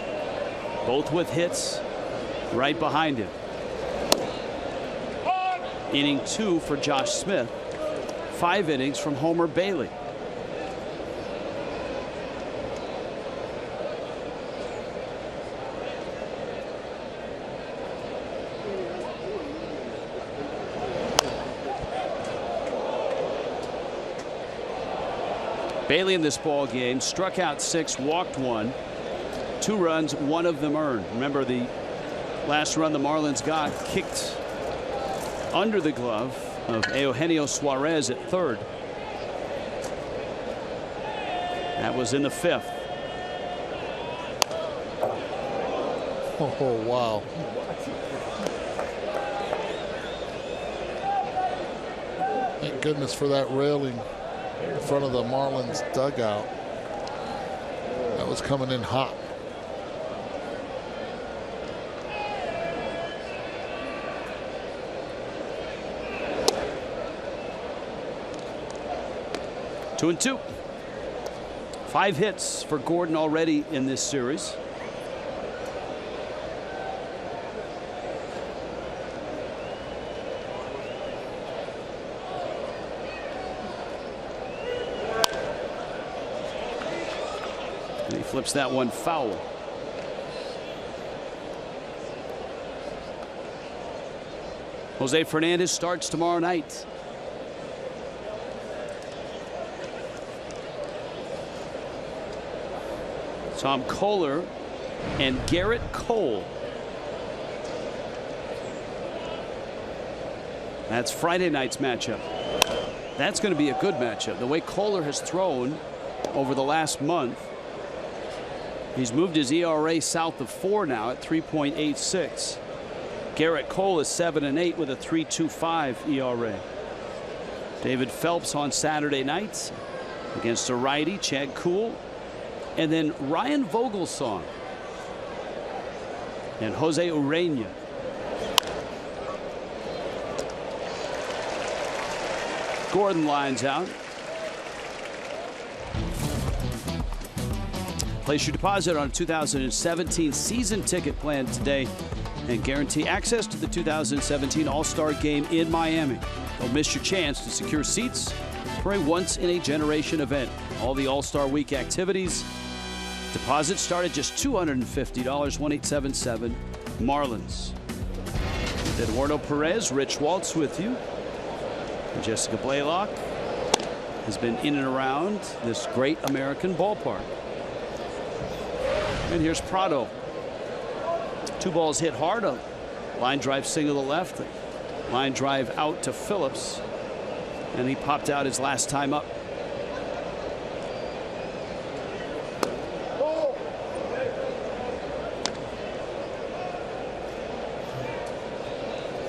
both with hits right behind him. Inning 2 for Josh Smith. 5 innings from Homer Bailey. Bailey in this ball game struck out 6, walked 1, 2 runs, 1 of them earned. Remember, the last run the Marlins got kicked under the glove of Eugenio Suarez at third. That was in the 5th. Oh, wow. Thank goodness for that railing in front of the Marlins dugout. That was coming in hot. Two and 2. 5 hits for Gordon already in this series. And he flips that one foul. Jose Fernandez starts tomorrow night. Tom Kohler and Garrett Cole. That's Friday night's matchup. That's going to be a good matchup. The way Kohler has thrown over the last month, He's moved his ERA south of 4 now at 3.86. Garrett Cole is 7-8 with a 3.25 ERA. David Phelps on Saturday night against a righty, Chad Kuhl, and then Ryan Vogelsong and Jose Urena. Gordon lines out. Place your deposit on a 2017 season ticket plan today and guarantee access to the 2017 All-Star Game in Miami. Don't miss your chance to secure seats for a once-in-a-generation event. All the All-Star Week activities. Deposits start at just $250. 1-877 Marlins. With Eduardo Perez, Rich Waltz with you. And Jessica Blaylock has been in and around this great American ballpark. And here's Prado. 2 balls hit hard. A line drive single to left. Line drive out to Phillips. And he popped out his last time up.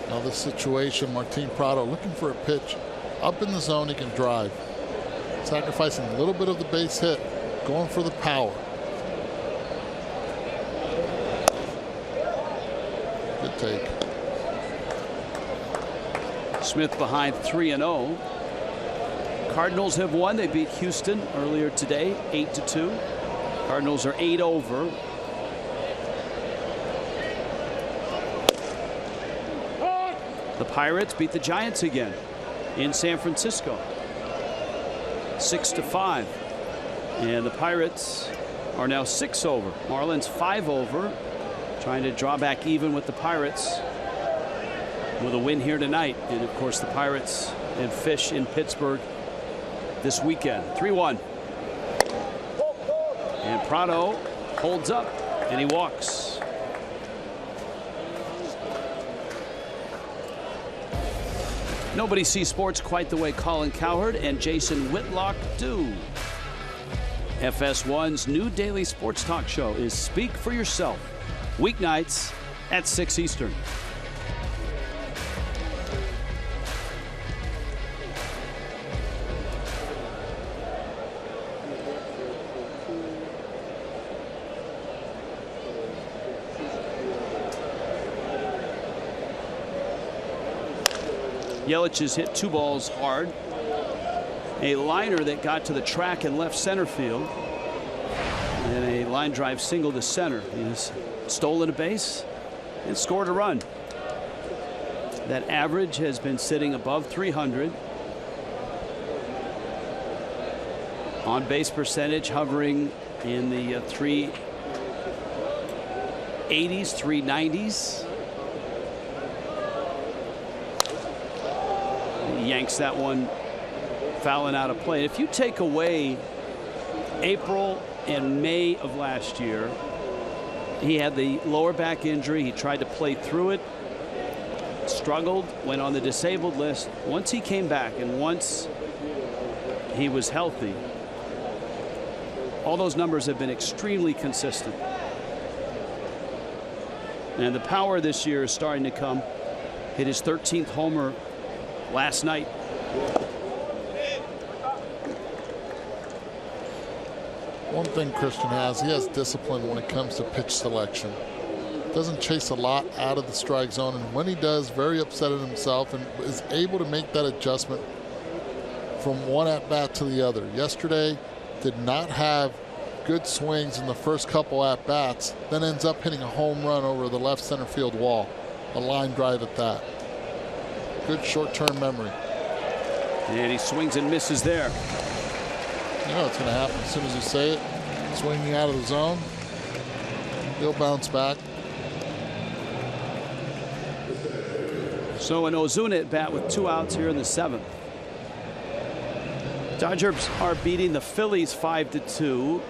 Now this situation, Martin Prado looking for a pitch up in the zone he can drive. Sacrificing a little bit of the base hit, going for the power. Good take. Smith behind 3-0. Cardinals have won. They beat Houston earlier today, 8-2. Cardinals are 8 over. The Pirates beat the Giants again in San Francisco, 6-5. And the Pirates are now 6 over. Marlins 5 over, trying to draw back even with the Pirates with a win here tonight. And of course the Pirates and Fish in Pittsburgh this weekend. 3-1. And Prado holds up and he walks. Nobody sees sports quite the way Colin Cowherd and Jason Whitlock do. FS1's new daily sports talk show is Speak for Yourself, weeknights at 6 Eastern. Yelich has hit 2 balls hard. A liner that got to the track in left center field. And a line drive single to center. He has stolen a base and scored a run. That average has been sitting above 300. On base percentage hovering in the 380s, 390s. Yanks that one fouling out of play. If you take away April and May of last year, he had the lower back injury. He tried to play through it, struggled, went on the disabled list. Once he came back and once he was healthy, all those numbers have been extremely consistent. And the power this year is starting to come. Hit his 13th homer last night. One thing Christian has, he has discipline when it comes to pitch selection. Doesn't chase a lot out of the strike zone, and when he does, very upset at himself and is able to make that adjustment from one at-bat to the other. Yesterday, did not have good swings in the first couple at-bats, then ends up hitting a home run over the left center field wall. A line drive at that. Good short-term memory. And he swings and misses there. You know what's going to happen as soon as you say it. Swinging out of the zone. He'll bounce back. So an Ozuna at bat with 2 outs here in the 7th. Dodgers are beating the Phillies 5-2.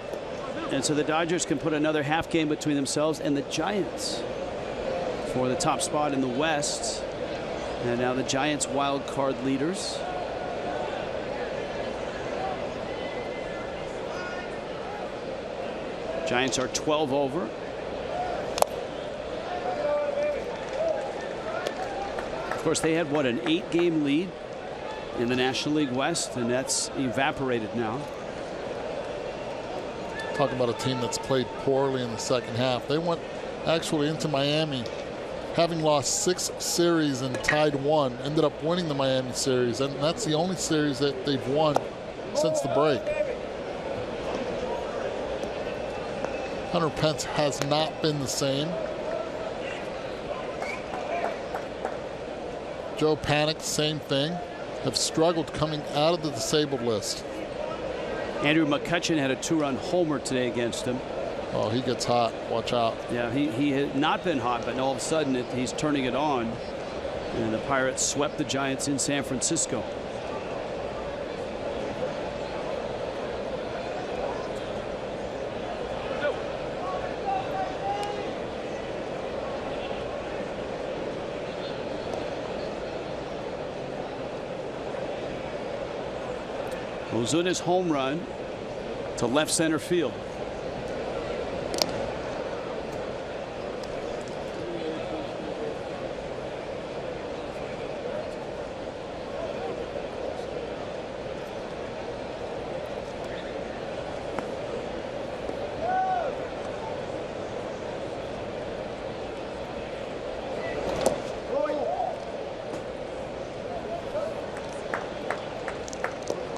And so the Dodgers can put another half game between themselves and the Giants for the top spot in the West. And now the Giants wild card leaders. Giants are 12 over. Of course, they had, what, an 8-game lead in the National League West, and that's evaporated now. Talk about a team that's played poorly in the second half. They went actually into Miami having lost 6 series and tied 1, ended up winning the Miami series, and that's the only series that they've won since the break. Hunter Pence has not been the same. Joe Panik, same thing, have struggled coming out of the disabled list. Andrew McCutchen had a 2-run homer today against him. Oh, he gets hot. Watch out. Yeah, he had not been hot, but all of a sudden he's turning it on. And the Pirates swept the Giants in San Francisco. Ozuna's home run to left center field.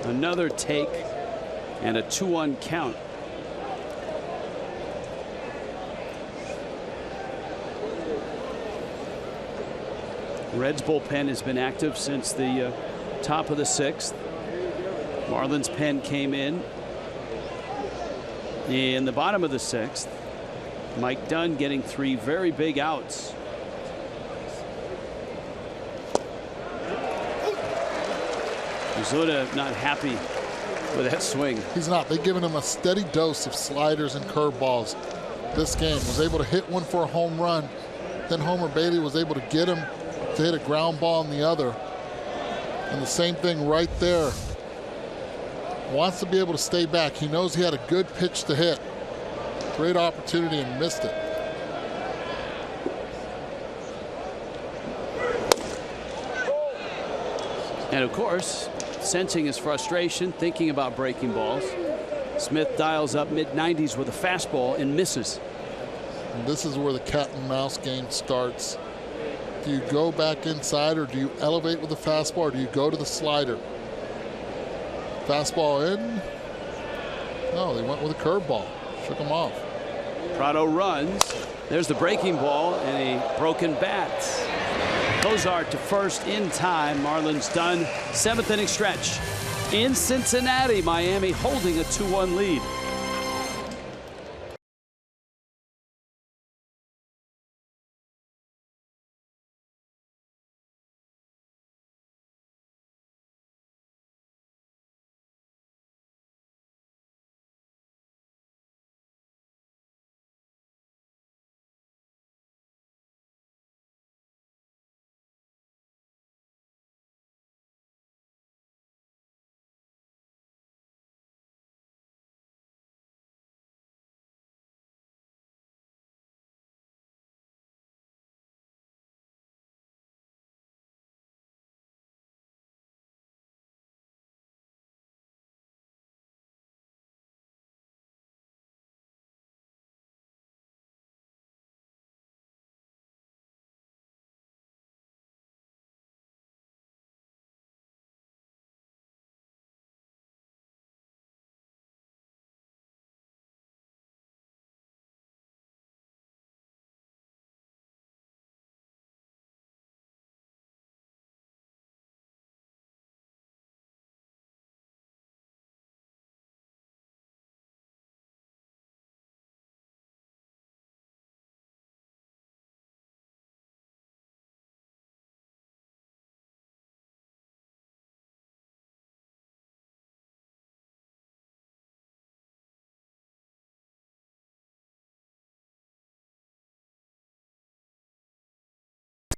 Another take and a 2-1 count. Reds bullpen has been active since the top of the 6th. Marlins pen came in the bottom of the 6th. Mike Dunn getting 3 very big outs. Ozuna not happy with that swing. He's not. They've given him a steady dose of sliders and curveballs this game. Was able to hit one for a home run. Then Homer Bailey was able to get him to hit a ground ball on the other. And the same thing right there. Wants to be able to stay back. He knows he had a good pitch to hit. Great opportunity and missed it. And of course, sensing his frustration, thinking about breaking balls, Smith dials up mid-90s with a fastball and misses. And this is where the cat and mouse game starts. Do you go back inside, or do you elevate with the fastball, or do you go to the slider? Fastball in. No, they went with a curveball. Shook him off. Prado runs. There's the breaking ball and a broken bat. Cozart to first in time. Marlins done. 7th inning stretch in Cincinnati. Miami holding a 2-1 lead.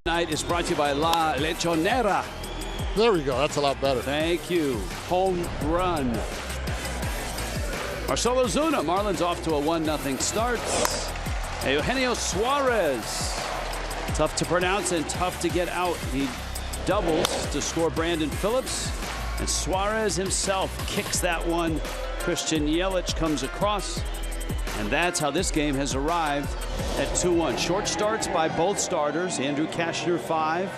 Tonight is brought to you by La Lechonera. There we go. That's a lot better. Thank you. Home run. Marcell Ozuna, Marlins off to a 1-0 start. Eugenio Suarez, tough to pronounce and tough to get out. He doubles to score Brandon Phillips, and Suarez himself kicks that one. Christian Yelich comes across, and that's how this game has arrived at 2-1. Short starts by both starters. Andrew Cashner 5,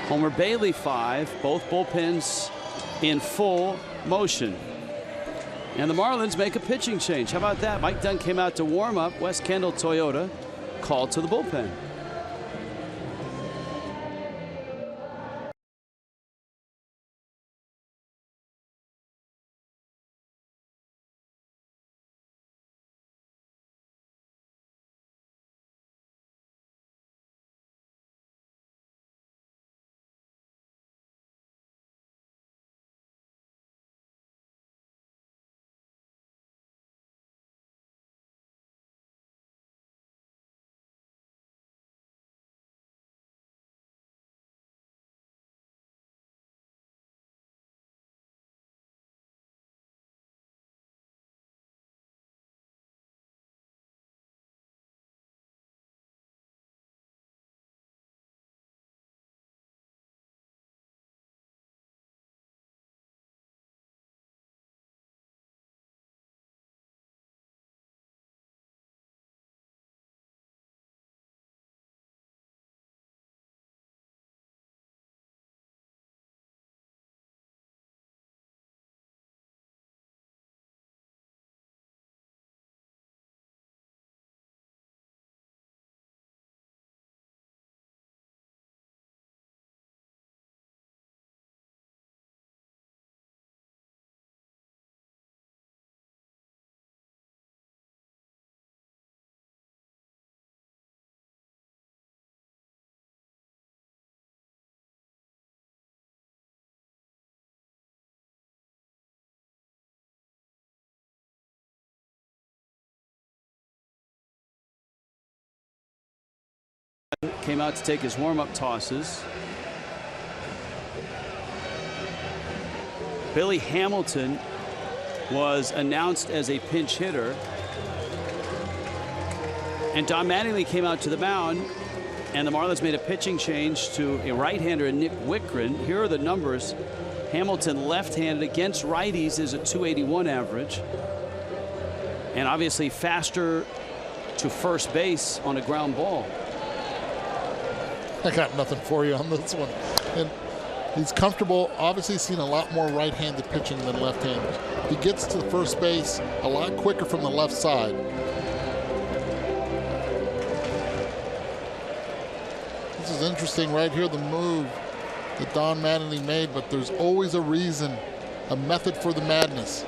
Homer Bailey 5, both bullpens in full motion. And the Marlins make a pitching change. How about that? Mike Dunn came out to warm up. Wes Kendall Toyota called to the bullpen. Came out to take his warm-up tosses. Billy Hamilton was announced as a pinch hitter. And Don Mattingly came out to the mound, and the Marlins made a pitching change to a right-hander, Nick Wickren. Here are the numbers. Hamilton left-handed against righties is a .281 average. And obviously faster to first base on a ground ball. I got nothing for you on this one. And he's comfortable. Obviously seen a lot more right-handed pitching than left-handed. He gets to first base a lot quicker from the left side. This is interesting right here, the move that Don Mattingly made, but there's always a reason, a method for the madness.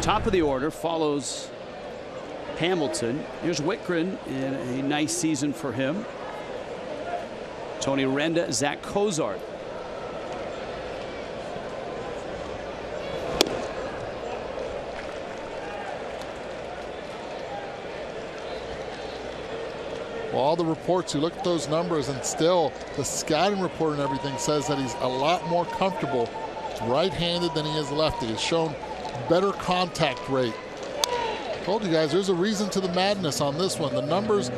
Top of the order follows Hamilton. Here's Wickren in a nice season for him. Tony Renda, Zach Cozart. Well, all the reports, you look at those numbers, and still the scouting report and everything says that he's a lot more comfortable right-handed than he is lefty. He's shown better contact rate. Told you guys, there's a reason to the madness on this one. The numbers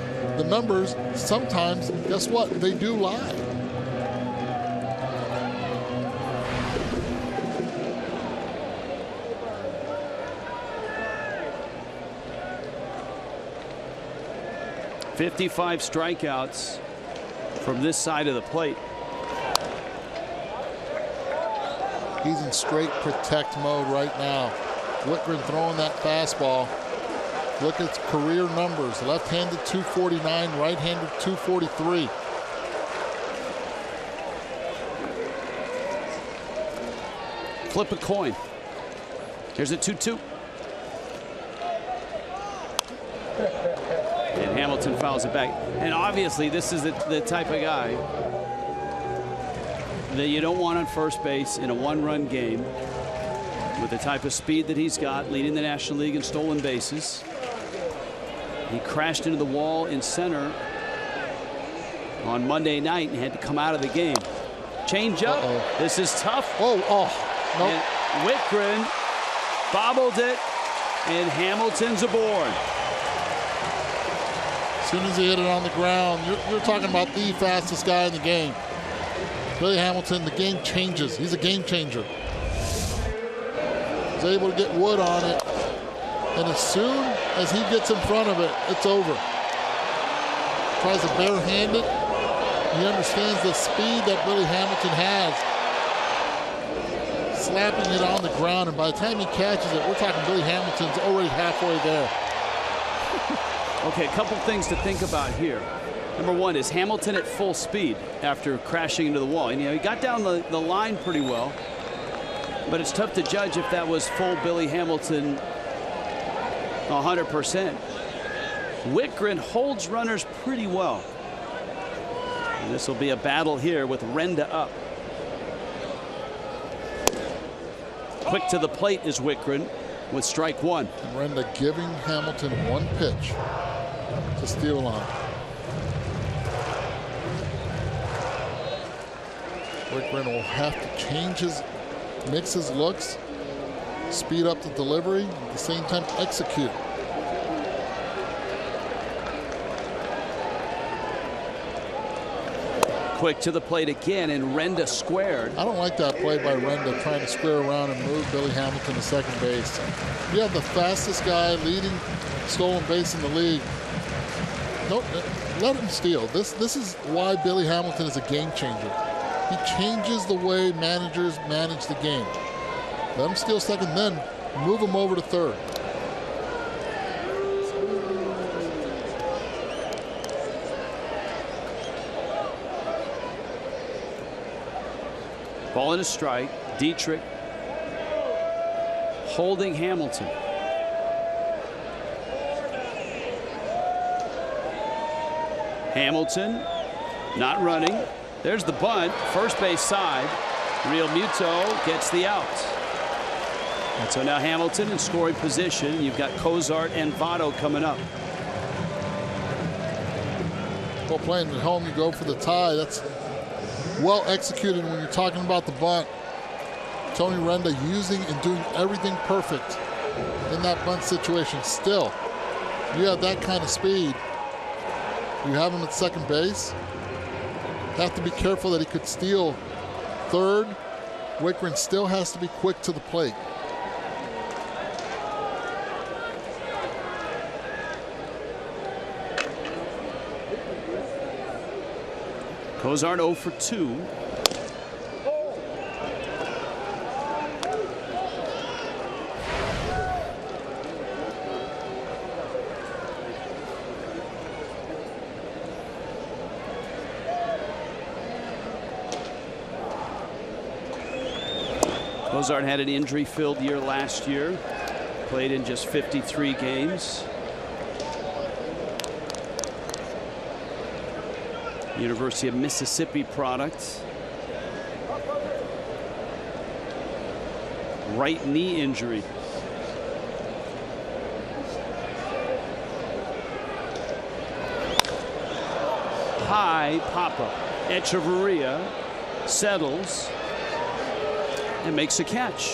sometimes, guess what? They do lie. .55 strikeouts from this side of the plate. He's in straight protect mode right now. Wickren throwing that fastball. Look at his career numbers. Left-handed 249, right-handed 243. Flip a coin. Here's a 2-2. And Hamilton fouls it back. And obviously this is the type of guy that you don't want on first base in a one-run game with the type of speed that he's got, leading the National League in stolen bases. He crashed into the wall in center on Monday night and had to come out of the game. Change up. This is tough. Oh, nope. Wittgren bobbled it, and Hamilton's aboard. As soon as he hit it on the ground, you're talking about the fastest guy in the game. Billy Hamilton, the game changes. He's a game changer. He's able to get wood on it, and as soon as he gets in front of it, it's over. Tries to barehand it. He understands the speed that Billy Hamilton has. Slapping it on the ground, and by the time he catches it, we're talking Billy Hamilton's already halfway there. Okay, a couple things to think about here. Number one, is Hamilton at full speed after crashing into the wall? And, he got down the line pretty well, but it's tough to judge if that was full Billy Hamilton 100%. Wittgren holds runners pretty well. And this will be a battle here with Renda up. Quick to the plate is Wittgren with strike one. Renda giving Hamilton one pitch to steal on. Wittgren will have to mix his looks, speed up the delivery, at the same time execute. Quick to the plate again, and Renda squared. I don't like that play by Renda, trying to square around and move Billy Hamilton to second base. You have the fastest guy leading stolen base in the league. Nope, let him steal. This is why Billy Hamilton is a game changer. He changes the way managers manage the game. Let him steal second, then move him over to third. Ball and a strike. Dietrich holding Hamilton. Hamilton not running. There's the bunt. First base side. Real Muto gets the out. And so now Hamilton in scoring position. You've got Cozart and Votto coming up. Well, playing at home, you go for the tie. That's well executed when you're talking about the bunt. Tony Renda using and doing everything perfect in that bunt situation. Still, you have that kind of speed. You have him at second base. Have to be careful that he could steal third. Wittgren still has to be quick to the plate. Cozart 0 for 2. Cozart had an injury-filled year last year. Played in just 53 games. University of Mississippi product. Right knee injury. High pop-up. Echeverria settles and makes a catch.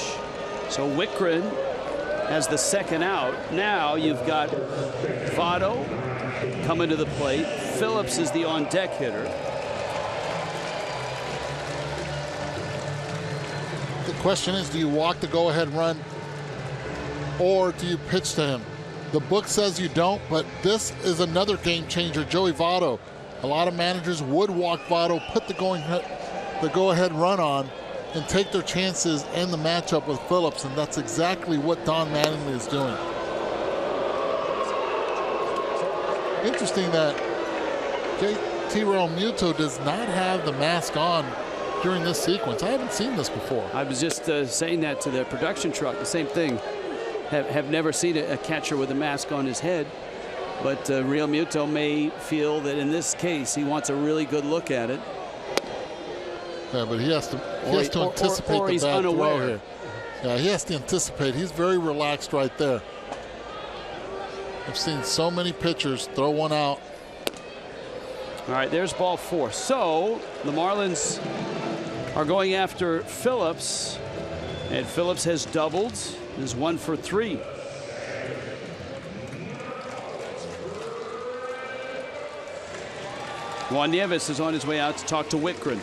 So Wittgren has the second out. Now you've got Votto coming to the plate. Phillips is the on-deck hitter. The question is, do you walk the go-ahead run or do you pitch to him? The book says you don't, but this is another game changer, Joey Votto. A lot of managers would walk Votto, put the go-ahead run on, and take their chances in the matchup with Phillips, and that's exactly what Don Mattingly is doing. Interesting that JT Realmuto does not have the mask on during this sequence. I haven't seen this before. I was just saying that to the production truck. The same thing. Have never seen a catcher with a mask on his head. But Realmuto may feel that in this case he wants a really good look at it. Yeah, but he has to anticipate or the he's bad unaware. throw here. Yeah, he has to anticipate. He's very relaxed right there. I've seen so many pitchers throw one out. All right, there's ball 4. So the Marlins are going after Phillips, And Phillips has doubled, is 1 for 3. Juan Nieves is on his way out to talk to Whitgren.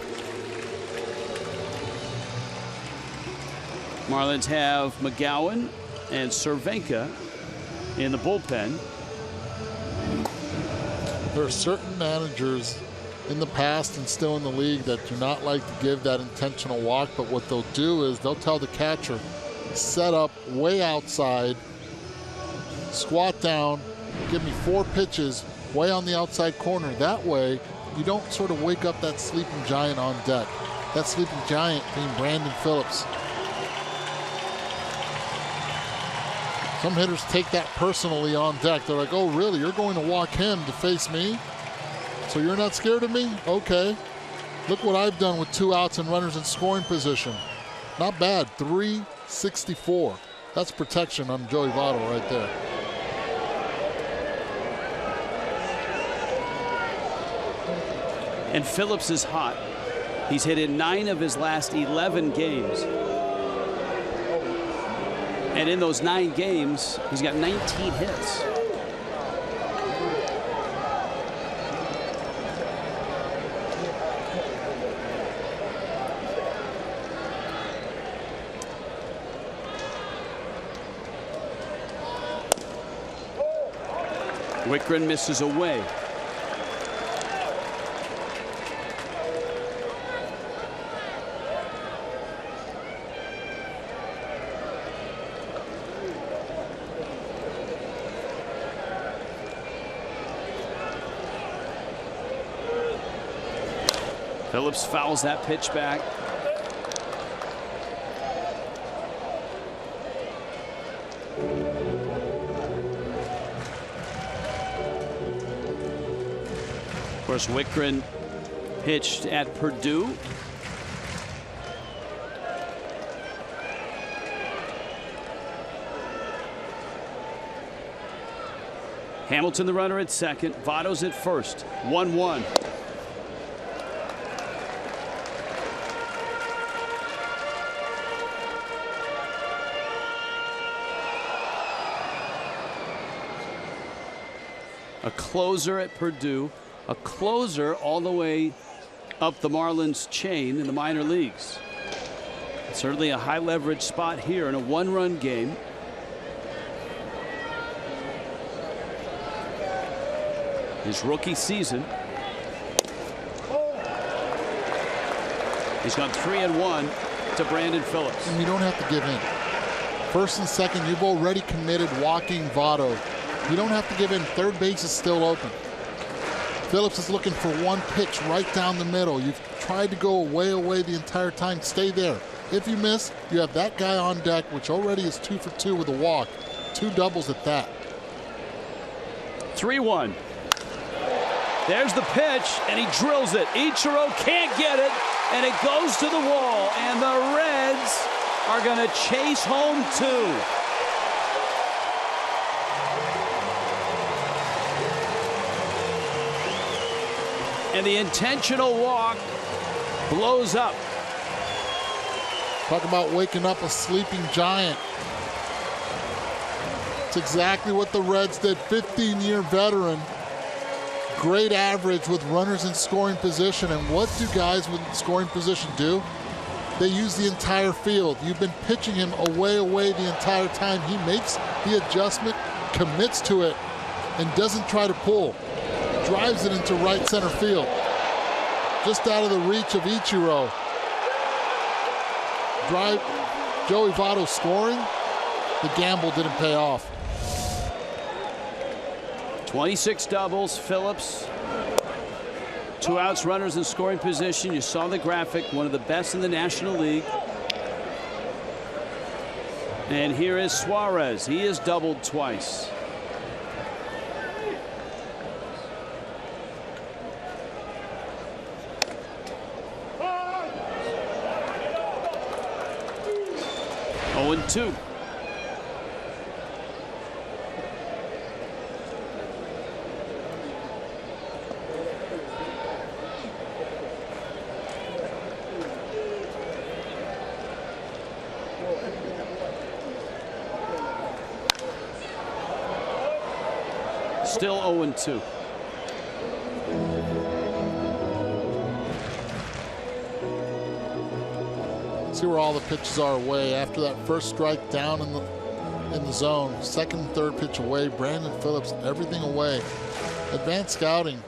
Marlins have McGowan and Cervenka in the bullpen. There are certain managers in the past and still in the league that do not like to give that intentional walk, but what they'll do is they'll tell the catcher, set up way outside, squat down, give me 4 pitches way on the outside corner. That way, you don't sort of wake up that sleeping giant on deck. That sleeping giant being Brandon Phillips. Some hitters take that personally on deck. They're like, oh, really? You're going to walk him to face me? So you're not scared of me? Okay. Look what I've done with 2 outs and runners in scoring position. Not bad. 364. That's protection on Joey Votto right there. And Phillips is hot. He's hit in 9 of his last 11 games. And in those 9 games, he's got 19 hits. Whitgren misses away. Phillips fouls that pitch back. Of course, Whitgren pitched at Purdue. Hamilton the runner at second. Votto's at first. 1-1. A closer at Purdue, a closer all the way up the Marlins chain in the minor leagues. Certainly a high leverage spot here in a 1-run game. His rookie season. He's gone 3-1 to Brandon Phillips. And you don't have to give in. First and second, you've already committed walking Votto. You don't have to give in. Third base is still open. Phillips is looking for 1 pitch right down the middle. You've tried to go away the entire time. Stay there. If you miss, you have that guy on deck, which already is 2 for 2 with a walk. 2 doubles at that. 3-1. There's the pitch, and he drills it. Ichiro can't get it, and it goes to the wall. And the Reds are going to chase home 2. And the intentional walk blows up. Talk about waking up a sleeping giant. It's exactly what the Reds did. 15-year veteran. Great average with runners in scoring position. And what do guys with scoring position do? They use the entire field. You've been pitching him away the entire time. He makes the adjustment, commits to it, and doesn't try to pull. Drives it into right center field. Just out of the reach of Ichiro. Drive Joey Votto scoring. The gamble didn't pay off. 26 doubles. Phillips. 2 outs, runners in scoring position. You saw the graphic. One of the best in the National League. And here is Suarez. He is doubled twice. Oh, and 2. Still 0-2. See where all the pitches are away after that first strike down in the zone. Second and third pitch away. Brandon Phillips, everything away. Advanced scouting.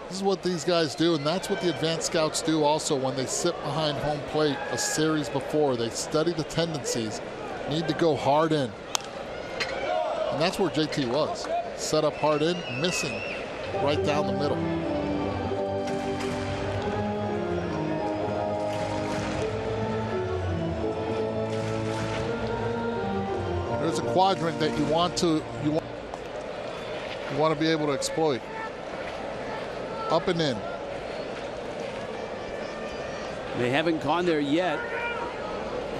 This is what these guys do, and that's what the advanced scouts do also when they sit behind home plate a series before. They study the tendencies. Need to go hard in. And that's where JT was. Set up hard in, missing right down the middle. There's a quadrant that you want to be able to exploit. Up and in. They haven't gone there yet.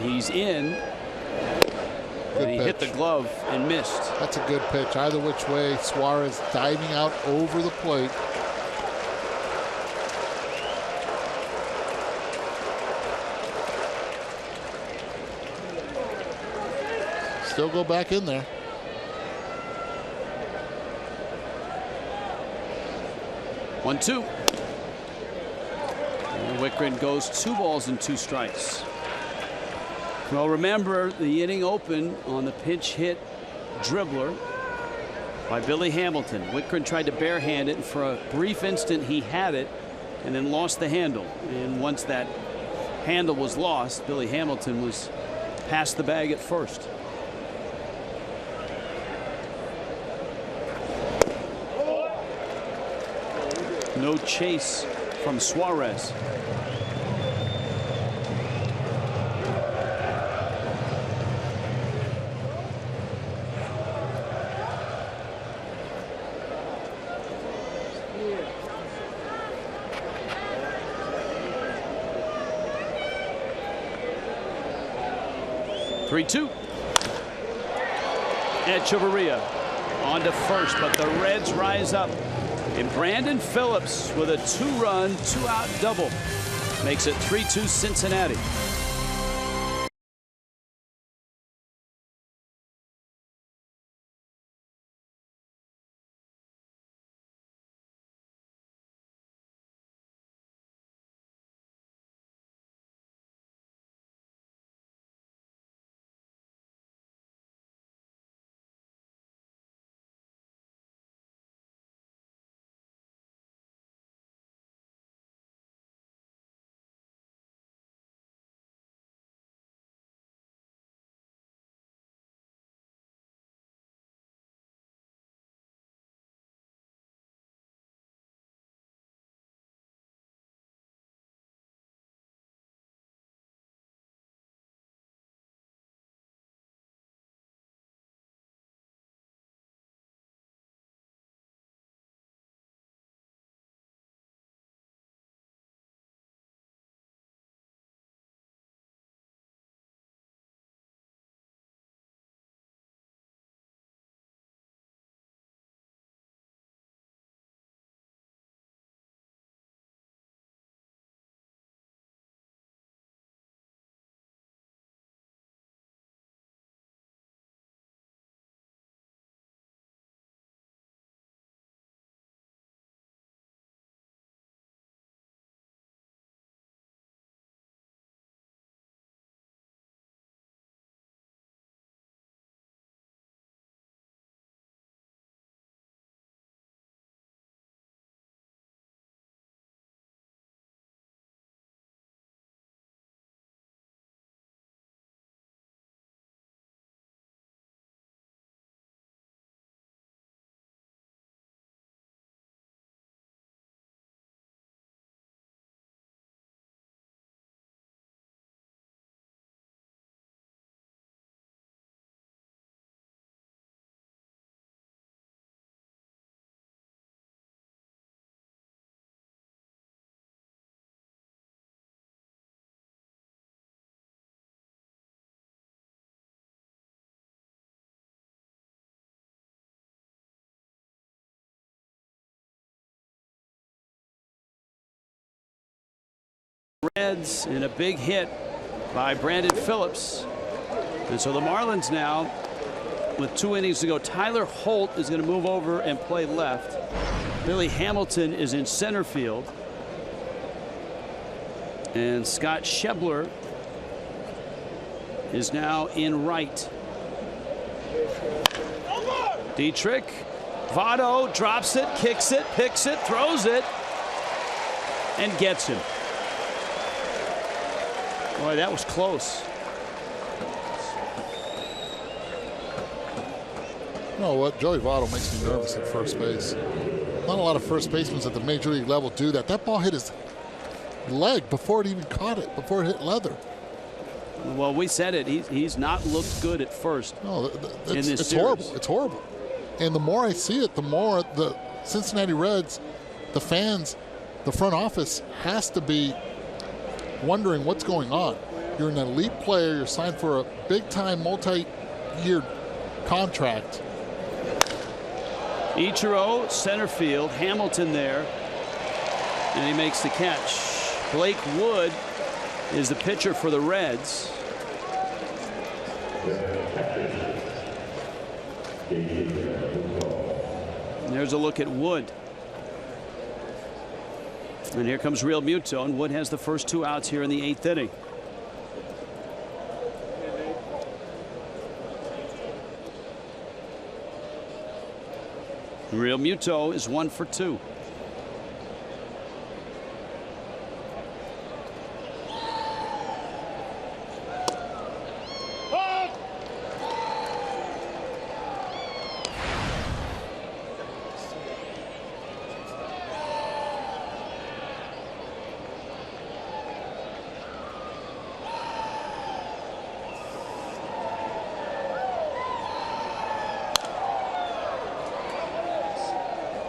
He's in. Good and he pitch. hit the glove and missed. That's a good pitch. Either which way, Suarez diving out over the plate. Still go back in there. One, two. And Wickren goes 2 balls and 2 strikes. Well, remember the inning open on the pinch hit dribbler by Billy Hamilton. Wickren tried to barehand it, and for a brief instant he had it and then lost the handle. And once that handle was lost, Billy Hamilton was past the bag at first. No chase from Suarez. Three-two. Echeverria on to first, but the Reds rise up. And Brandon Phillips with a 2-run, 2-out double makes it 3-2 Cincinnati. Reds and a big hit by Brandon Phillips. And so the Marlins now with 2 innings to go. Tyler Holt is going to move over and play left. Billy Hamilton is in center field. And Scott Schebler is now in right. Dietrich, Votto drops it, kicks it, picks it, throws it, and gets him. Boy, that was close. You know what? Joey Votto makes me nervous at first base. Not a lot of first basemen at the major league level do that. That ball hit his leg before it even caught it, before it hit leather. Well, we said it. He's not looked good at first. No, in this it's series. horrible. It's horrible. And the more I see it, the more the Cincinnati Reds, the fans, the front office has to be wondering what's going on. You're an elite player. You're signed for a big-time, multi-year contract. Ichiro, center field. Hamilton there. And he makes the catch. Blake Wood is the pitcher for the Reds. And there's a look at Wood. And here comes Real Muto, and Wood has the first 2 outs here in the 8th inning. Real Muto is 1 for 2.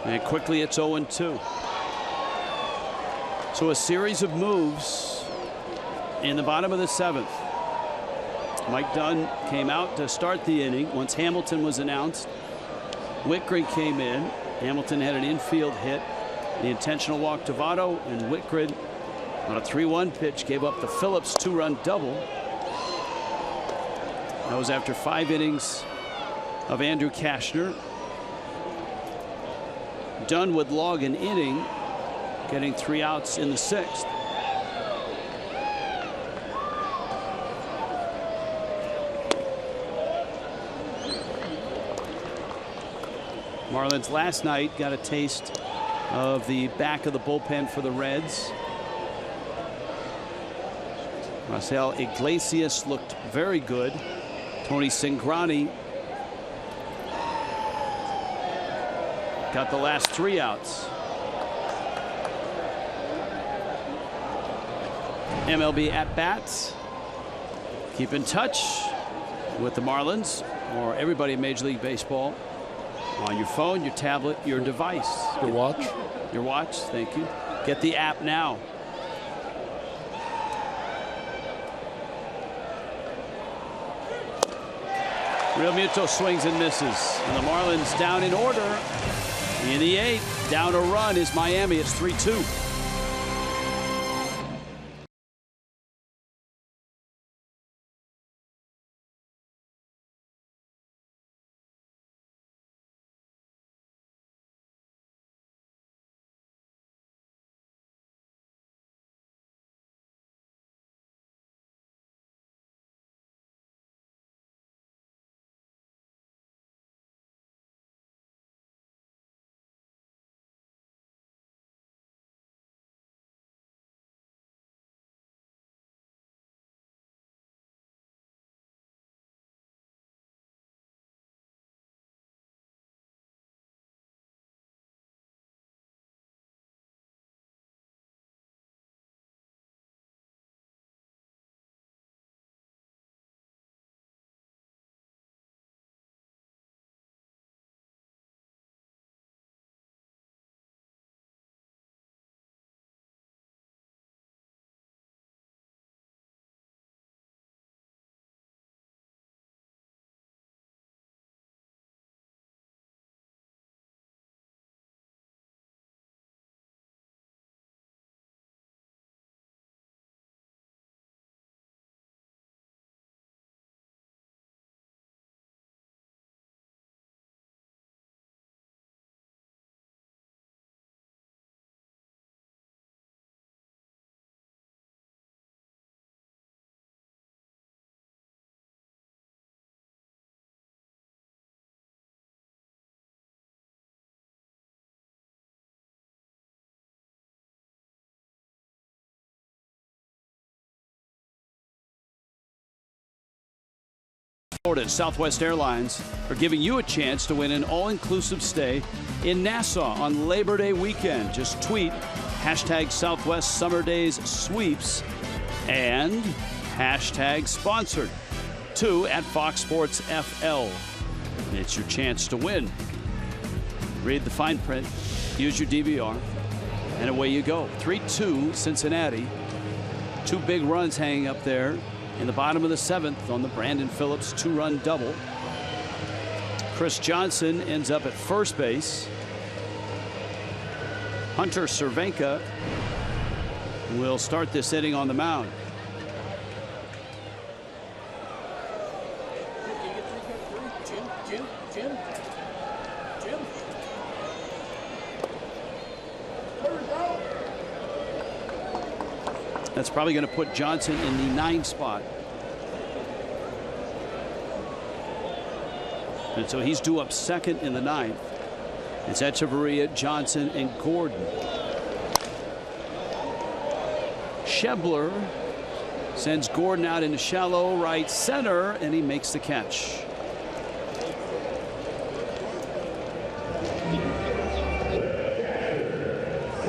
And quickly it's 0-2. So a series of moves in the bottom of the 7th. Mike Dunn came out to start the inning once Hamilton was announced. Whitgren came in. Hamilton had an infield hit. The intentional walk to Votto, and Whitgren on a 3-1 pitch gave up the Phillips 2-run double. That was after 5 innings of Andrew Cashner. Dunn would log an inning, getting 3 outs in the 6th. Marlins last night got a taste of the back of the bullpen for the Reds. Marcel Iglesias looked very good. Tony Cingrani got the last 3 outs. MLB at bats. Keep in touch with the Marlins or everybody in Major League Baseball on your phone, your tablet, your device. Your watch. Your watch, thank you. Get the app now. Real Muto swings and misses. And the Marlins down in order. In the 8th, down a run is Miami. It's 3-2. Florida, Southwest Airlines are giving you a chance to win an all-inclusive stay in Nassau on Labor Day weekend. Just tweet hashtag Southwest Summer Days Sweeps and hashtag sponsored to @FoxSportsFL. It's your chance to win. Read the fine print, use your DVR, and away you go. 3-2 Cincinnati. 2 big runs hanging up there in the bottom of the 7th on the Brandon Phillips 2-run double. Chris Johnson ends up at first base. Hunter Cervenka will start this inning on the mound. That's probably going to put Johnson in the 9 spot. And so he's due up second in the 9th. It's Echeverria, Johnson, and Gordon. Schebler sends Gordon out into shallow right center, and he makes the catch.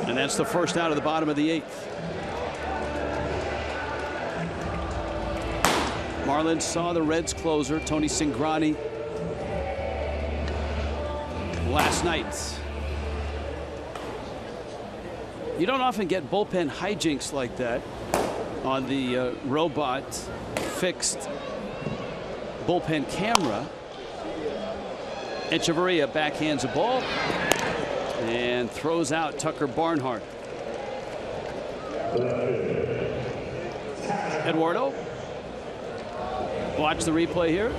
And that's the first out of the bottom of the 8th. Marlins saw the Reds closer, Tony Cingrani, last night. You don't often get bullpen hijinks like that on the robot fixed bullpen camera. Echeverria backhands a ball and throws out Tucker Barnhart. Eduardo, watch the replay here.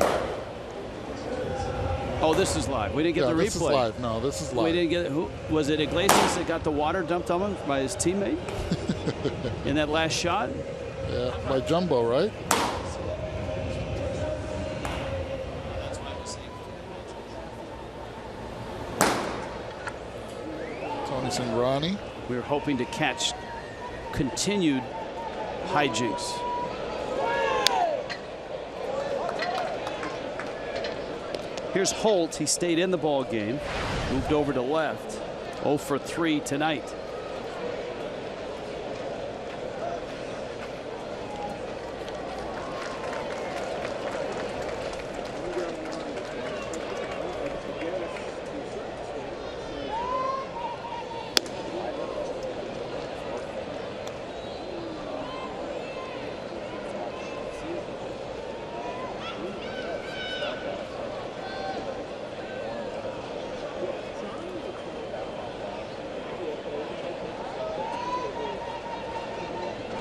Oh, this is live. We didn't get the replay. This is live. No, this is live. We didn't get it. Who was it? Iglesias that got the water dumped on him by his teammate in that last shot? Yeah, by Jumbo, right? Tony Cingrani. We were hoping to catch continued hijinks. Here's Holt. He stayed in the ball game, moved over to left. 0 for 3 tonight.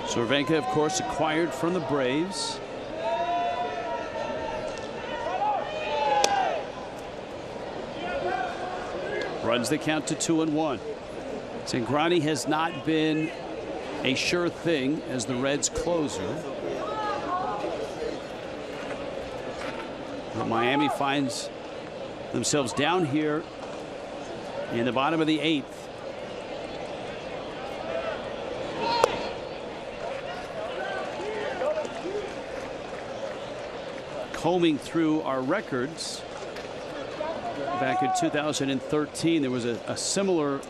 Cervenka, of course, acquired from the Braves. Runs the count to 2-1. Cingrani has not been a sure thing as the Reds closer. But Miami finds themselves down here in the bottom of the 8th. Combing through our records, back in 2013 there was a similar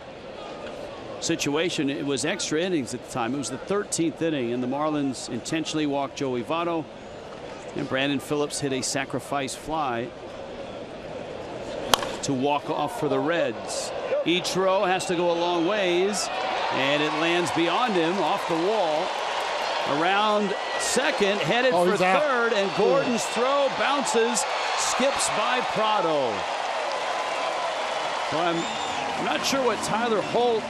situation. It was extra innings at the time. It was the 13th inning, and the Marlins intentionally walked Joey Votto, and Brandon Phillips hit a sacrifice fly to walk off for the Reds. Ichiro has to go a long ways, and it lands beyond him off the wall. Around second, headed for third, and Gordon's throw bounces, skips by Prado. So I'm not sure what Tyler Holt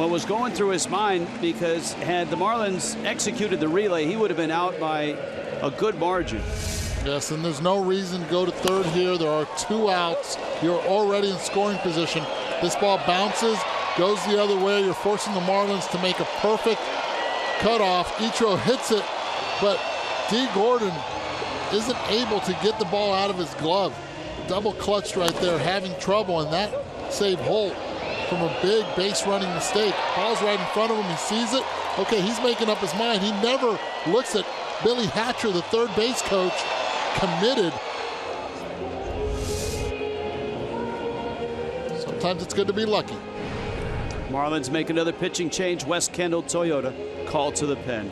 was going through his mind, because had the Marlins executed the relay, he would have been out by a good margin. Yes, and there's no reason to go to third here. There are 2 outs. You're already in scoring position. This ball bounces, goes the other way. You're forcing the Marlins to make a perfect cutoff. Ichiro hits it, but D. Gordon isn't able to get the ball out of his glove. Double clutched right there, having trouble, and that saved Holt from a big base running mistake. Ball's right in front of him. He sees it, Okay, he's making up his mind. He never looks at Billy Hatcher, the third base coach, committed. Sometimes it's good to be lucky. Marlins make another pitching change. Wes Kendall, Toyota, called to the pen.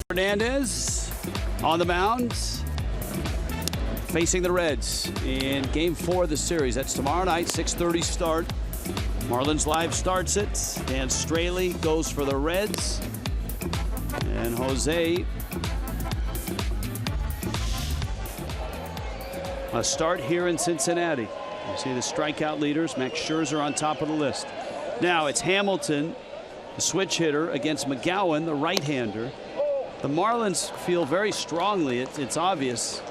Hernandez on the mound, facing the Reds in Game 4 of the series. That's tomorrow night, 6:30 start. Marlins Live starts it. Dan Straley goes for the Reds. And Jose, a start here in Cincinnati. You see the strikeout leaders. Max Scherzer on top of the list. Now it's Hamilton, the switch hitter, against McGowan, the right-hander. The Marlins feel very strongly, it's obvious,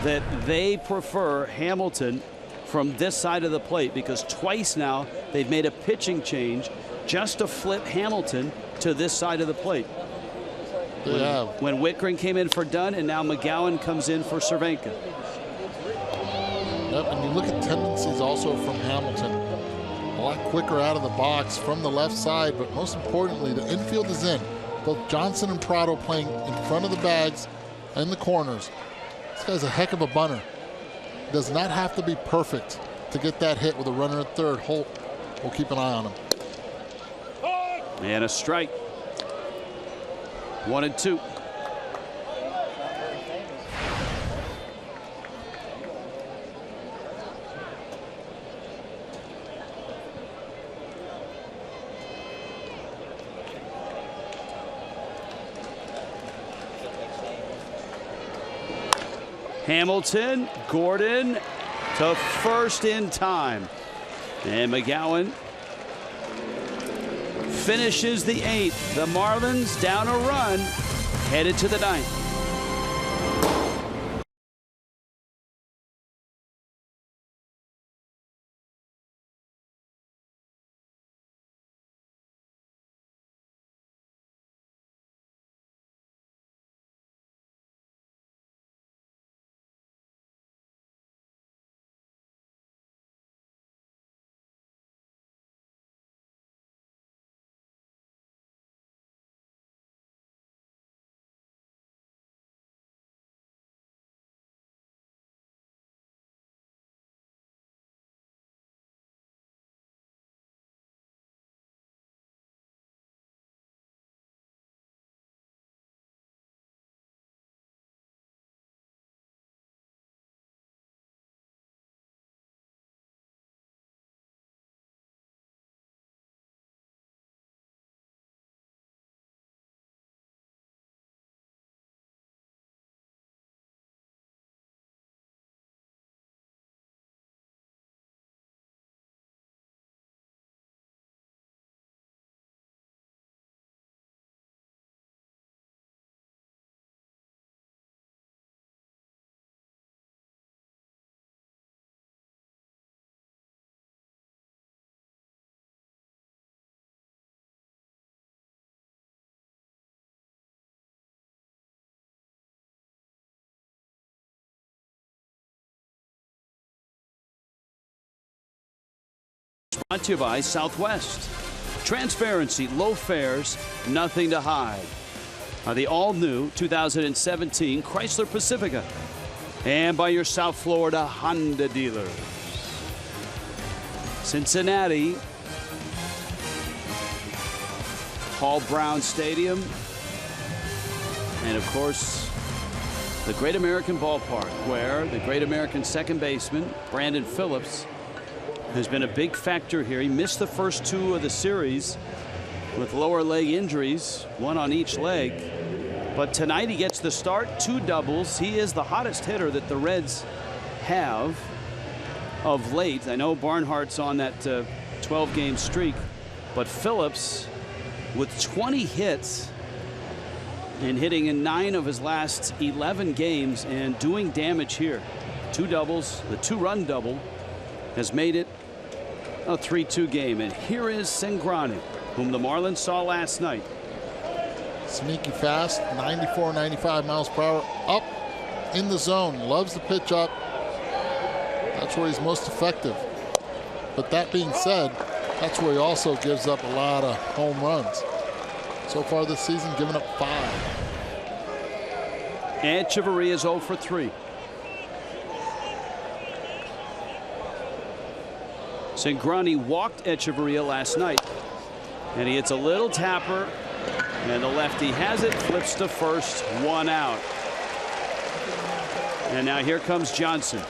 that they prefer Hamilton from this side of the plate, because twice now they've made a pitching change just to flip Hamilton to this side of the plate. When Whitgren came in for Dunn, and now McGowan comes in for Cervenka. Yep, and you look at tendencies also from Hamilton. A lot quicker out of the box from the left side, but most importantly, the infield is in. Both Johnson and Prado playing in front of the bags and the corners. This guy's a heck of a bunter. Does not have to be perfect to get that hit with a runner at third. Holt will keep an eye on him. And a strike. 1-2. Hamilton, Gordon to first in time. And McGowan finishes the 8th. The Marlins down a run, headed to the 9th. Brought to you by Southwest. Transparency, low fares, nothing to hide. The all-new 2017 Chrysler Pacifica. And by your South Florida Honda dealers. Cincinnati. Paul Brown Stadium. And of course, the Great American Ballpark, where the Great American second baseman, Brandon Phillips, has been a big factor here. He missed the first 2 of the series with lower leg injuries, 1 on each leg. But tonight he gets the start, 2 doubles. He is the hottest hitter that the Reds have of late. I know Barnhart's on that 12-game streak, but Phillips with 20 hits and hitting in 9 of his last 11 games and doing damage here. 2 doubles, the 2-run double has made it a 3-2 game. And here is Cingrani, whom the Marlins saw last night. Sneaky fast, 94, 95 miles per hour, up in the zone. Loves the pitch up. That's where he's most effective. But that being said, that's where he also gives up a lot of home runs. So far this season, giving up 5. And Echeverria is 0 for 3. Cingrani walked Echeverria last night, and he hits a little tapper, and the lefty has it, flips to first, 1 out. And now here comes Johnson.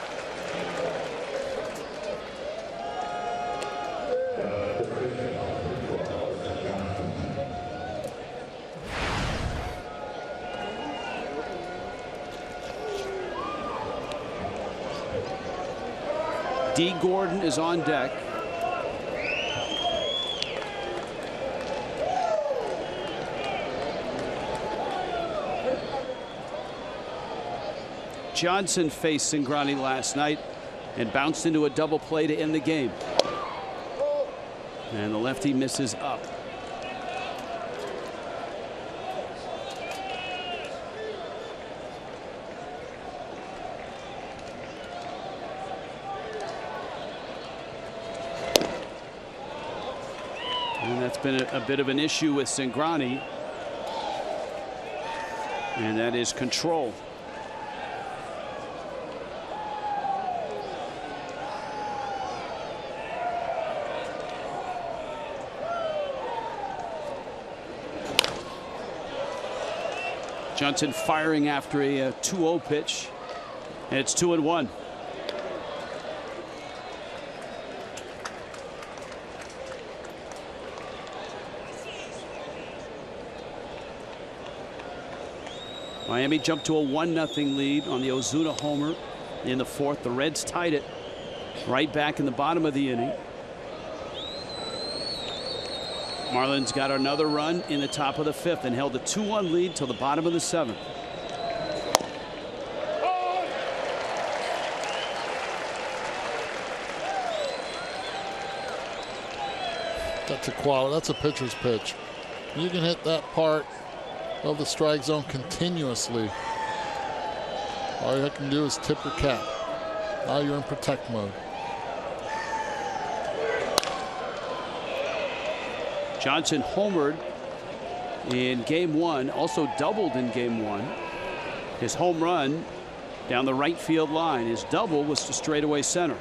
Dee Gordon is on deck. Johnson faced Cingrani last night and bounced into a double play to end the game. And the lefty misses up. And that's been a bit of an issue with Cingrani. And that is control. Johnson firing after a 2-0 pitch, and it's 2-1. Miami jumped to a 1-0 lead on the Ozuna homer in the 4th. The Reds tied it right back in the bottom of the inning. Marlins got another run in the top of the 5th and held a 2-1 lead till the bottom of the 7th. That's a quality. That's a pitcher's pitch. You can hit that part of the strike zone continuously. All you have to do is tip your cap. Now you're in protect mode. Johnson homered in game 1, also doubled in game 1. His home run down the right field line. His double was to straightaway center.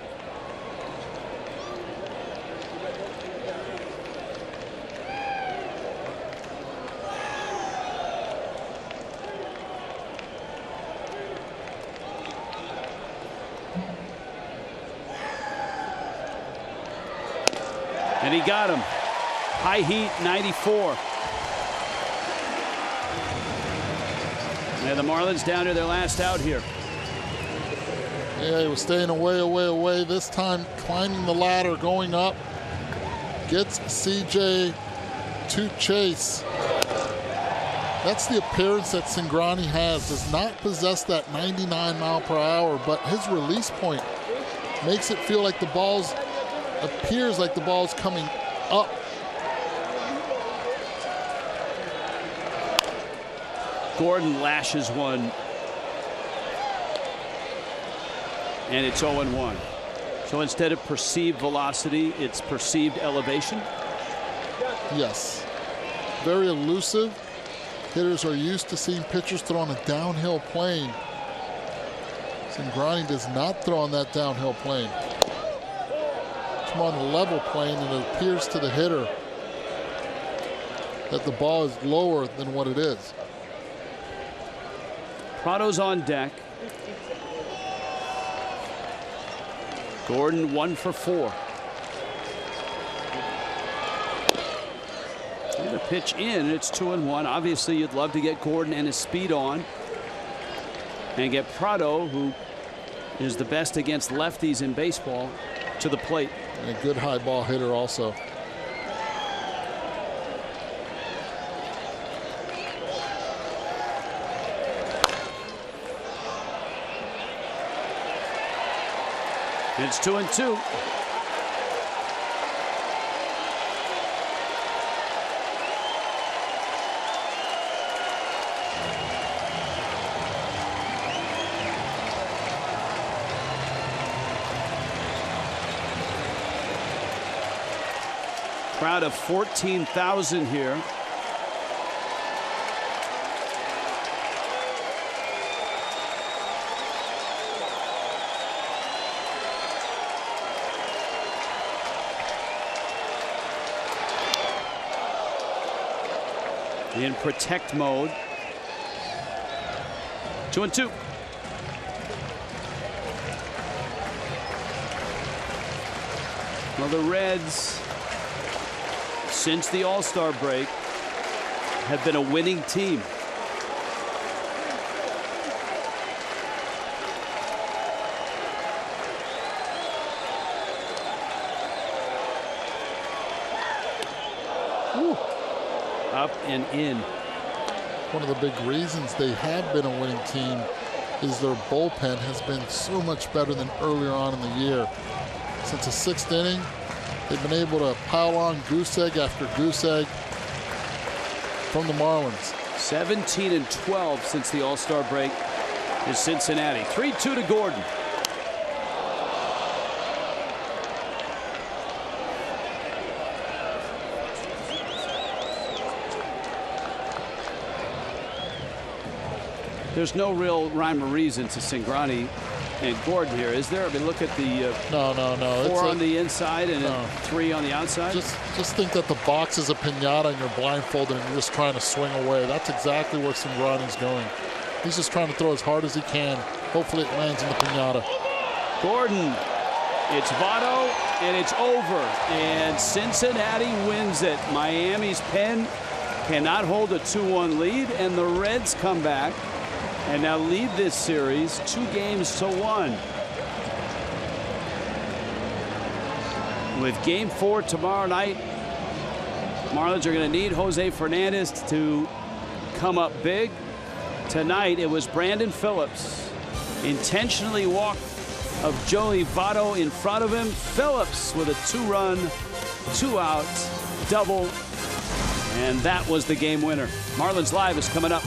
And he got him. High heat, 94. And the Marlins down to their last out here. Yeah, he was staying away. This time climbing the ladder, going up. Gets CJ to chase. That's the appearance that Cingrani has. Does not possess that 99 mile per hour, but his release point makes it feel like the ball's, appears like the ball's coming up. Gordon lashes one. And it's 0-1. So instead of perceived velocity, it's perceived elevation? Yes. Very elusive. Hitters are used to seeing pitchers throw on a downhill plane. Cingrani does not throw on that downhill plane. It's more on a level plane, and it appears to the hitter that the ball is lower than what it is. Prado's on deck. Gordon 1 for 4. And a pitch in. It's 2-1. Obviously, you'd love to get Gordon and his speed on, and get Prado, who is the best against lefties in baseball, to the plate. And a good high ball hitter also. It's 2-2. Crowd of 14,000 here. In protect mode. 2-2. Well, the Reds, since the All-Star break, have been a winning team. Ooh. Up and in. One of the big reasons they have been a winning team is their bullpen has been so much better than earlier on in the year. Since the 6th inning, they've been able to pile on goose egg after goose egg from the Marlins. 17-12 since the All-Star break is Cincinnati. 3-2 to Gordon. There's no real rhyme or reason to Cingrani and Gordon here, is there? I mean, look at the no. 4 on the inside and no. 3 on the outside. Just think that the box is a piñata and you're blindfolded and you're just trying to swing away. That's exactly where Cingrani's going. He's just trying to throw as hard as he can. Hopefully it lands in the piñata. Gordon, it's Votto, and it's over. And Cincinnati wins it. Miami's pen cannot hold a 2-1 lead, and the Reds come back and now lead this series 2-1. With Game 4 tomorrow night, Marlins are going to need Jose Fernandez to come up big. Tonight, it was Brandon Phillips intentionally walked of Joey Votto in front of him. Phillips with a 2-run, 2-out double, and that was the game winner. Marlins Live is coming up.